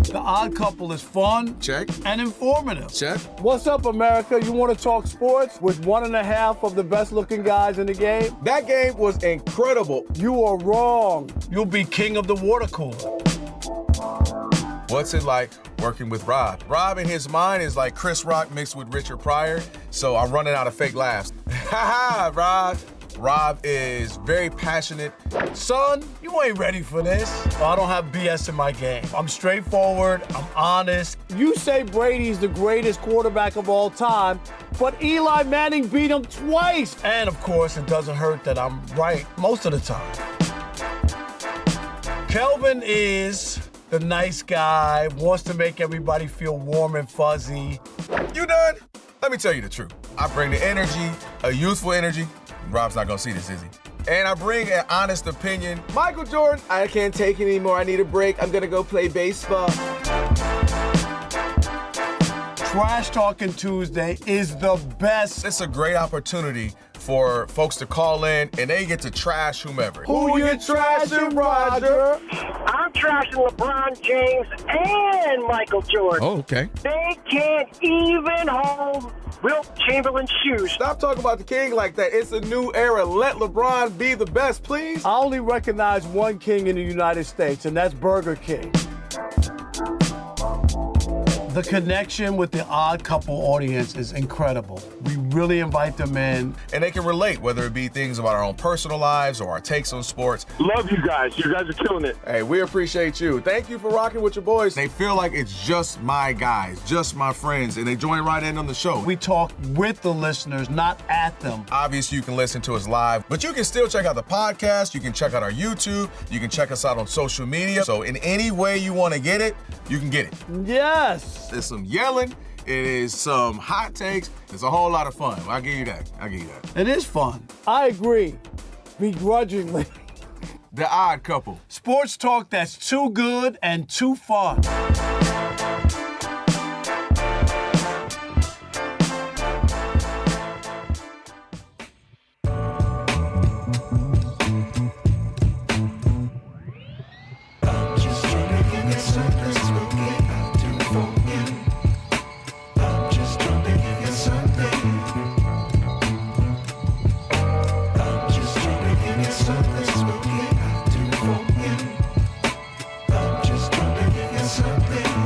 The Odd Couple is fun. Check. And informative. Check. What's up, America? You want to talk sports with 1.5 of the best-looking guys in the game? That game was incredible. You are wrong. You'll be king of the water cooler. What's it like working with Rob? Rob in his mind is like Chris Rock mixed with Richard Pryor, so I'm running out of fake laughs. Ha ha, Rob. Rob is very passionate. Son, you ain't ready for this. I don't have BS in my game. I'm straightforward. I'm honest. You say Brady's the greatest quarterback of all time, but Eli Manning beat him twice. And of course, it doesn't hurt that I'm right most of the time. Kelvin is the nice guy, wants to make everybody feel warm and fuzzy. You done? Let me tell you the truth. I bring the energy, a youthful energy. Rob's not gonna see this, is he? And I bring an honest opinion. Michael Jordan, I can't take it anymore. I need a break. I'm gonna go play baseball. Trash Talking Tuesday is the best. It's a great opportunity for folks to call in and they get to trash whomever. Who you trashing, Roger? I'm trashing LeBron James and Michael Jordan. Oh, okay. They can't even hold Wilt Chamberlain's shoes. Stop talking about the king like that. It's a new era. Let LeBron be the best, please. I only recognize one king in the United States, and that's Burger King. The connection with the Odd Couple audience is incredible. We really invite them in. And they can relate, whether it be things about our own personal lives or our takes on sports. Love you guys. You guys are killing it. Hey, we appreciate you. Thank you for rocking with your boys. They feel like it's just my guys, just my friends, and they join right in on the show. We talk with the listeners, not at them. Obviously, you can listen to us live, but you can still check out the podcast. You can check out our YouTube. You can check us out on social media. So in any way you want to get it, you can get it. Yes. There's some yelling. It is some hot takes. It's a whole lot of fun. I'll give you that. It is fun. I agree. Begrudgingly. The Odd Couple. Sports talk that's too good and too fun. Something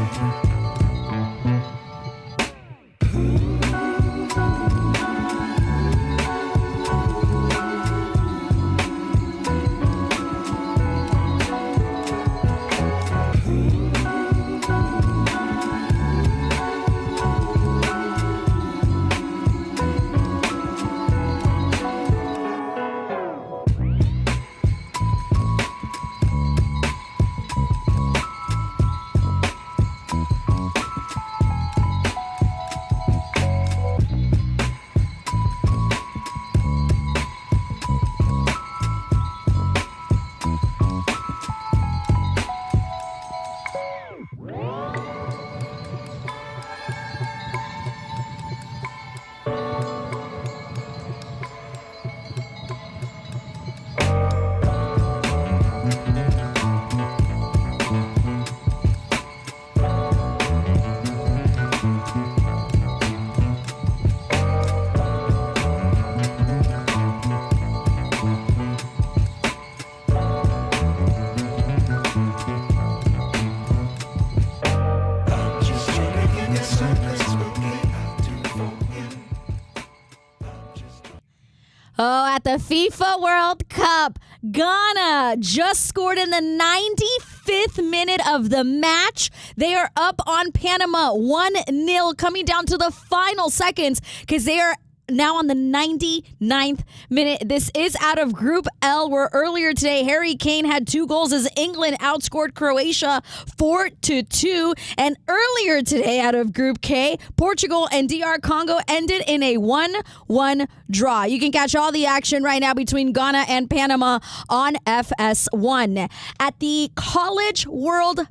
the FIFA World Cup. Ghana just scored in the 95th minute of the match. They are up on Panama 1-0, coming down to the final seconds because they are now on the 99th minute. This is out of Group L, where earlier today, Harry Kane had 2 goals as England outscored Croatia 4-2. And earlier today, out of Group K, Portugal and DR Congo ended in a 1-1 draw. You can catch all the action right now between Ghana and Panama on FS1. At the College World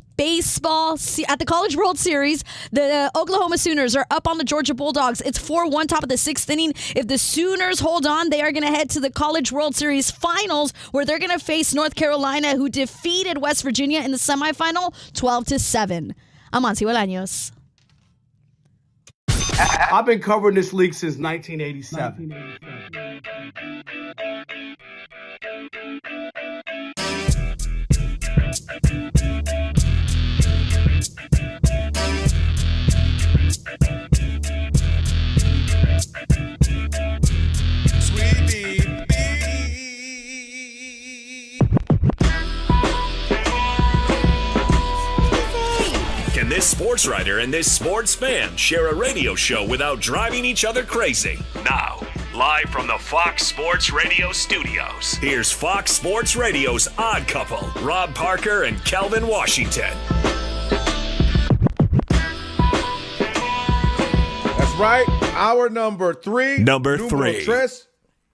Series, the Oklahoma Sooners are up on the Georgia Bulldogs. It's 4-1, top of the 6th inning. If the Sooners hold on, they are going to head to the College World Series finals, where they're going to face North Carolina, who defeated West Virginia in the semifinal 12-7. I'm Monty Bolaños. I've been covering this league since 1987. Can this sports writer and this sports fan share a radio show without driving each other crazy? Now, live from the Fox Sports Radio studios, here's Fox Sports Radio's Odd Couple, Rob Parker and Kelvin Washington. That's right. Hour number 3. Number 3. Tres.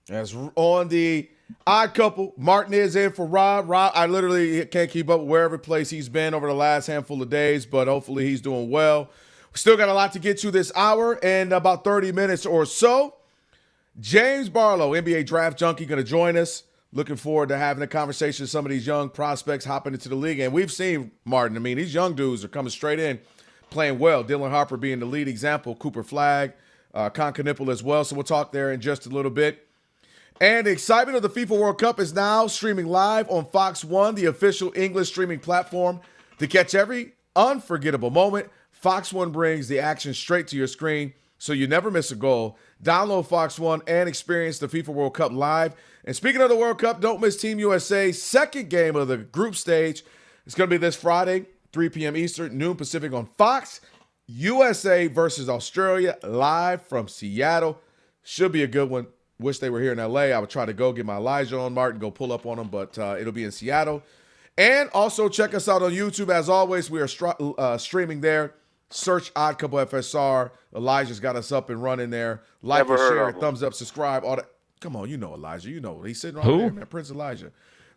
That's on the Odd Couple. Martin is in for Rob. Rob, I literally can't keep up with wherever place he's been over the last handful of days, but hopefully he's doing well. We still got a lot to get to this hour and about 30 minutes or so. James Barlow, NBA draft junkie, going to join us. Looking forward to having a conversation with some of these young prospects hopping into the league. And we've seen, Martin, I mean, these young dudes are coming straight in, playing well. Dylan Harper being the lead example, Cooper Flagg, Con Knipple as well. So we'll talk there in just a little bit. And the excitement of the FIFA World Cup is now streaming live on Fox One, the official English streaming platform. To catch every unforgettable moment, Fox One brings the action straight to your screen so you never miss a goal. Download Fox One and experience the FIFA World Cup live. And speaking of the World Cup, don't miss Team USA's second game of the group stage. It's going to be this Friday, 3 p.m. Eastern, noon Pacific on Fox. USA versus Australia, live from Seattle. Should be a good one. Wish they were here in LA. I would try to go get my Elijah on, Martin, go pull up on them, but it'll be in Seattle. And also check us out on YouTube. As always, we are streaming there. Search Odd Couple FSR. Elijah's got us up and running there. Like and share, thumbs up, subscribe. All that. Come on, you know Elijah. You know he's sitting right there, man. Prince Elijah.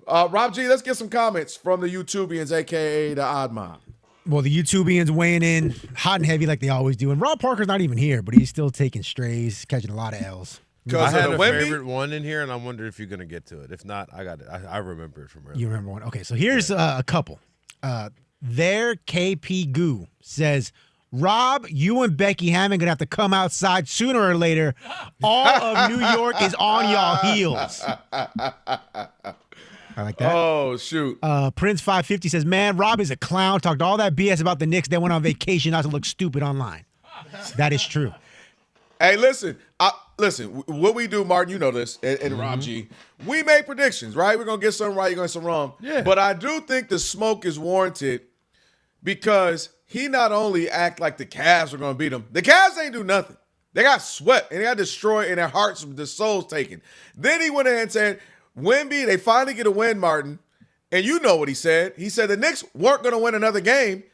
Rob G, let's get some comments from the YouTubians, a.k.a. the Odd Mob. Well, the YouTubians weighing in hot and heavy like they always do. And Rob Parker's not even here, but he's still taking strays, catching a lot of L's. I had a favorite one in here, and I wonder if you're going to get to it. If not, I got it. I remember it from earlier. You remember one? Okay, so here's a couple. Their KP Goo says, Rob, you and Becky Hammond going to have to come outside sooner or later. All of New York is on y'all heels. I like that. Oh, shoot. Prince 550 says, man, Rob is a clown. Talked all that BS about the Knicks. They went on vacation not to look stupid online. That is true. Hey, listen, what we do, Martin, you know this, and Rob G, we make predictions, right? We're going to get something right, you're going to get something wrong. Yeah. But I do think the smoke is warranted because he not only act like the Cavs are going to beat him, the Cavs ain't do nothing. They got swept, and they got destroyed, and their hearts, their souls taken. Then he went ahead and said, Wemby, they finally get a win, Martin, and you know what he said. He said the Knicks weren't going to win another game,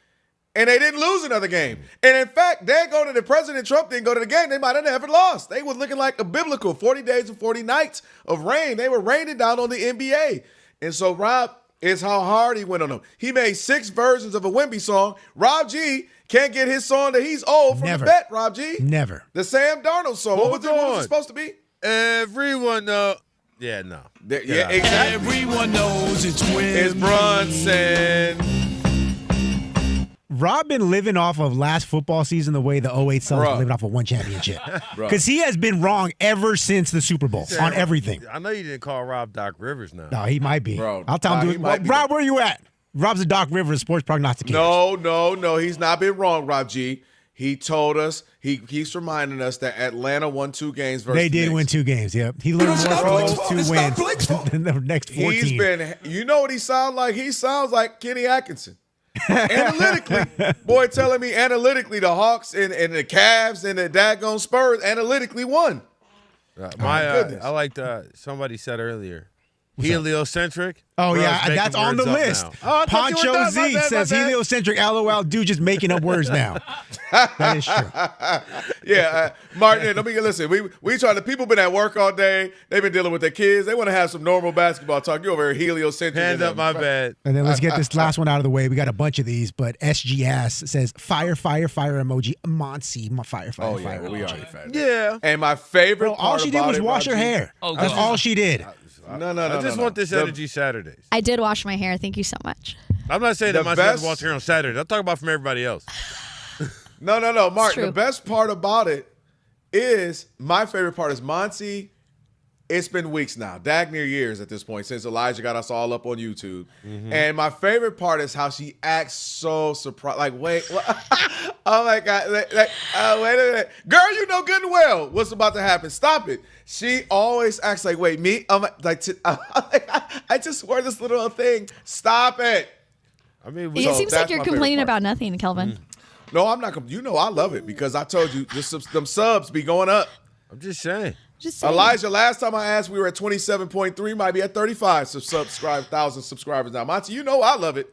and they didn't lose another game. And in fact, the President Trump didn't go to the game. They might have never lost. They was looking like a biblical 40 days and 40 nights of rain. They were raining down on the NBA. And so Rob is how hard he went on them. He made 6 versions of a Wemby song. Rob G can't get his song that he's old from the bet, Rob G. Never. The Sam Darnold song. What was it supposed to be? Everyone knows. Yeah, no. Yeah, exactly. Everyone knows it's Wemby. It's Brunson. Rob been living off of last football season the way the 08 Suns were living off of one championship. Because he has been wrong ever since the Super Bowl on everything. I know you didn't call Rob Doc Rivers now. No, he might be. Bro, I'll tell him. Rob, where you at? Rob's a Doc Rivers sports prognosticator. No. He's not been wrong, Rob G. He told us, he keeps reminding us that Atlanta won 2 games versus They did the win Knicks. 2 games, yep. He learned more from those 2 wins than the next 14. You know what he sounds like? He sounds like Kenny Atkinson. Analytically, boy telling me analytically the Hawks and the Cavs and the daggone Spurs analytically won. I liked somebody said earlier, heliocentric. Oh, Bro, yeah, that's on the list. Poncho Z says heliocentric, LOL, dude just making up words now. That is true. Yeah, Martin, let me listen. We try to, people been at work all day. They've been dealing with their kids. They want to have some normal basketball talk. You over here heliocentric. Hand up my bad. And then let's get this last one out of the way. We got a bunch of these, but SG Ass says fire emoji. Monty, my fire emoji. We already fed. Yeah. And my favorite Bro, all part she did about was it, wash her Roger, hair. That's all she did. No. I just want this energy Saturdays. I did wash my hair. Thank you so much. I'm not saying that my son's watch here on Saturday. I'm talking about from everybody else. No, Martin. The best part about it is, my favorite part is Monty. It's been weeks now, near years at this point, since Elijah got us all up on YouTube. Mm-hmm. And my favorite part is how she acts so surprised. Like, wait, what? Oh my God. Wait a minute. Girl, you know good and well what's about to happen. Stop it. She always acts like, wait, me? I just wore this little thing. Stop it. I mean, It seems like you're complaining about nothing, Kelvin. No, I'm not. You know I love it because I told you them subs be going up. I'm just saying. Elijah, last time I asked, we were at 27.3, might be at 35,000 subscribers now. Monty, you know I love it.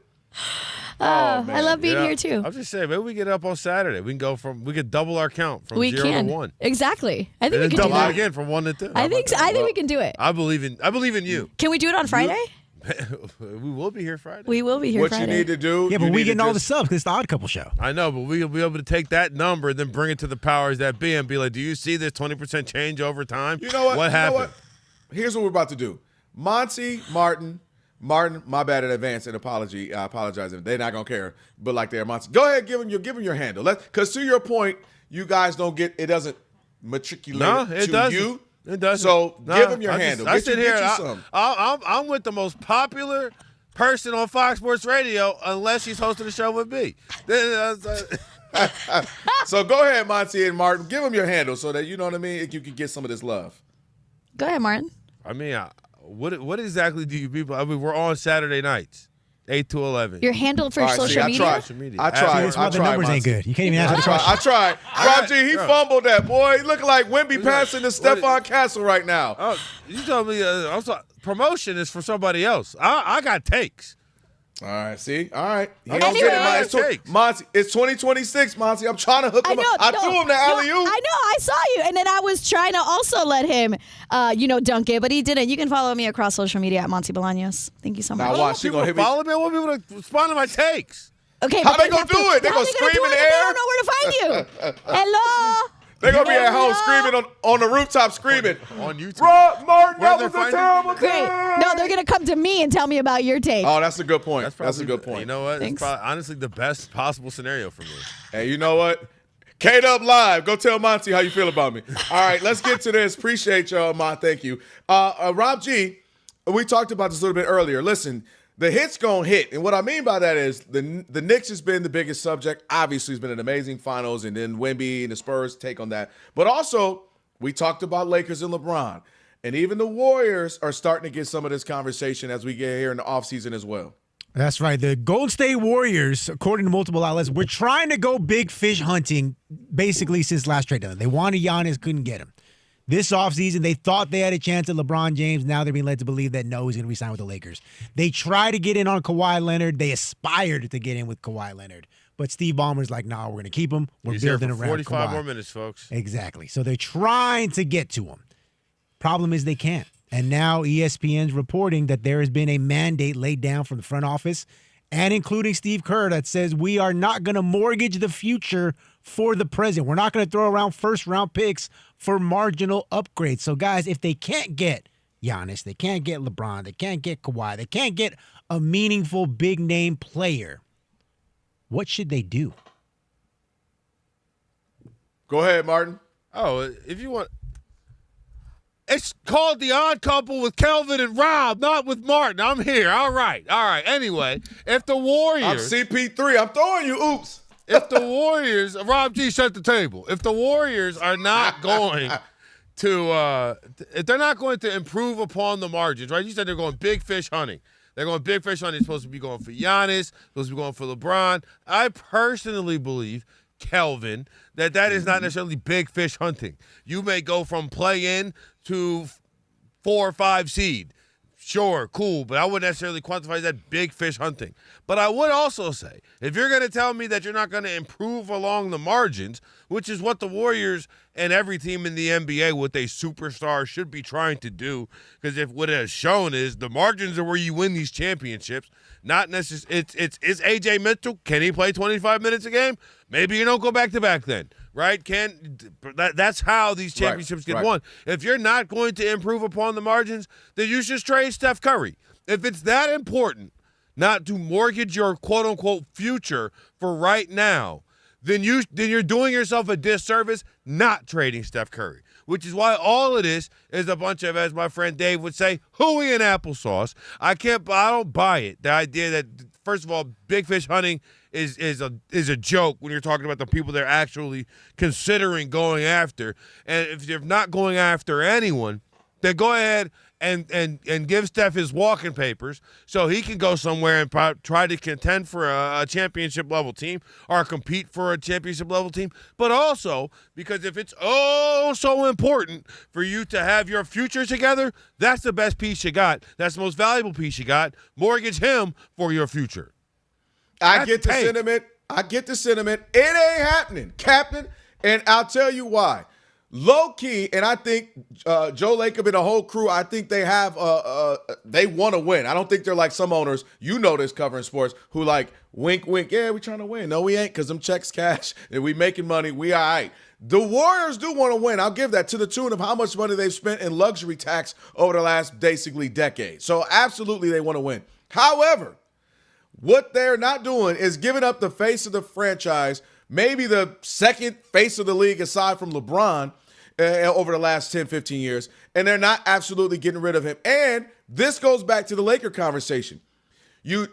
I love being here too. I'm just saying, maybe we get up on Saturday. We could double our count from 0 to 1. Exactly. I think and we can double do that. it again from 1 to 2. I think we can do it. I believe in you. Can we do it on Friday? We will be here Friday. We will be here Friday. What you need to do? Yeah, but we getting all the subs because it's the Odd Couple show. I know, but we'll be able to take that number and then bring it to the powers that be and be like, do you see this 20% change over time? You know what? What happened? Here's what we're about to do. Monty, Martin, my bad in advance and apology. I apologize if they're not going to care, but like they're Monty. Go ahead, give them your handle. Because to your point, you guys don't get, it doesn't matriculate to doesn't. you. It doesn't. So give them your handle. I sit here. I'm with the most popular person on Fox Sports Radio unless she's hosting a show with me. So go ahead, Monty and Martin. Give them your handle so that, you know what I mean, you can get some of this love. Go ahead, Martin. I mean, what exactly do you people? I mean, we're on Saturday nights, 8 to 11. Your handle for social media? I tried. The numbers ain't good. You can't even answer the question. I tried. Rob G, he fumbled that, boy. He looking like Wemby passing to Stephon Castle right now. Oh, you told me promotion is for somebody else. I got takes. All right, see? All right. He don't get it, Monty, it's 2026, Monty. I'm trying to hook him up. I threw him the alley-oop. I know. I saw you. And then I was trying to also let him, dunk it, but he didn't. You can follow me across social media at Monty Bolaños. Thank you so much. Now watch. She gonna hit me. Follow me. I want people to respond to my takes. Okay. How they gonna do it? They gonna scream in the air? They don't know where to find you. Hello. They're going to be at home screaming on the rooftop screaming. On YouTube. Rob Martin, that was a terrible Great. time. No, they're going to come to me and tell me about your take. Oh, that's a good point. That's a good point. You know what? Thanks. It's probably, honestly the best possible scenario for me. Hey, you know what? K-Dub Live. Go tell Monty how you feel about me. All right, let's get to this. Appreciate y'all, Mon. Thank you. Rob G, we talked about this a little bit earlier. Listen, the hit's going to hit. And what I mean by that is the Knicks has been the biggest subject. Obviously, it's been an amazing finals, and then Wemby and the Spurs take on that. But also, we talked about Lakers and LeBron. And even the Warriors are starting to get some of this conversation as we get here in the offseason as well. That's right. The Golden State Warriors, according to multiple outlets, were trying to go big fish hunting basically since last trade deadline. They wanted Giannis, couldn't get him. This offseason, they thought they had a chance at LeBron James. Now they're being led to believe that no, he's going to resign with the Lakers. They tried to get in on Kawhi Leonard. They aspired to get in with Kawhi Leonard. But Steve Ballmer's like, nah, we're going to keep him. We're building around 45 Kawhi. more minutes, folks. Exactly. So they're trying to get to him. Problem is they can't. And now ESPN's reporting that there has been a mandate laid down from the front office and including Steve Kerr that says we are not going to mortgage the future for the present. We're not going to throw around first-round picks for marginal upgrades. So, guys, if they can't get Giannis, they can't get LeBron, they can't get Kawhi, they can't get a meaningful big-name player, what should they do? Go ahead, Martin. Oh, if you want. It's called The Odd Couple with Kelvin and Rob, not with Martin. I'm here. All right. Anyway, if the Warriors. I'm CP3. I'm throwing you oops. if the Warriors, Rob G, shut the table. If the Warriors are not going to, if they're not going to improve upon the margins, right? You said they're going big fish hunting. They're going big fish hunting. They're supposed to be going for Giannis, supposed to be going for LeBron. I personally believe, Kelvin, that is not necessarily big fish hunting. You may go from play-in to 4 or 5 seed. Sure, cool, but I wouldn't necessarily quantify that big fish hunting. But I would also say, if you're going to tell me that you're not going to improve along the margins, which is what the Warriors and every team in the NBA with a superstar should be trying to do, because if what it has shown is the margins are where you win these championships, not necessarily. It's AJ Mitchell. Can he play 25 minutes a game? Maybe you don't go back-to-back then, right? That's how these championships get won. If you're not going to improve upon the margins, then you should trade Steph Curry. If it's that important not to mortgage your quote-unquote future for right now, then you're doing yourself a disservice not trading Steph Curry, which is why all it is a bunch of, as my friend Dave would say, hooey and applesauce. I don't buy it. The idea that, first of all, big fish hunting is a joke when you're talking about the people they're actually considering going after. And if you're not going after anyone, then go ahead and give Steph his walking papers so he can go somewhere and try to contend for a championship level team or compete for a championship level team. But also, because if it's so important for you to have your future together, that's the best piece you got. That's the most valuable piece you got. Mortgage him for your future. I get the sentiment. It ain't happening, Captain. And I'll tell you why. Low key, and I think Joe Lacob and the whole crew, I think they have they want to win. I don't think they're like some owners, you know this covering sports, who like wink, wink, yeah, we trying to win. No, we ain't, because them checks cash and we making money. We all right. The Warriors do want to win. I'll give that, to the tune of how much money they've spent in luxury tax over the last basically decade. So absolutely they want to win. However, what they're not doing is giving up the face of the franchise, maybe the second face of the league aside from LeBron over the last 10, 15 years, and they're not absolutely getting rid of him. And this goes back to the Laker conversation.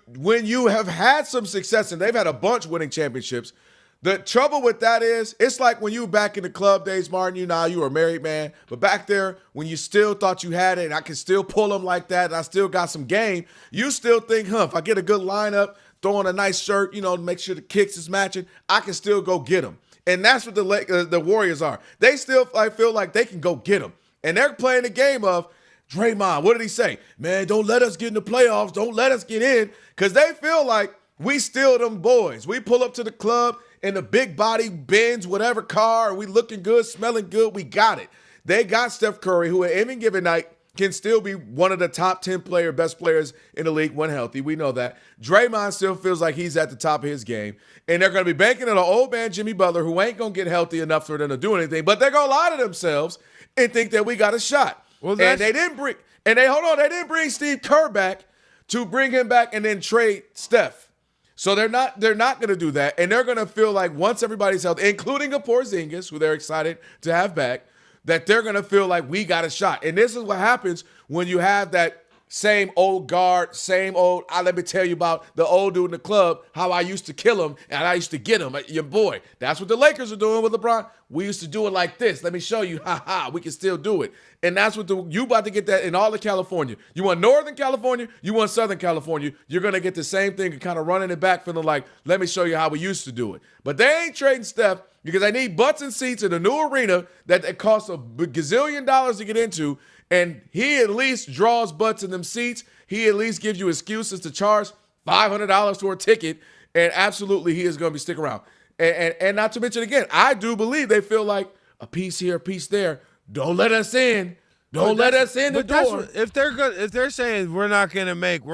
When you have had some success, and they've had a bunch winning championships, the trouble with that is, it's like when you were back in the club days, Martin, you were a married man, but back there, when you still thought you had it, and I can still pull them like that, and I still got some game, you still think, if I get a good lineup, throw on a nice shirt, to make sure the kicks is matching, I can still go get them. And that's what the Warriors are. They still feel like they can go get them. And they're playing the game of, Draymond, what did he say? Man, don't let us get in the playoffs. Don't let us get in. Because they feel like we still them boys. We pull up to the club in the big body Benz, whatever car, we looking good, smelling good, we got it. They got Steph Curry, who at any given night can still be one of the top 10 best players in the league when healthy. We know that. Draymond still feels like he's at the top of his game. And they're going to be banking on an old man, Jimmy Butler, who ain't going to get healthy enough for them to do anything. But they're going to lie to themselves and think that we got a shot. Well, and they didn't bring Steve Kerr back to bring him back and then trade Steph. So they're not going to do that. And they're going to feel like once everybody's healthy, including a Porzingis, who they're excited to have back, that they're going to feel like we got a shot. And this is what happens when you have that same old guard, same old, let me tell you about the old dude in the club, how I used to kill him and I used to get him. Your boy. That's what the Lakers are doing with LeBron. We used to do it like this. Let me show you. We can still do it. And that's what you about to get that in all of California. You want Northern California, you want Southern California, you're going to get the same thing and kind of running it back, feeling like, let me show you how we used to do it. But they ain't trading Steph because they need butts and seats in a new arena that costs a gazillion dollars to get into. And he at least draws butts in them seats. He at least gives you excuses to charge $500 for a ticket. And absolutely, he is going to be sticking around. And not to mention, again, I do believe they feel like a piece here, a piece there. Don't let us in. Don't let us in the door. If they're saying we're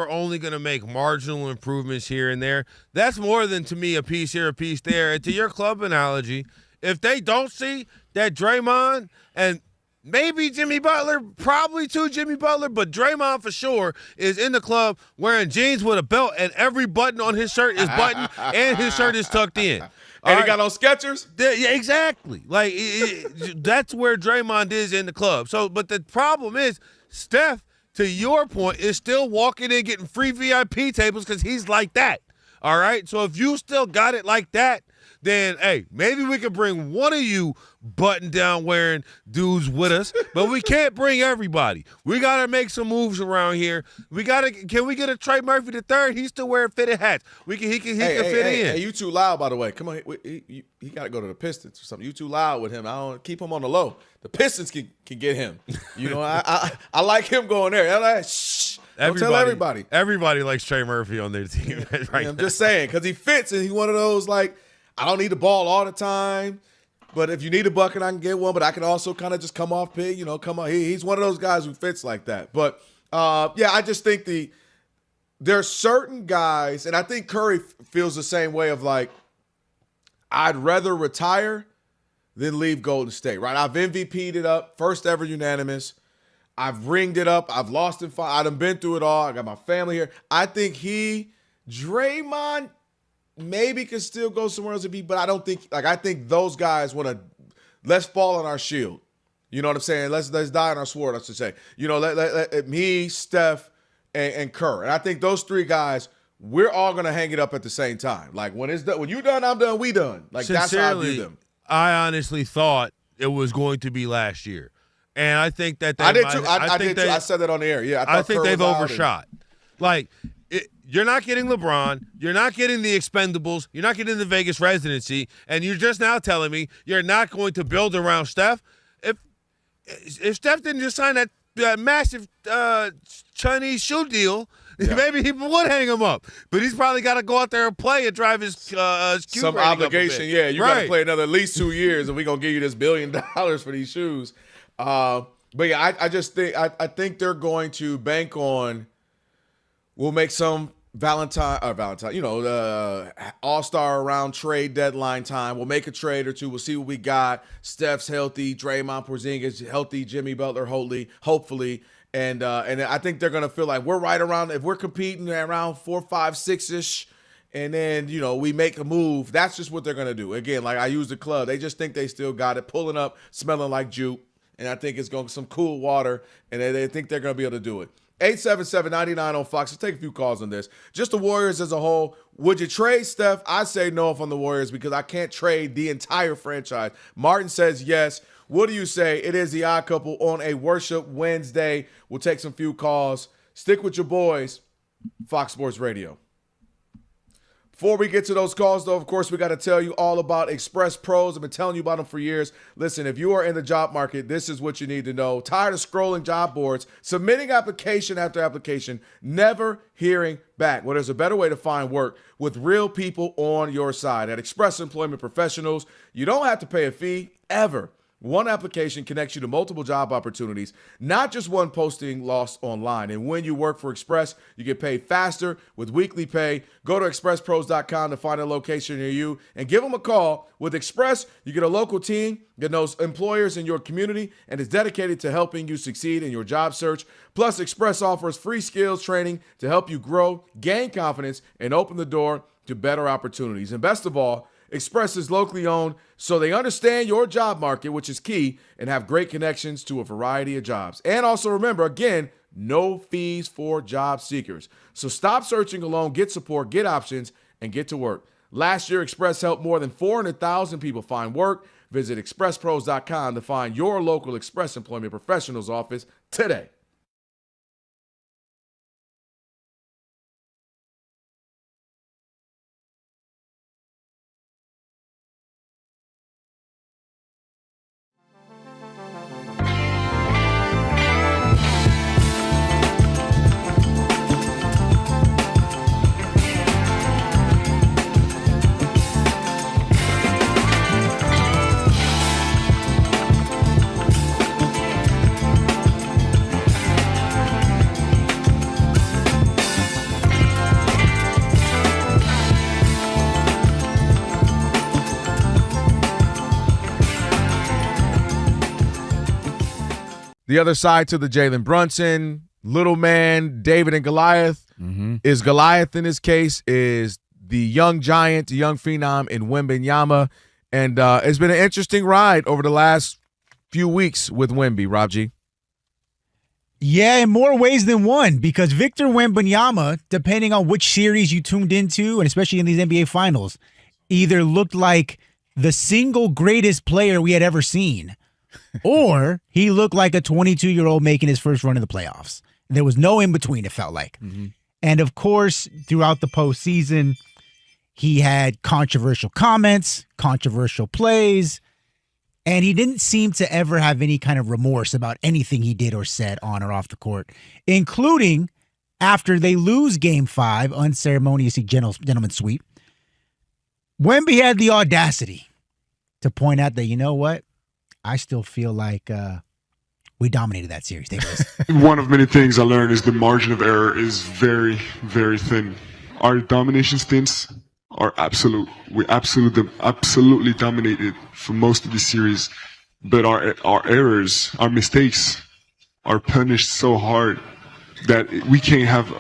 only going to make marginal improvements here and there, that's more than, to me, a piece here, a piece there. And to your club analogy, if they don't see that Draymond and maybe Jimmy Butler, probably too Jimmy Butler, but Draymond for sure is in the club wearing jeans with a belt and every button on his shirt is buttoned and his shirt is tucked in. And he got on Skechers? Yeah, exactly. Like, that's where Draymond is in the club. So, but the problem is, Steph, to your point, is still walking in getting free VIP tables because he's like that. All right? So if you still got it like that, then, hey, maybe we could bring one of you button-down wearing dudes with us, but we can't bring everybody. We got to make some moves around here. Can we get a Trey Murphy III? He's still wearing fitted hats. He can fit in. Hey, you too loud, by the way. Come on, he got to go to the Pistons or something. You too loud with him. I don't keep him on the low. The Pistons can get him. You know, I like him going there. Shh. Don't tell everybody. Everybody likes Trey Murphy on their team. Right I'm just saying, because he fits, and he's one of those, like, I don't need the ball all the time, but if you need a bucket, I can get one, but I can also kind of just come off big, come on. He's one of those guys who fits like that. But, I just think there are certain guys, and I think Curry feels the same way of, like, I'd rather retire than leave Golden State, right? I've MVP'd it up, first ever unanimous. I've ringed it up. I've lost in 5. I've been through it all. I got my family here. I think Draymond maybe could still go somewhere else to be, but I don't think, I think those guys want to, let's fall on our shield. You know what I'm saying? Let's die on our sword, I should say. Let me, Steph, and Kerr. And I think those 3 guys, we're all going to hang it up at the same time. Like, when it's done, when you done, I'm done, we done. Like, that's how I view them. I honestly thought it was going to be last year. And I think that I did too. I said that on the air. Yeah, I think they've overshot. You're not getting LeBron. You're not getting the Expendables. You're not getting the Vegas residency. And you're just now telling me you're not going to build around Steph. If Steph didn't just sign that massive Chinese shoe deal, maybe he would hang him up. But he's probably got to go out there and play and drive his some obligation. Yeah, you got to play another at least 2 years, and we're gonna give you this $1 billion for these shoes. But yeah, I just think I think they're going to bank on. We'll make some Valentine, All-Star around trade deadline time. We'll make a trade or two. We'll see what we got. Steph's healthy, Draymond Porzingis healthy, Jimmy Butler hopefully, and I think they're gonna feel like we're right around. If we're competing around 4, 5, 6-ish. And then, we make a move. That's just what they're going to do. Again, like I use the club. They just think they still got it, pulling up, smelling like juke. And I think it's going to some cool water, and they think they're going to be able to do it. 877-99 on Fox. Let's take a few calls on this. Just the Warriors as a whole. Would you trade Steph? I say no if I'm the Warriors because I can't trade the entire franchise. Martin says yes. What do you say? It is the Odd Couple on a Worship Wednesday. We'll take some few calls. Stick with your boys, Fox Sports Radio. Before we get to those calls, though, of course, we got to tell you all about Express Pros. I've been telling you about them for years. Listen, if you are in the job market, this is what you need to know. Tired of scrolling job boards, submitting application after application, never hearing back? Well, there's a better way to find work with real people on your side. At Express Employment Professionals, you don't have to pay a fee ever. One application connects you to multiple job opportunities, not just one posting lost online. And when you work for Express, you get paid faster with weekly pay. Go to expresspros.com to find a location near you and give them a call. With Express, you get a local team that knows employers in your community and is dedicated to helping you succeed in your job search. Plus, Express offers free skills training to help you grow, gain confidence, and open the door to better opportunities. And best of all, Express is locally owned, so they understand your job market, which is key, and have great connections to a variety of jobs. And also remember, again, no fees for job seekers. So stop searching alone, get support, get options, and get to work. Last year, Express helped more than 400,000 people find work. Visit expresspros.com to find your local Express Employment Professionals office today. The other side to the Jalen Brunson, little man, David and Goliath. Is Goliath in this case is the young giant, the young phenom in Wembanyama. And it's been an interesting ride over the last few weeks with Wemby, Rob G. Yeah, in more ways than one, because Victor Wembanyama, depending on which series you tuned into, and especially in these NBA Finals, either looked like the single greatest player we had ever seen, or he looked like a 22-year-old making his first run in the playoffs. There was no in between, it felt like. Mm-hmm. And of course, throughout the postseason, he had controversial comments, controversial plays, and he didn't seem to ever have any kind of remorse about anything he did or said on or off the court, including after they lose Game 5, unceremoniously gentleman's sweep. Wemby had the audacity to point out that, you know what? I still feel like we dominated that series. Take this. One of many things I learned is the margin of error is very, very thin. Our domination stints are absolute. We absolutely dominated for most of the series, but our errors, our mistakes, are punished so hard that we can't have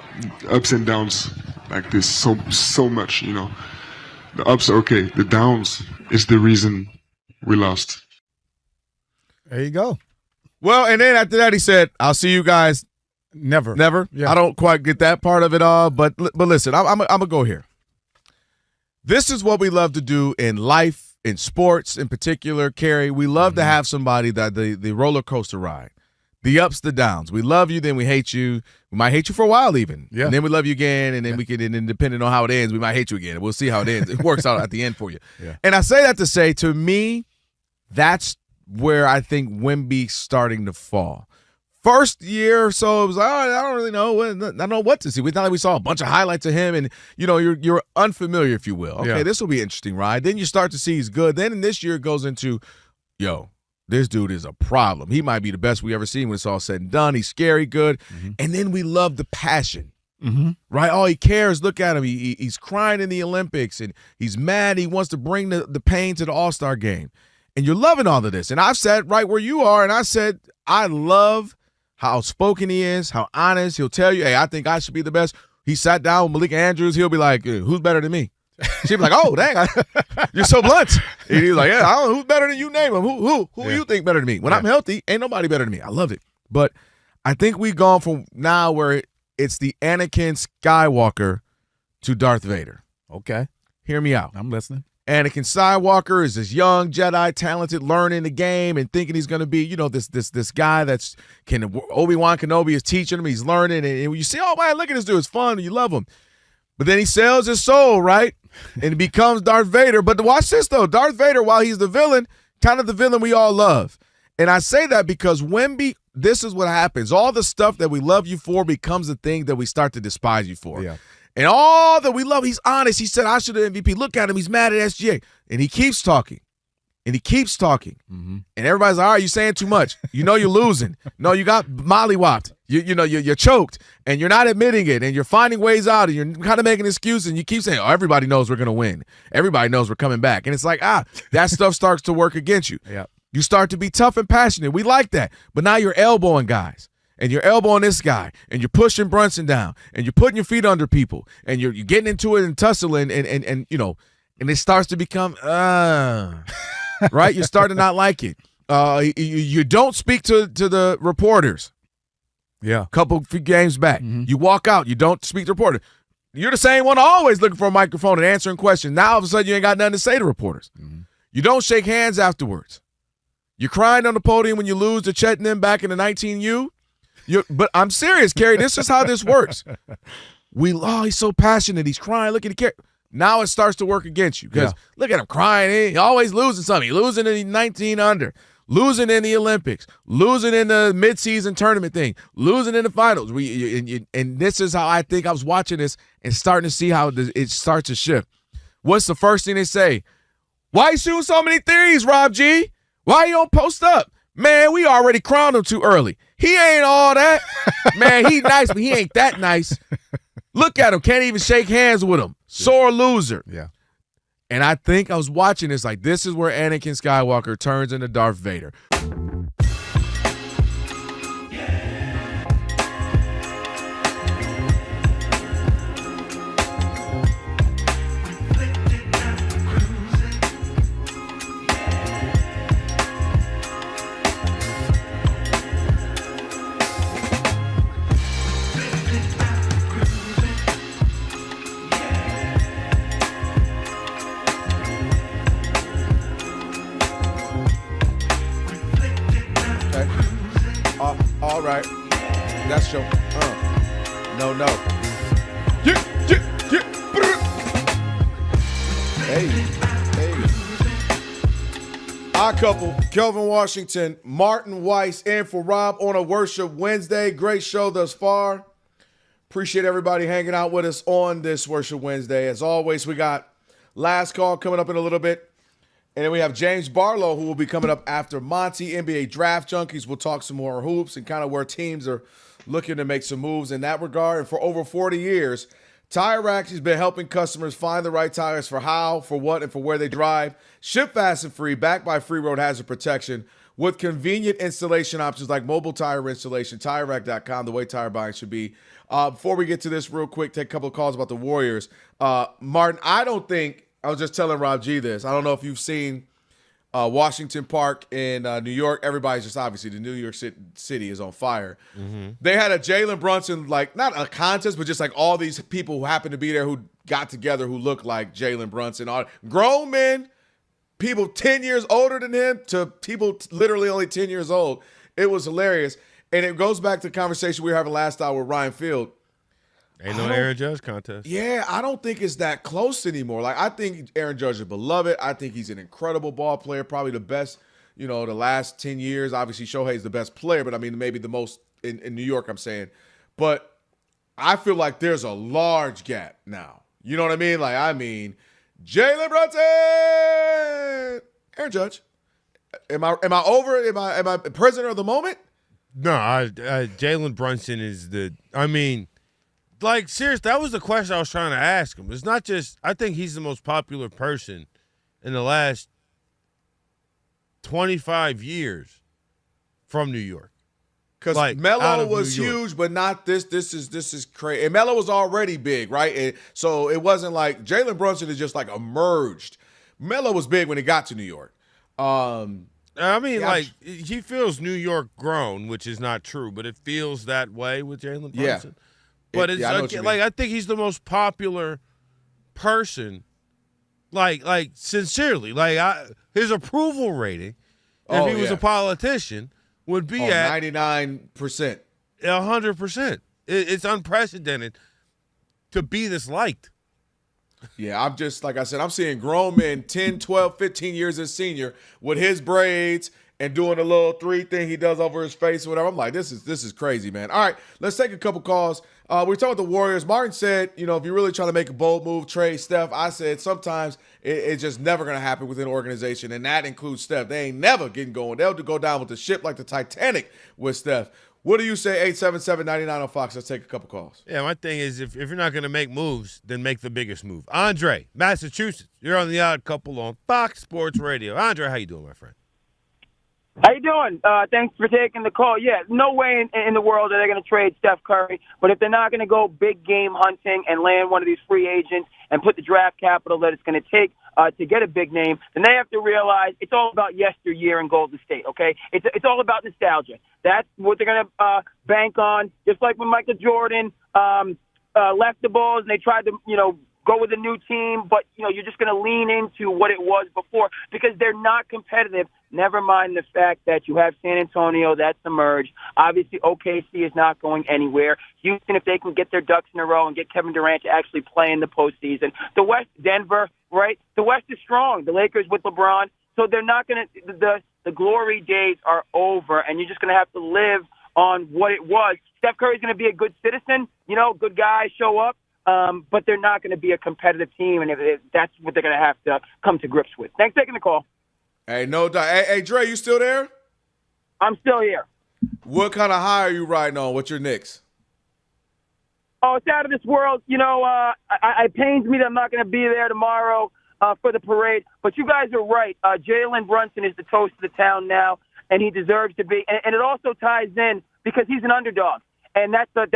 ups and downs like this so much. You know, the ups are okay. The downs is the reason we lost. There you go. Well, and then after that, he said, "I'll see you guys never." Yeah. I don't quite get that part of it all, but listen, I'm gonna go here. This is what we love to do in life, in sports in particular, Kerry. We love to have somebody that the roller coaster ride, the ups, the downs. We love you, then we hate you. We might hate you for a while even. Yeah. And then we love you again, and then we can, and then depending on how it ends, we might hate you again. We'll see how it ends. It works out at the end for you. Yeah. And I say that to say, to me, that's where I think Wemby's starting to fall. First year or so, it was like, I don't really know. I don't know what to see. It's not like we saw a bunch of highlights of him, and you're unfamiliar, if you will. Okay, This will be an interesting ride. Then you start to see he's good. Then in this year it goes into, this dude is a problem. He might be the best we ever seen when it's all said and done. He's scary good. Mm-hmm. And then we love the passion. Mm-hmm. Right? Oh, he cares. Look at him. He's crying in the Olympics, and he's mad. He wants to bring the pain to the All-Star game. And you're loving all of this. And I've said right where you are, and I said, I love how outspoken he is, how honest. He'll tell you, hey, I think I should be the best. He sat down with Malika Andrews. He'll be like, who's better than me? She'd be like, oh, dang, you're so blunt. And he's like, yeah, I don't know, who's better than you? Name him. Who do you think better than me? When I'm healthy, ain't nobody better than me. I love it. But I think we've gone from now where it's the Anakin Skywalker to Darth Vader. Okay. Hear me out. I'm listening. Anakin Skywalker is this young Jedi, talented, learning the game and thinking he's going to be, this guy that's Obi-Wan Kenobi is teaching him. He's learning. And you see, oh, man, look at this dude. It's fun. You love him. But then he sells his soul, right? And becomes Darth Vader. But watch this, though. Darth Vader, while he's the villain, kind of the villain we all love. And I say that because Wemby, this is what happens. All the stuff that we love you for becomes the thing that we start to despise you for. Yeah. And all that we love, he's honest. He said, I should have MVP. Look at him. He's mad at SGA. And he keeps talking. And he keeps talking. Mm-hmm. And everybody's like, all right, you're saying too much. You know you're losing. No, you got mollywopped. You're choked. And you're not admitting it. And you're finding ways out. And you're kind of making excuses. And you keep saying, everybody knows we're going to win. Everybody knows we're coming back. And it's like, that stuff starts to work against you. Yeah. You start to be tough and passionate. We like that. But now you're elbowing guys. And you're elbowing this guy, and you're pushing Brunson down, and you're putting your feet under people, and you're getting into it and tussling, and it starts to become, right? You're starting to not like it. You don't speak to the reporters. Yeah. Couple few games back. Mm-hmm. You walk out. You don't speak to reporters. You're the same one always looking for a microphone and answering questions. Now all of a sudden you ain't got nothing to say to reporters. Mm-hmm. You don't shake hands afterwards. You're crying on the podium when you lose to Chet and them back in the 19U. But I'm serious, Kerry. This is how this works. He's so passionate. He's crying. Look at the Now it starts to work against you because look at him crying. He always losing something. He's losing in the 19 under, losing in the Olympics, losing in the midseason tournament thing, losing in the finals. And this is how I think I was watching this and starting to see how it starts to shift. What's the first thing they say? Why you shooting so many threes, Rob G? Why you don't post up? Man, we already crowned him too early. He ain't all that. Man, he nice, but he ain't that nice. Look at him. Can't even shake hands with him. Sore loser. Yeah. And I think I was watching this like this is where Anakin Skywalker turns into Darth Vader. That's your no. Yeah. Hey. Our couple, Kelvin Washington, Martin Weiss, in for Rob on a Worship Wednesday. Great show thus far. Appreciate everybody hanging out with us on this Worship Wednesday. As always, we got last call coming up in a little bit. And then we have James Barlow, who will be coming up after Monty, NBA Draft Junkies. We'll talk some more hoops and kind of where teams are looking to make some moves in that regard. And for over 40 years, Tire Rack has been helping customers find the right tires for how, for what, and for where they drive. Ship fast and free, backed by free road hazard protection with convenient installation options like mobile tire installation. TireRack.com, the way tire buying should be. Before we get to this real quick, take a couple of calls about the Warriors. Martin, I was just telling Rob G this. I don't know if you've seen Washington Park in New York. Everybody's just obviously the New York City is on fire. Mm-hmm. They had a Jalen Brunson, like not a contest, but just like all these people who happened to be there who got together who looked like Jalen Brunson. All grown men, people 10 years older than him to people literally only 10 years old. It was hilarious. And it goes back to the conversation we were having last hour with Ryan Field. Ain't no Aaron Judge contest. Yeah, I don't think it's that close anymore. Like, I think Aaron Judge is beloved. I think he's an incredible ball player, probably the best, the last 10 years. Obviously, Shohei's the best player, but I mean, maybe the most in New York, I'm saying. But I feel like there's a large gap now. You know what I mean? Like, Jalen Brunson, Aaron Judge. Am I over? Am I prisoner of the moment? No, Jalen Brunson is like, seriously, that was the question I was trying to ask him. It's not just – I think he's the most popular person in the last 25 years from New York. Because Melo was huge, but not this. This is crazy. And Melo was already big, right? So it wasn't like – Jalen Brunson is just like emerged. Melo was big when he got to New York. He feels New York grown, which is not true, but it feels that way with Jalen Brunson. Yeah. But it's I think he's the most popular person. Like sincerely, his approval rating, if he was a politician, would be at 99%, 100%. It's unprecedented to be this liked. Yeah, I'm just like I said, I'm seeing grown men 10, 12, 15 years as senior with his braids and doing a little 3 thing he does over his face or whatever. I'm like, this is crazy, man. All right, let's take a couple calls. We're talking about the Warriors. Martin said, if you're really trying to make a bold move, trade Steph. I said sometimes it's just never going to happen within an organization, and that includes Steph. They ain't never getting going. They'll go down with the ship like the Titanic with Steph. What do you say, 877-99 on Fox? Let's take a couple calls. Yeah, my thing is if you're not going to make moves, then make the biggest move. Andre, Massachusetts, you're on The Odd Couple on Fox Sports Radio. Andre, how you doing, my friend? How you doing? Thanks for taking the call. Yeah, no way in the world are they going to trade Steph Curry. But if they're not going to go big game hunting and land one of these free agents and put the draft capital that it's going to take to get a big name, then they have to realize it's all about yesteryear in Golden State, okay? It's all about nostalgia. That's what they're going to bank on, just like when Michael Jordan left the Bulls and they tried to, go with a new team, but, you're just going to lean into what it was before because they're not competitive. Never mind the fact that you have San Antonio that's emerged. Obviously, OKC is not going anywhere. Houston, if they can get their ducks in a row and get Kevin Durant to actually play in the postseason. The West, Denver, right? The West is strong. The Lakers with LeBron. So they're not going to – the glory days are over, and you're just going to have to live on what it was. Steph Curry's going to be a good citizen, good guy, show up. But they're not going to be a competitive team, and that's what they're going to have to come to grips with. Thanks for taking the call. Hey, no doubt. Hey, Dre, you still there? I'm still here. What kind of high are you riding on? What's your Knicks? Oh, it's out of this world. It pains me that I'm not going to be there tomorrow for the parade. But you guys are right. Jalen Brunson is the toast of the town now, and he deserves to be. And it also ties in because he's an underdog. And that's a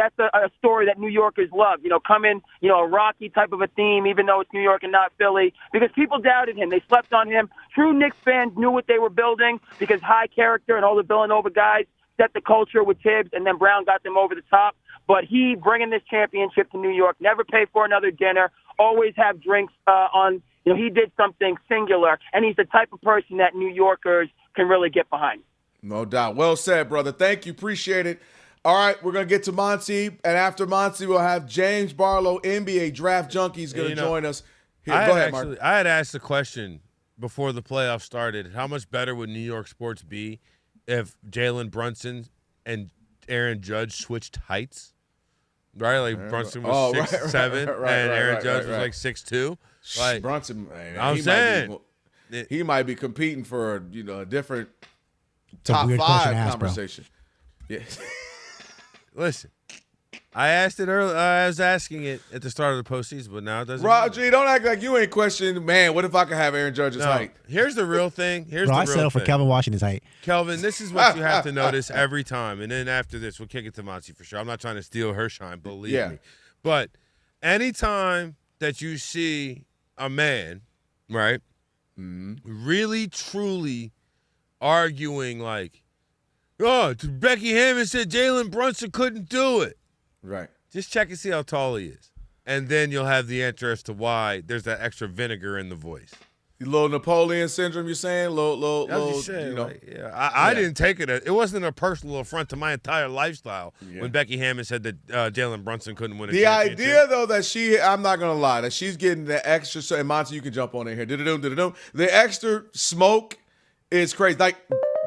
story that New Yorkers love. Come in, a Rocky type of a theme, even though it's New York and not Philly, because people doubted him. They slept on him. True Knicks fans knew what they were building because high character and all the Villanova guys set the culture with Tibbs, and then Brown got them over the top. But he bringing this championship to New York, never pay for another dinner, always have drinks on. He did something singular, and he's the type of person that New Yorkers can really get behind. No doubt. Well said, brother. Thank you. Appreciate it. All right, we're going to get to Monty, and after Monty, we'll have James Barlow, NBA Draft Junkies, going to join us. Here, go ahead, Mark. I had asked the question before the playoffs started, how much better would New York sports be if Jalen Brunson and Aaron Judge switched heights? Right? Like Brunson was 6'7", and Aaron Judge was like 6'2". Like Brunson, man, I'm saying he might be competing for a different It's a top weird question 5 to ask, conversation. Yeah. Listen, I asked it earlier. I was asking it at the start of the postseason, but now it doesn't. Roger, don't act like you ain't questioning. Man, what if I could have Aaron Judge's height? Here's the real thing. I settle for Kelvin Washington's height. Kelvin, this is what you have to notice every time. And then after this, we'll kick it to Monty for sure. I'm not trying to steal her shine, believe me. But anytime that you see a man, right, really, truly arguing like, oh, Becky Hammond said Jalen Brunson couldn't do it. Right. Just check and see how tall he is. And then you'll have the answer as to why there's that extra vinegar in the voice. A little Napoleon syndrome, you're saying? I didn't take it. It wasn't a personal affront to my entire lifestyle when Becky Hammond said that Jalen Brunson couldn't win a championship. The idea, though, that I'm not going to lie, that she's getting the extra, and Monty, you can jump on in here. The extra smoke is crazy. Like,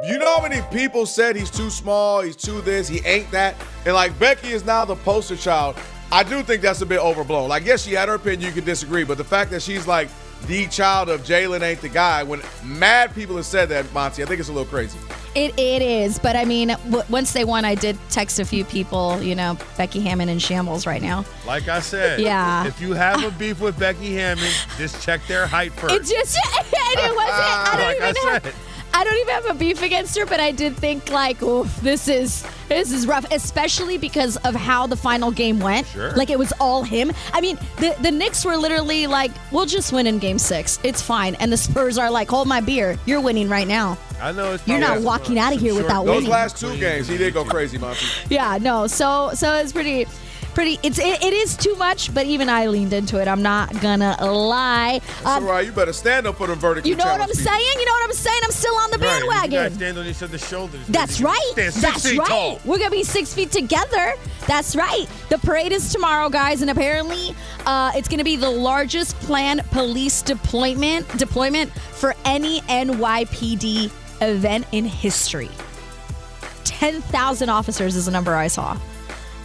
you know how many people said he's too small, he's too this, he ain't that? And, like, Becky is now the poster child. I do think that's a bit overblown. Like, yes, she had her opinion, you can disagree, but the fact that she's, like, the child of Jalen ain't the guy, when mad people have said that, Monty, I think it's a little crazy. It is, but I mean, once they won, I did text a few people, Becky Hammond in shambles right now. Like I said, if you have a beef with Becky Hammond, just check their height first. It wasn't, I don't even have a beef against her, but I did think like, this is rough, especially because of how the final game went. Sure. Like it was all him. I mean, the Knicks were literally like, we'll just win in game 6. It's fine. And the Spurs are like, hold my beer. You're winning right now. I know you're not walking out of here without winning. Those last 2 games, he did go crazy, Monty. Yeah, no. So it's pretty. It is too much, but even I leaned into it. I'm not gonna lie. That's all right. You better stand up for the vertical. You know what I'm saying? I'm still on the bandwagon. You guys stand on each other's shoulders. That's right. Stand 6 feet tall. We're gonna be 6 feet together. That's right. The parade is tomorrow, guys, and apparently, it's gonna be the largest planned police deployment for any NYPD event in history. 10,000 officers is the number I saw.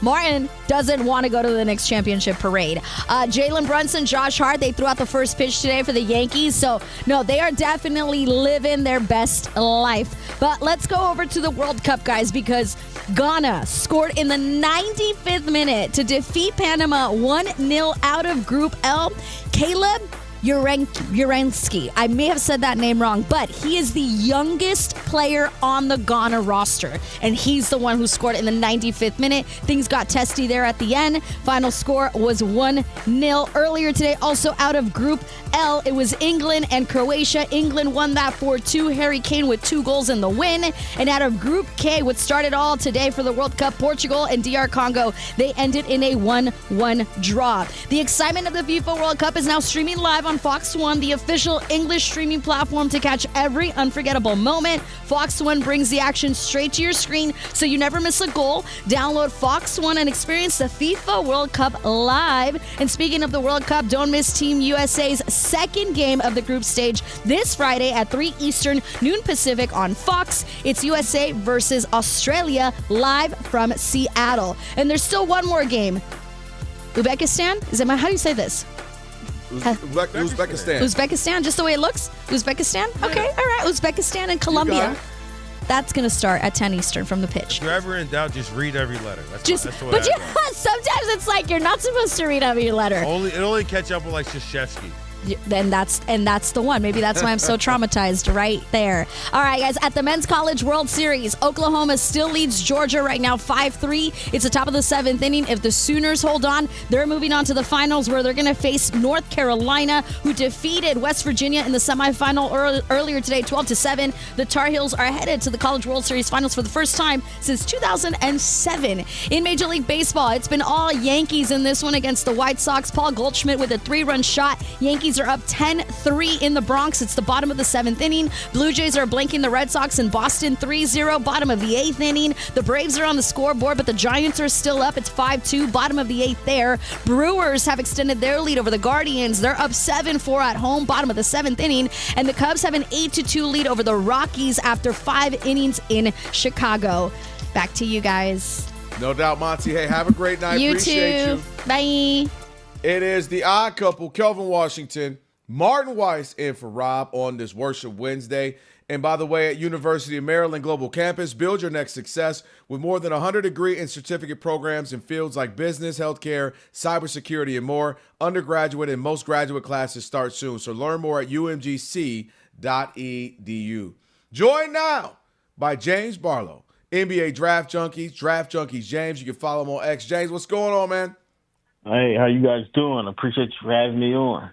Martin doesn't want to go to the Knicks championship parade. Jalen Brunson, Josh Hart, they threw out the first pitch today for the Yankees. So, no, they are definitely living their best life. But let's go over to the World Cup, guys, because Ghana scored in the 95th minute to defeat Panama 1-0 out of Group L. Caleb Uransky. I may have said that name wrong, but he is the youngest player on the Ghana roster, and he's the one who scored in the 95th minute. Things got testy there at the end. Final score was 1-0. Earlier today, also out of Group L, it was England and Croatia. England won that 4-2. Harry Kane with 2 goals in the win. And out of Group K, what started all today for the World Cup, Portugal and DR Congo, they ended in a 1-1 draw. The excitement of the FIFA World Cup is now streaming live on Fox One, the official English streaming platform to catch every unforgettable moment. Fox One brings the action straight to your screen so you never miss a goal. Download Fox One and experience the FIFA World Cup live. And speaking of the World Cup, don't miss Team USA's second game of the group stage this Friday at 3 Eastern, noon Pacific on Fox. It's USA versus Australia live from Seattle. And there's still one more game. Uzbekistan? How do you say this? Uzbekistan. Uzbekistan, just the way it looks? Uzbekistan? Okay, all right. Uzbekistan and Colombia. That's going to start at 10 Eastern from the pitch. If you're ever in doubt, just read every letter. That's the way but sometimes it's like you're not supposed to read every letter. It only catch up with like Krzyzewski. Then that's the one. Maybe that's why I'm so traumatized right there. All right, guys, at the Men's College World Series, Oklahoma still leads Georgia right now 5-3. It's the top of the 7th inning. If the Sooners hold on, they're moving on to the finals where they're going to face North Carolina, who defeated West Virginia in the semifinal earlier today, 12-7. The Tar Heels are headed to the College World Series finals for the first time since 2007. In Major League Baseball, it's been all Yankees in this one against the White Sox. Paul Goldschmidt with a 3-run shot. Yankees Yankees are up 10-3 in the Bronx. It's the bottom of the 7th inning. Blue Jays are blanking the Red Sox in Boston 3-0, bottom of the 8th inning. The Braves are on the scoreboard, but the Giants are still up. It's 5-2, bottom of the 8th there. Brewers have extended their lead over the Guardians. They're up 7-4 at home, bottom of the 7th inning. And the Cubs have an 8-2 lead over the Rockies after 5 innings in Chicago. Back to you guys. No doubt, Monty. Hey, have a great night. You Appreciate too. you. Bye. It is the odd couple, Kelvin Washington, Martin Weiss in for Rob on this Worship Wednesday. And by the way, at University of Maryland Global Campus, build your next success with more than 100 degree and certificate programs in fields like business, healthcare, cybersecurity, and more. Undergraduate and most graduate classes start soon. So learn more at umgc.edu. Joined now by James Barlow, NBA Draft Junkies, Draft Junkies James. You can follow him on X. James, what's going on, man? Hey, how you guys doing? I appreciate you for having me on.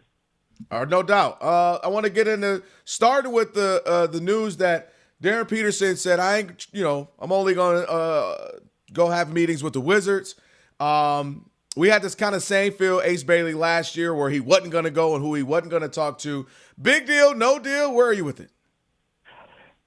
No doubt. I want to get into starting with the news that Darren Peterson said, I'm only going to go have meetings with the Wizards. We had this kind of same feel Ace Bailey last year where he wasn't going to go and who he wasn't going to talk to. Big deal, no deal? Where are you with it?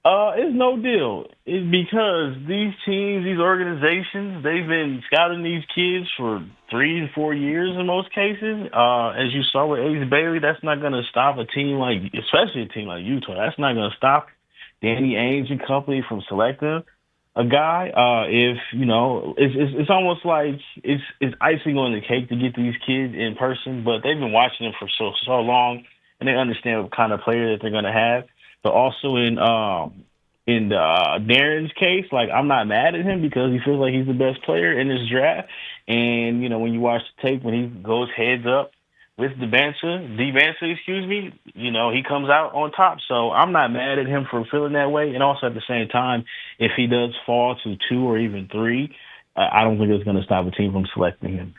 It's no deal. It's because these teams, these organizations, they've been scouting these kids for 3 to 4 years in most cases. As you saw with Ace Bailey, that's not going to stop a team like, especially a team like Utah. That's not going to stop Danny Ainge and company from selecting a guy. It's almost like it's icing on the cake to get these kids in person, but they've been watching them for so long, and they understand what kind of player that they're going to have. But also in Darren's case, like, I'm not mad at him because he feels like he's the best player in this draft. And, when you watch the tape, when he goes heads up with D-Bansa, he comes out on top. So I'm not mad at him for feeling that way. And also at the same time, if he does fall to 2 or even 3, I don't think it's going to stop a team from selecting him.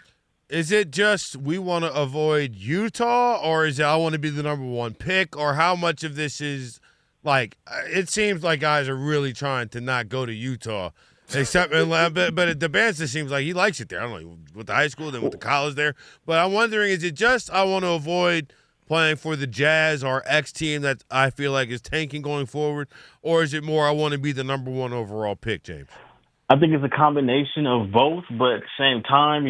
Is it just we want to avoid Utah, or is it I want to be the number 1 pick, or how much of this is – like, it seems like guys are really trying to not go to Utah, except but the Bansa seems like he likes it there. I don't know, with the high school, then with the college there. But I'm wondering, is it just I want to avoid playing for the Jazz, our X team that I feel like is tanking going forward, or is it more I want to be the number 1 overall pick, James? I think it's a combination of both, but at the same time,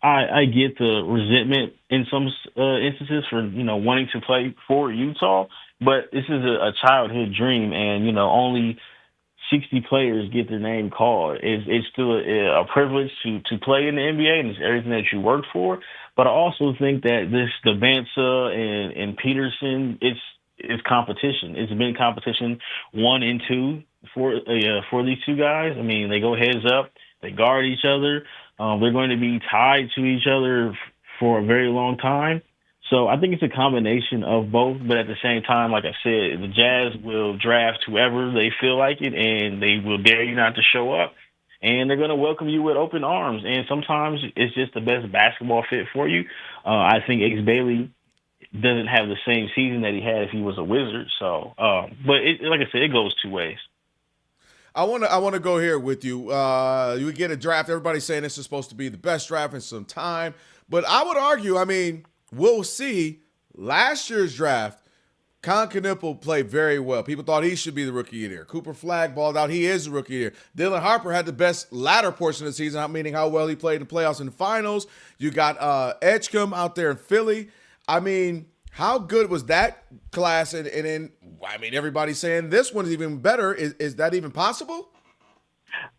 I get the resentment in some instances for, wanting to play for Utah. But this is a childhood dream, and, only 60 players get their name called. It's still a privilege to play in the NBA, and it's everything that you work for. But I also think that the Bansa and Peterson, it's competition. It's been competition 1 and 2 for these two guys. I mean, they go heads up. They guard each other. They're going to be tied to each other for a very long time. So I think it's a combination of both, but at the same time, like I said, the Jazz will draft whoever they feel like it, and they will dare you not to show up, and they're going to welcome you with open arms. And sometimes it's just the best basketball fit for you. I think Ace Bailey doesn't have the same season that he had if he was a Wizard. So, but like I said, it goes 2 ways. I want to go here with you. You get a draft. Everybody's saying this is supposed to be the best draft in some time, but I would argue, we'll see. Last year's draft, Con Knipple played very well. People thought he should be the Rookie of the Year. Cooper Flagg balled out. He is the Rookie of the Year. Dylan Harper had the best latter portion of the season, meaning how well he played in the playoffs and the finals. You got Edgecombe out there in Philly. How good was that class? And everybody's saying this one's even better. Is that even possible?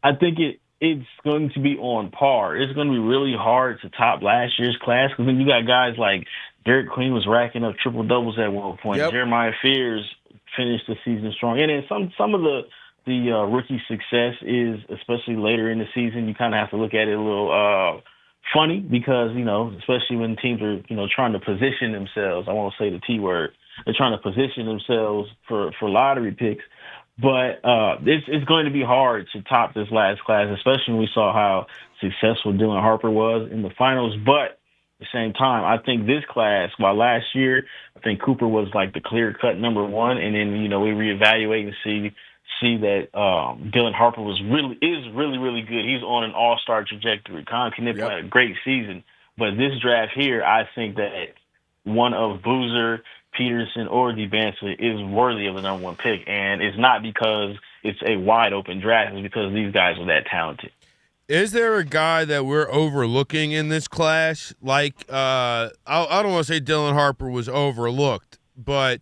I think it's going to be on par. It's going to be really hard to top last year's class because then you got guys like Derek Queen was racking up triple doubles at one point. Yep. Jeremiah Fears finished the season strong, and then some of the rookie success is, especially later in the season, you kind of have to look at it a little funny because especially when teams are trying to position themselves. I won't say the T word. They're trying to position themselves for lottery picks. But it's going to be hard to top this last class, especially when we saw how successful Dylan Harper was in the finals. But at the same time, I think this class, while last year, I think Cooper was like the clear-cut number 1, and then, we reevaluate and see that Dylan Harper is really good. He's on an all-star trajectory. Con Knipple had a great season. But this draft here, I think that one of Boozer, Peterson, or DeBansa is worthy of the number one pick. And it's not because it's a wide open draft. It's because these guys are that talented. Is there a guy that we're overlooking in this class? Like, I don't want to say Dylan Harper was overlooked, but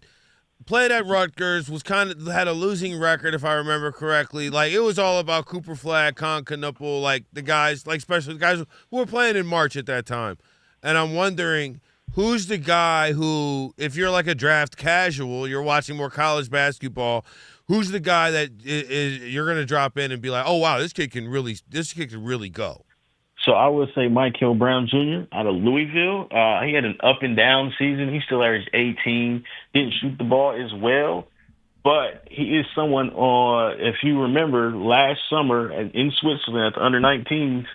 played at Rutgers, had a losing record, if I remember correctly. Like, it was all about Cooper Flagg, Con Knuppel, like the guys, like especially the guys who were playing in March at that time. And I'm wondering, who's the guy who, if you're like a draft casual, you're watching more college basketball, who's the guy that you're going to drop in and be like, oh wow, this kid can really go? So I would say Michael Brown Jr. out of Louisville. He had an up and down season. He still averaged 18, didn't shoot the ball as well, but he is someone. If you remember last summer in Switzerland at the under-19s,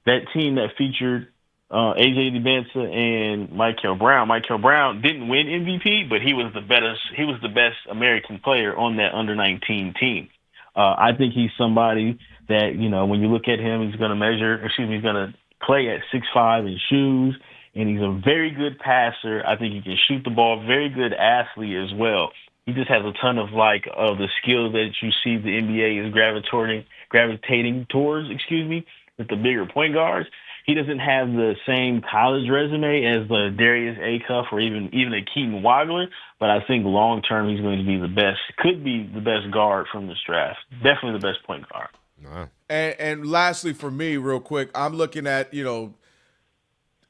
that team that featured AJ DeBansa and Michael Brown. Michael Brown didn't win MVP, but he was the best American player on that under-19 team. I think he's somebody that, when you look at him, he's going to play at 6'5" in shoes, and he's a very good passer. I think he can shoot the ball, very good athlete as well. He just has a ton of the skills that you see the NBA is gravitating towards, with the bigger point guards. He doesn't have the same college resume as the Darius Acuff or even a Keaton Wagler, but I think long-term he's going to be could be the best guard from this draft. Definitely the best point guard. Wow. And lastly for me, real quick, I'm looking at,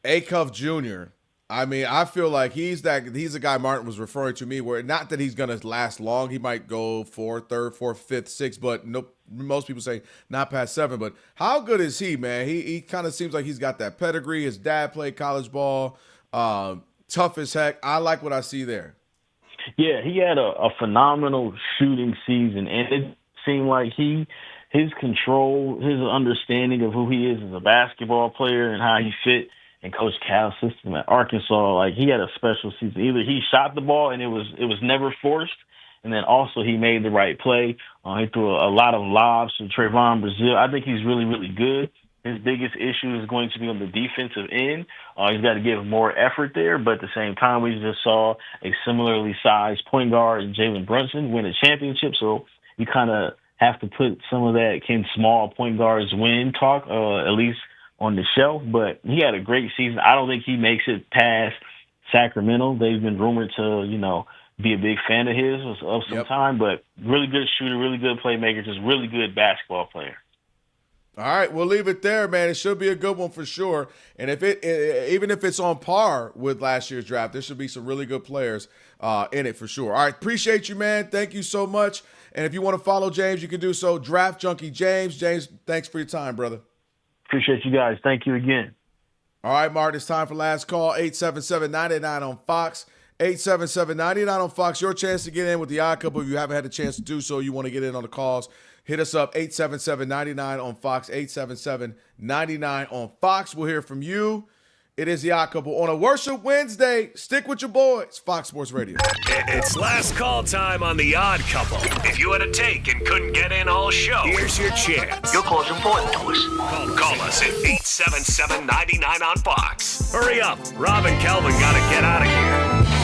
Acuff Jr. I mean, I feel like he's the guy Martin was referring to me, where not that he's going to last long. He might go third, fourth, fifth, sixth, but most people say not past 7. But how good is he, man? He kind of seems like he's got that pedigree. His dad played college ball, tough as heck. I like what I see there. Yeah, he had a phenomenal shooting season, and it seemed like his control, his understanding of who he is as a basketball player and how he fit in Coach Cal's system at Arkansas, he had a special season. Either he shot the ball and it was never forced, and then also he made the right play. He threw a lot of lobs to Trayvon Brazile. I think he's really, really good. His biggest issue is going to be on the defensive end. He's got to give more effort there, but at the same time, we just saw a similarly sized point guard in Jalen Brunson win a championship, so you kind of have to put some of that can small point guards win talk, at least on the shelf. But he had a great season. I don't think he makes it past Sacramento. They've been rumored to, be a big fan of his of some time, but really good shooter, really good playmaker, just really good basketball player. All right, we'll leave it there, man. It should be a good one for sure. And even if it's on par with last year's draft, there should be some really good players in it for sure. All right, appreciate you, man. Thank you so much. And if you want to follow James, you can do so. Draft Junkie James. James, thanks for your time, brother. Appreciate you guys. Thank you again. All right, Martin, it's time for last call. 877-99 on Fox. 877-99 on Fox. Your chance to get in with the Odd Couple. If you haven't had a chance to do so, you want to get in on the calls, hit us up, 877-99 on Fox, 877-99 on Fox. We'll hear from you. It is the Odd Couple on a Worship Wednesday. Stick with your boys, Fox Sports Radio. It's last call time on the Odd Couple. If you had a take and couldn't get in all show, here's your chance. Your call's important to us. Call us at 877-99 on Fox. Hurry up. Rob and Kelvin got to get out of here.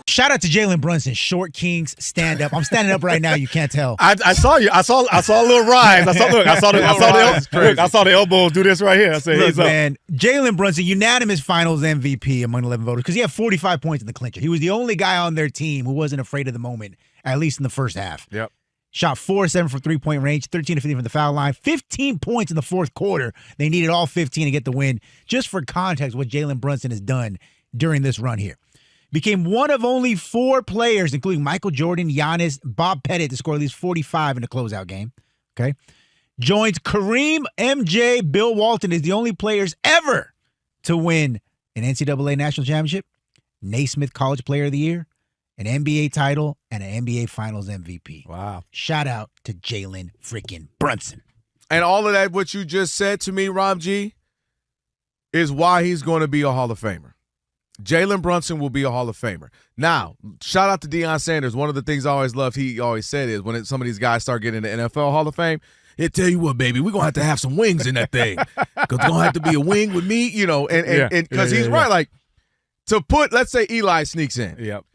Shout out to Jalen Brunson, Short Kings stand up. I'm standing up right now. You can't tell. I saw you. I saw a little rise. I saw the elbow do this right here. I said, look, man, Jalen Brunson, unanimous Finals MVP among 11 voters because he had 45 points in the clincher. He was the only guy on their team who wasn't afraid of the moment, at least in the first half. Yep. Shot 4-7 from three-point range, 13 to 15 from the foul line, 15 points in the fourth quarter. They needed all 15 to get the win. Just for context, what Jalen Brunson has done during this run here. Became one of only 4 players, including Michael Jordan, Giannis, Bob Pettit, to score at least 45 in the closeout game. Okay. Joins Kareem, MJ, Bill Walton is the only players ever to win an NCAA national championship, Naismith College Player of the Year, an NBA title, and an NBA Finals MVP. Wow. Shout out to Jalen freaking Brunson. And all of that, what you just said to me, Rob G, is why he's going to be a Hall of Famer. Jalen Brunson will be a Hall of Famer. Now, shout out to Deion Sanders. One of the things I always loved, he always said is when some of these guys start getting in the NFL Hall of Fame, he'll tell you what, baby, we're going to have some wings in that thing. Because it's going to have to be a wing with me, and because he's right. Like, to put, let's say Eli sneaks in. Yep.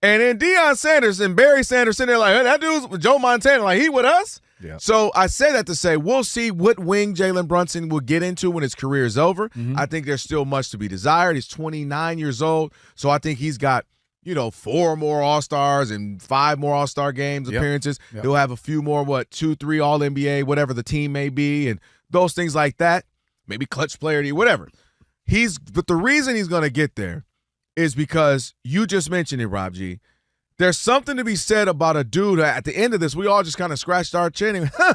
And then Deion Sanders and Barry Sanders sitting there like, hey, that dude's Joe Montana, like, he with us? Yep. So I say that to say we'll see what wing Jalen Brunson will get into when his career is over. Mm-hmm. I think there's still much to be desired. He's 29 years old, so I think he's got 4 more All-Stars and 5 more All-Star games appearances. Yep. He'll have a few more, 2, 3 All-NBA, whatever the team may be, and those things like that. Maybe clutch player, whatever. But the reason he's going to get there is because you just mentioned it, Rob G. There's something to be said about a dude at the end of this. We all just kind of scratched our chin. And, now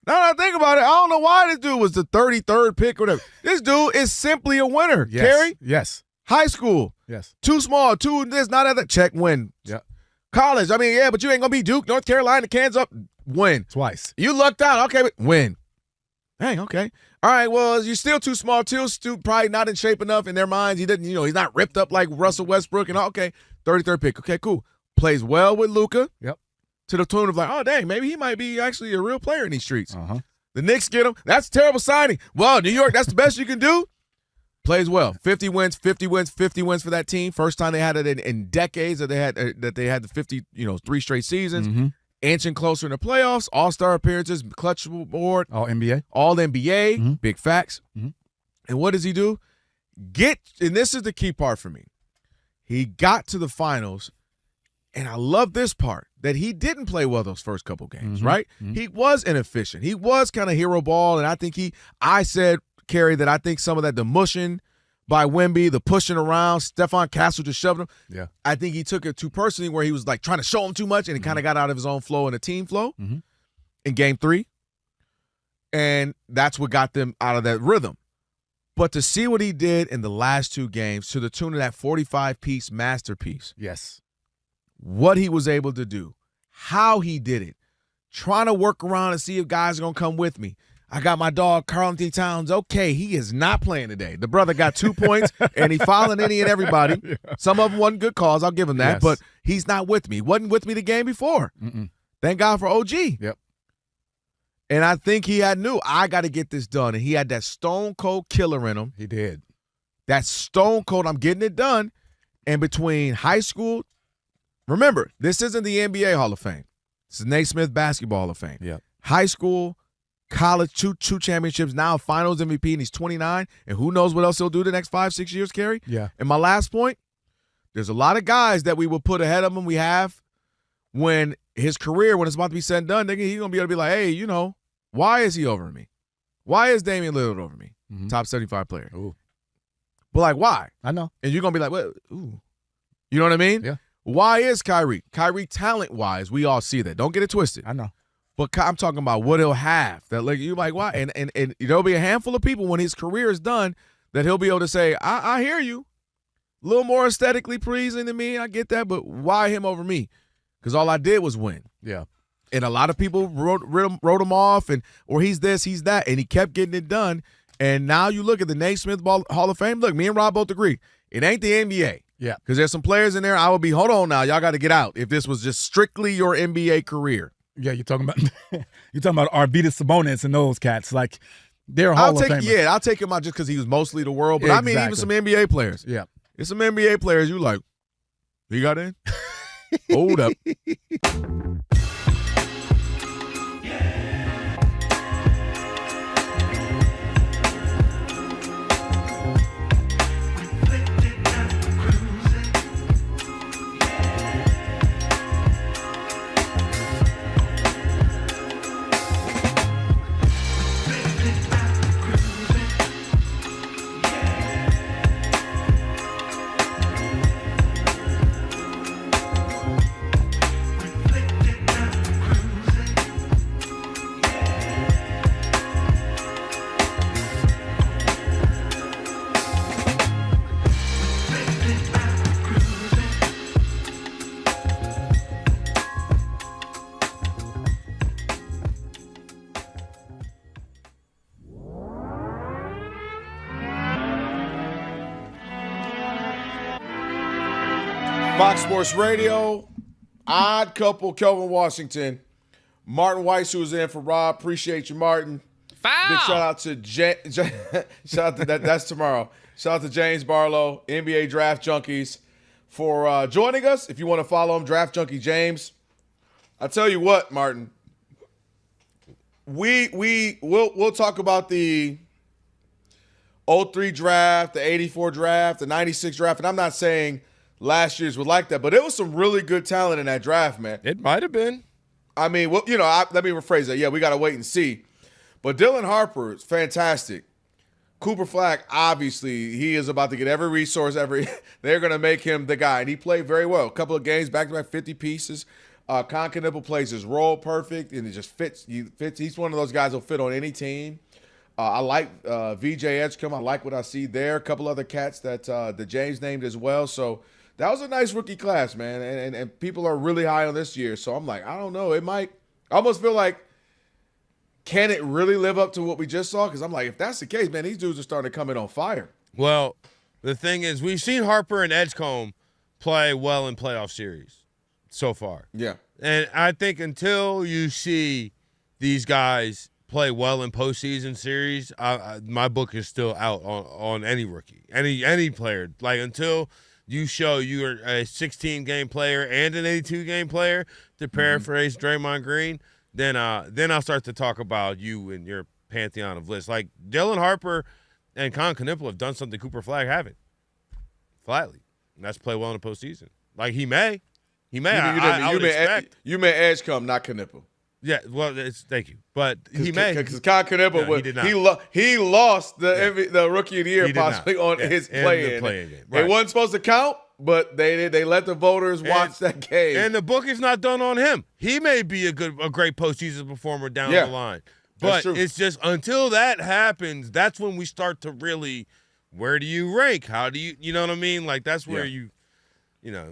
that I think about it, I don't know why this dude was the 33rd pick or whatever. This dude is simply a winner, Yes. Kerry. Yes. High school. Yes. Too small, too this, not other. Check, win. Yeah. College, but you ain't going to be Duke, North Carolina, Kansas, win. Twice. You lucked out. Okay, win. Dang, okay. All right, well, you're still too small, too. Still probably not in shape enough in their minds. He didn't, he's not ripped up like Russell Westbrook and okay. 33rd pick. Okay, cool. Plays well with Luka. Yep. To the tune of like, oh, dang, maybe he might be actually a real player in these streets. Uh-huh. The Knicks get him. That's a terrible signing. Well, New York, that's the best you can do. Plays well. 50 wins for that team. First time they had it in decades that they had the 50, 3 straight seasons. Mm-hmm. Inching closer in the playoffs. All-star appearances, clutch board. All-NBA. All-NBA. Mm-hmm. Big facts. Mm-hmm. And what does he do? And this is the key part for me. He got to the finals, and I love this part, that he didn't play well those first couple games, Mm-hmm. right? Mm-hmm. He was inefficient. He was kind of hero ball, and I think I said, Kerry, that I think some of that, the mushing by Wemby, the pushing around, Stephon Castle just shoving him. Yeah. I think he took it too personally where he was like trying to show him too much, and he kind of got out of his own flow and a team flow in game 3. And that's what got them out of that rhythm. But to see what he did in the last 2 games to the tune of that 45-piece masterpiece. Yes. What he was able to do, how he did it, trying to work around and see if guys are going to come with me. I got my dog, Karl-Anthony Towns. Okay, he is not playing today. The brother got 2 points, and he fouling any and everybody. Yeah. Some of them wasn't good calls. I'll give him that. Yes. But he's not with me. Wasn't with me the game before. Mm-mm. Thank God for OG. Yep. And I think he knew, I got to get this done. And he had that stone-cold killer in him. He did. That stone-cold, I'm getting it done. And between high school, remember, this isn't the NBA Hall of Fame. This is Naismith Basketball Hall of Fame. Yep. High school, college, two championships, now a finals MVP, and he's 29. And who knows what else he'll do the next 5-6 years, Kerry? Yeah. And my last point, there's a lot of guys that we will put ahead of him. We have when his career, when it's about to be said and done, he's going to be able to be like, hey, why is he over me? Why is Damian Lillard over me? Mm-hmm. Top 75 player. Ooh. But like, why? I know. And you're going to be like, well, ooh. You know what I mean? Yeah. Why is Kyrie? Kyrie, talent-wise, we all see that. Don't get it twisted. I know. But I'm talking about what he'll have. That like you're like, why? And there'll be a handful of people when his career is done that he'll be able to say, I hear you. A little more aesthetically pleasing than me. I get that, but why him over me? Because all I did was win. Yeah. And a lot of people wrote him off, or he's this, he's that, and he kept getting it done. And now you look at the Naismith Hall of Fame. Look, me and Rob both agree. It ain't the NBA. Yeah. Because there's some players in there, I would be, hold on now, y'all got to get out if this was just strictly your NBA career. Yeah, you're talking about Arvydas Sabonis and those cats. Like, they're Hall of Famers. Yeah, I'll take him out just because he was mostly the world. But exactly. I mean, even some NBA players. Yeah. It's some NBA players you like, he got in? Hold up. Fox Sports Radio, Odd Couple, Kelvin Washington, Martin Weiss, who was in for Rob. Appreciate you, Martin. Foul. Big shout out to shout out to that. That's tomorrow. Shout out to James Barlow, NBA Draft Junkies, for joining us. If you want to follow him, Draft Junkie James. I tell you what, Martin. We'll talk about the 03 draft, the 84 draft, the 96 draft, and I'm not saying last year's was like that, but it was some really good talent in that draft, man. It might have been. I mean, well, let me rephrase that. Yeah, we got to wait and see. But Dylan Harper is fantastic. Cooper Flag, obviously, he is about to get every resource. They're going to make him the guy, and he played very well. A couple of games, back-to-back 50 pieces. Concanipple plays his role perfect, and it just fits. He's one of those guys who'll fit on any team. I like VJ Edgecombe. I like what I see there. A couple other cats that James named as well. So that was a nice rookie class, man. And people are really high on this year. So I'm like, I don't know. It might – I almost feel like, can it really live up to what we just saw? Because I'm like, if that's the case, man, these dudes are starting to come in on fire. Well, the thing is, we've seen Harper and Edgecombe play well in playoff series so far. Yeah. And I think until you see these guys play well in postseason series, my book is still out on any rookie, any player. Like, until you show you're a 16-game player and an 82-game player, to paraphrase Draymond Green, then I'll start to talk about you and your pantheon of lists. Like, Dylan Harper and Concanipple have done something Cooper Flag haven't. Flatly. And that's play well in the postseason. Like, he may. You may Edgecombe, not Knipple. Yeah, well, thank you. But he may. Because Knipple, he lost the Rookie of the Year possibly on his play-in. Right. It wasn't supposed to count, but they let the voters watch that game. And the book is not done on him. He may be a great postseason performer down the line. But it's just until that happens, that's when we start to really, where do you rank? How do you know what I mean? Like, that's where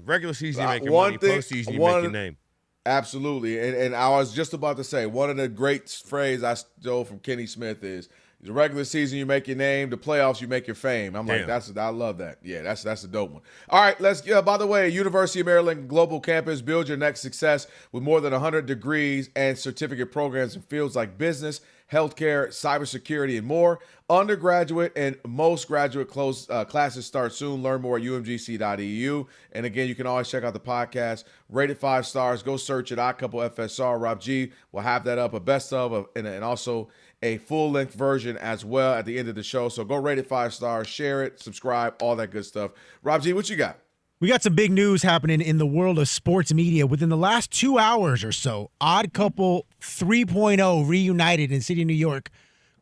regular season you make your money, postseason you make your name. Absolutely. And I was just about to say, one of the great phrases I stole from Kenny Smith is, the regular season you make your name, the playoffs you make your fame. I'm like, I love that. Yeah, that's a dope one. All right, by the way, University of Maryland Global Campus, build your next success with more than 100 degrees and certificate programs in fields like business, healthcare, cybersecurity, and more. Undergraduate and most graduate classes start soon. Learn more at umgc.edu. And again, you can always check out the podcast. Rated 5 stars. Go search it. Odd Couple FSR. Rob G will have that up, a best of, and also a full-length version as well at the end of the show. So go rate it 5 stars, share it, subscribe, all that good stuff. Rob G, what you got? We got some big news happening in the world of sports media. Within the last 2 hours or so, Odd Couple 3.0 reunited in City, New York.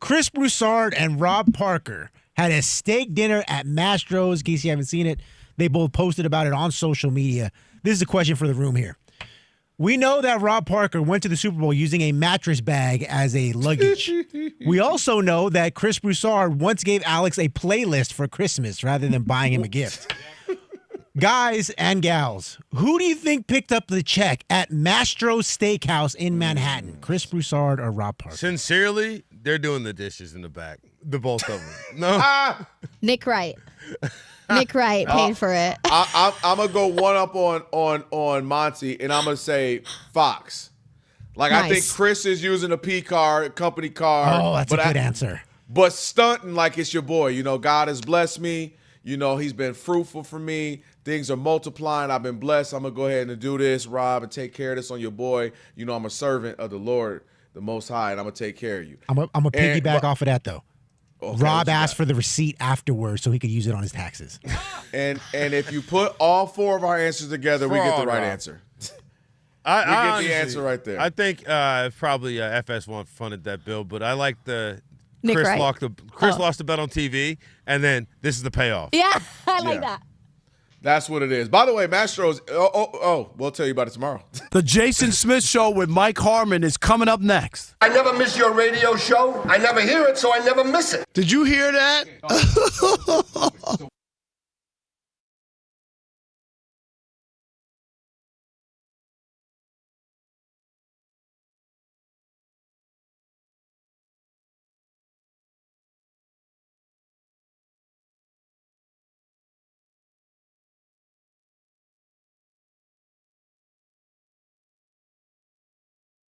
Chris Broussard and Rob Parker had a steak dinner at Mastro's. In case you haven't seen it, they both posted about it on social media. This is a question for the room here. We know that Rob Parker went to the Super Bowl using a mattress bag as a luggage. We also know that Chris Broussard once gave Alex a playlist for Christmas rather than buying him a gift. Guys and gals, who do you think picked up the check at Mastro's Steakhouse in Manhattan? Chris Broussard or Rob Parker? Sincerely, they're doing the dishes in the back. The both of them. No. Nick Wright. Nick Wright paid for it. I'm going to go one up on Monty, and I'm going to say Fox. Like, nice. I think Chris is using a P card, company card. Oh, that's a good answer. But stunting like it's your boy. You know, God has blessed me. You know, he's been fruitful for me. Things are multiplying. I've been blessed. I'm going to go ahead and do this, Rob, and take care of this on your boy. You know, I'm a servant of the Lord, the Most High, and I'm going to take care of you. I'm going to piggyback off of that, though. Okay, Rob asked for the receipt afterwards so he could use it on his taxes. And if you put all 4 of our answers together, we get the right answer. I get honestly, the answer right there. I think probably FS1 funded that bill, but I like the Nick Chris Wright. lost the bet on TV, and then this is the payoff. Yeah, I like that. That's what it is. By the way, Mastro's, we'll tell you about it tomorrow. The Jason Smith Show with Mike Harmon is coming up next. I never miss your radio show. I never hear it, so I never miss it. Did you hear that?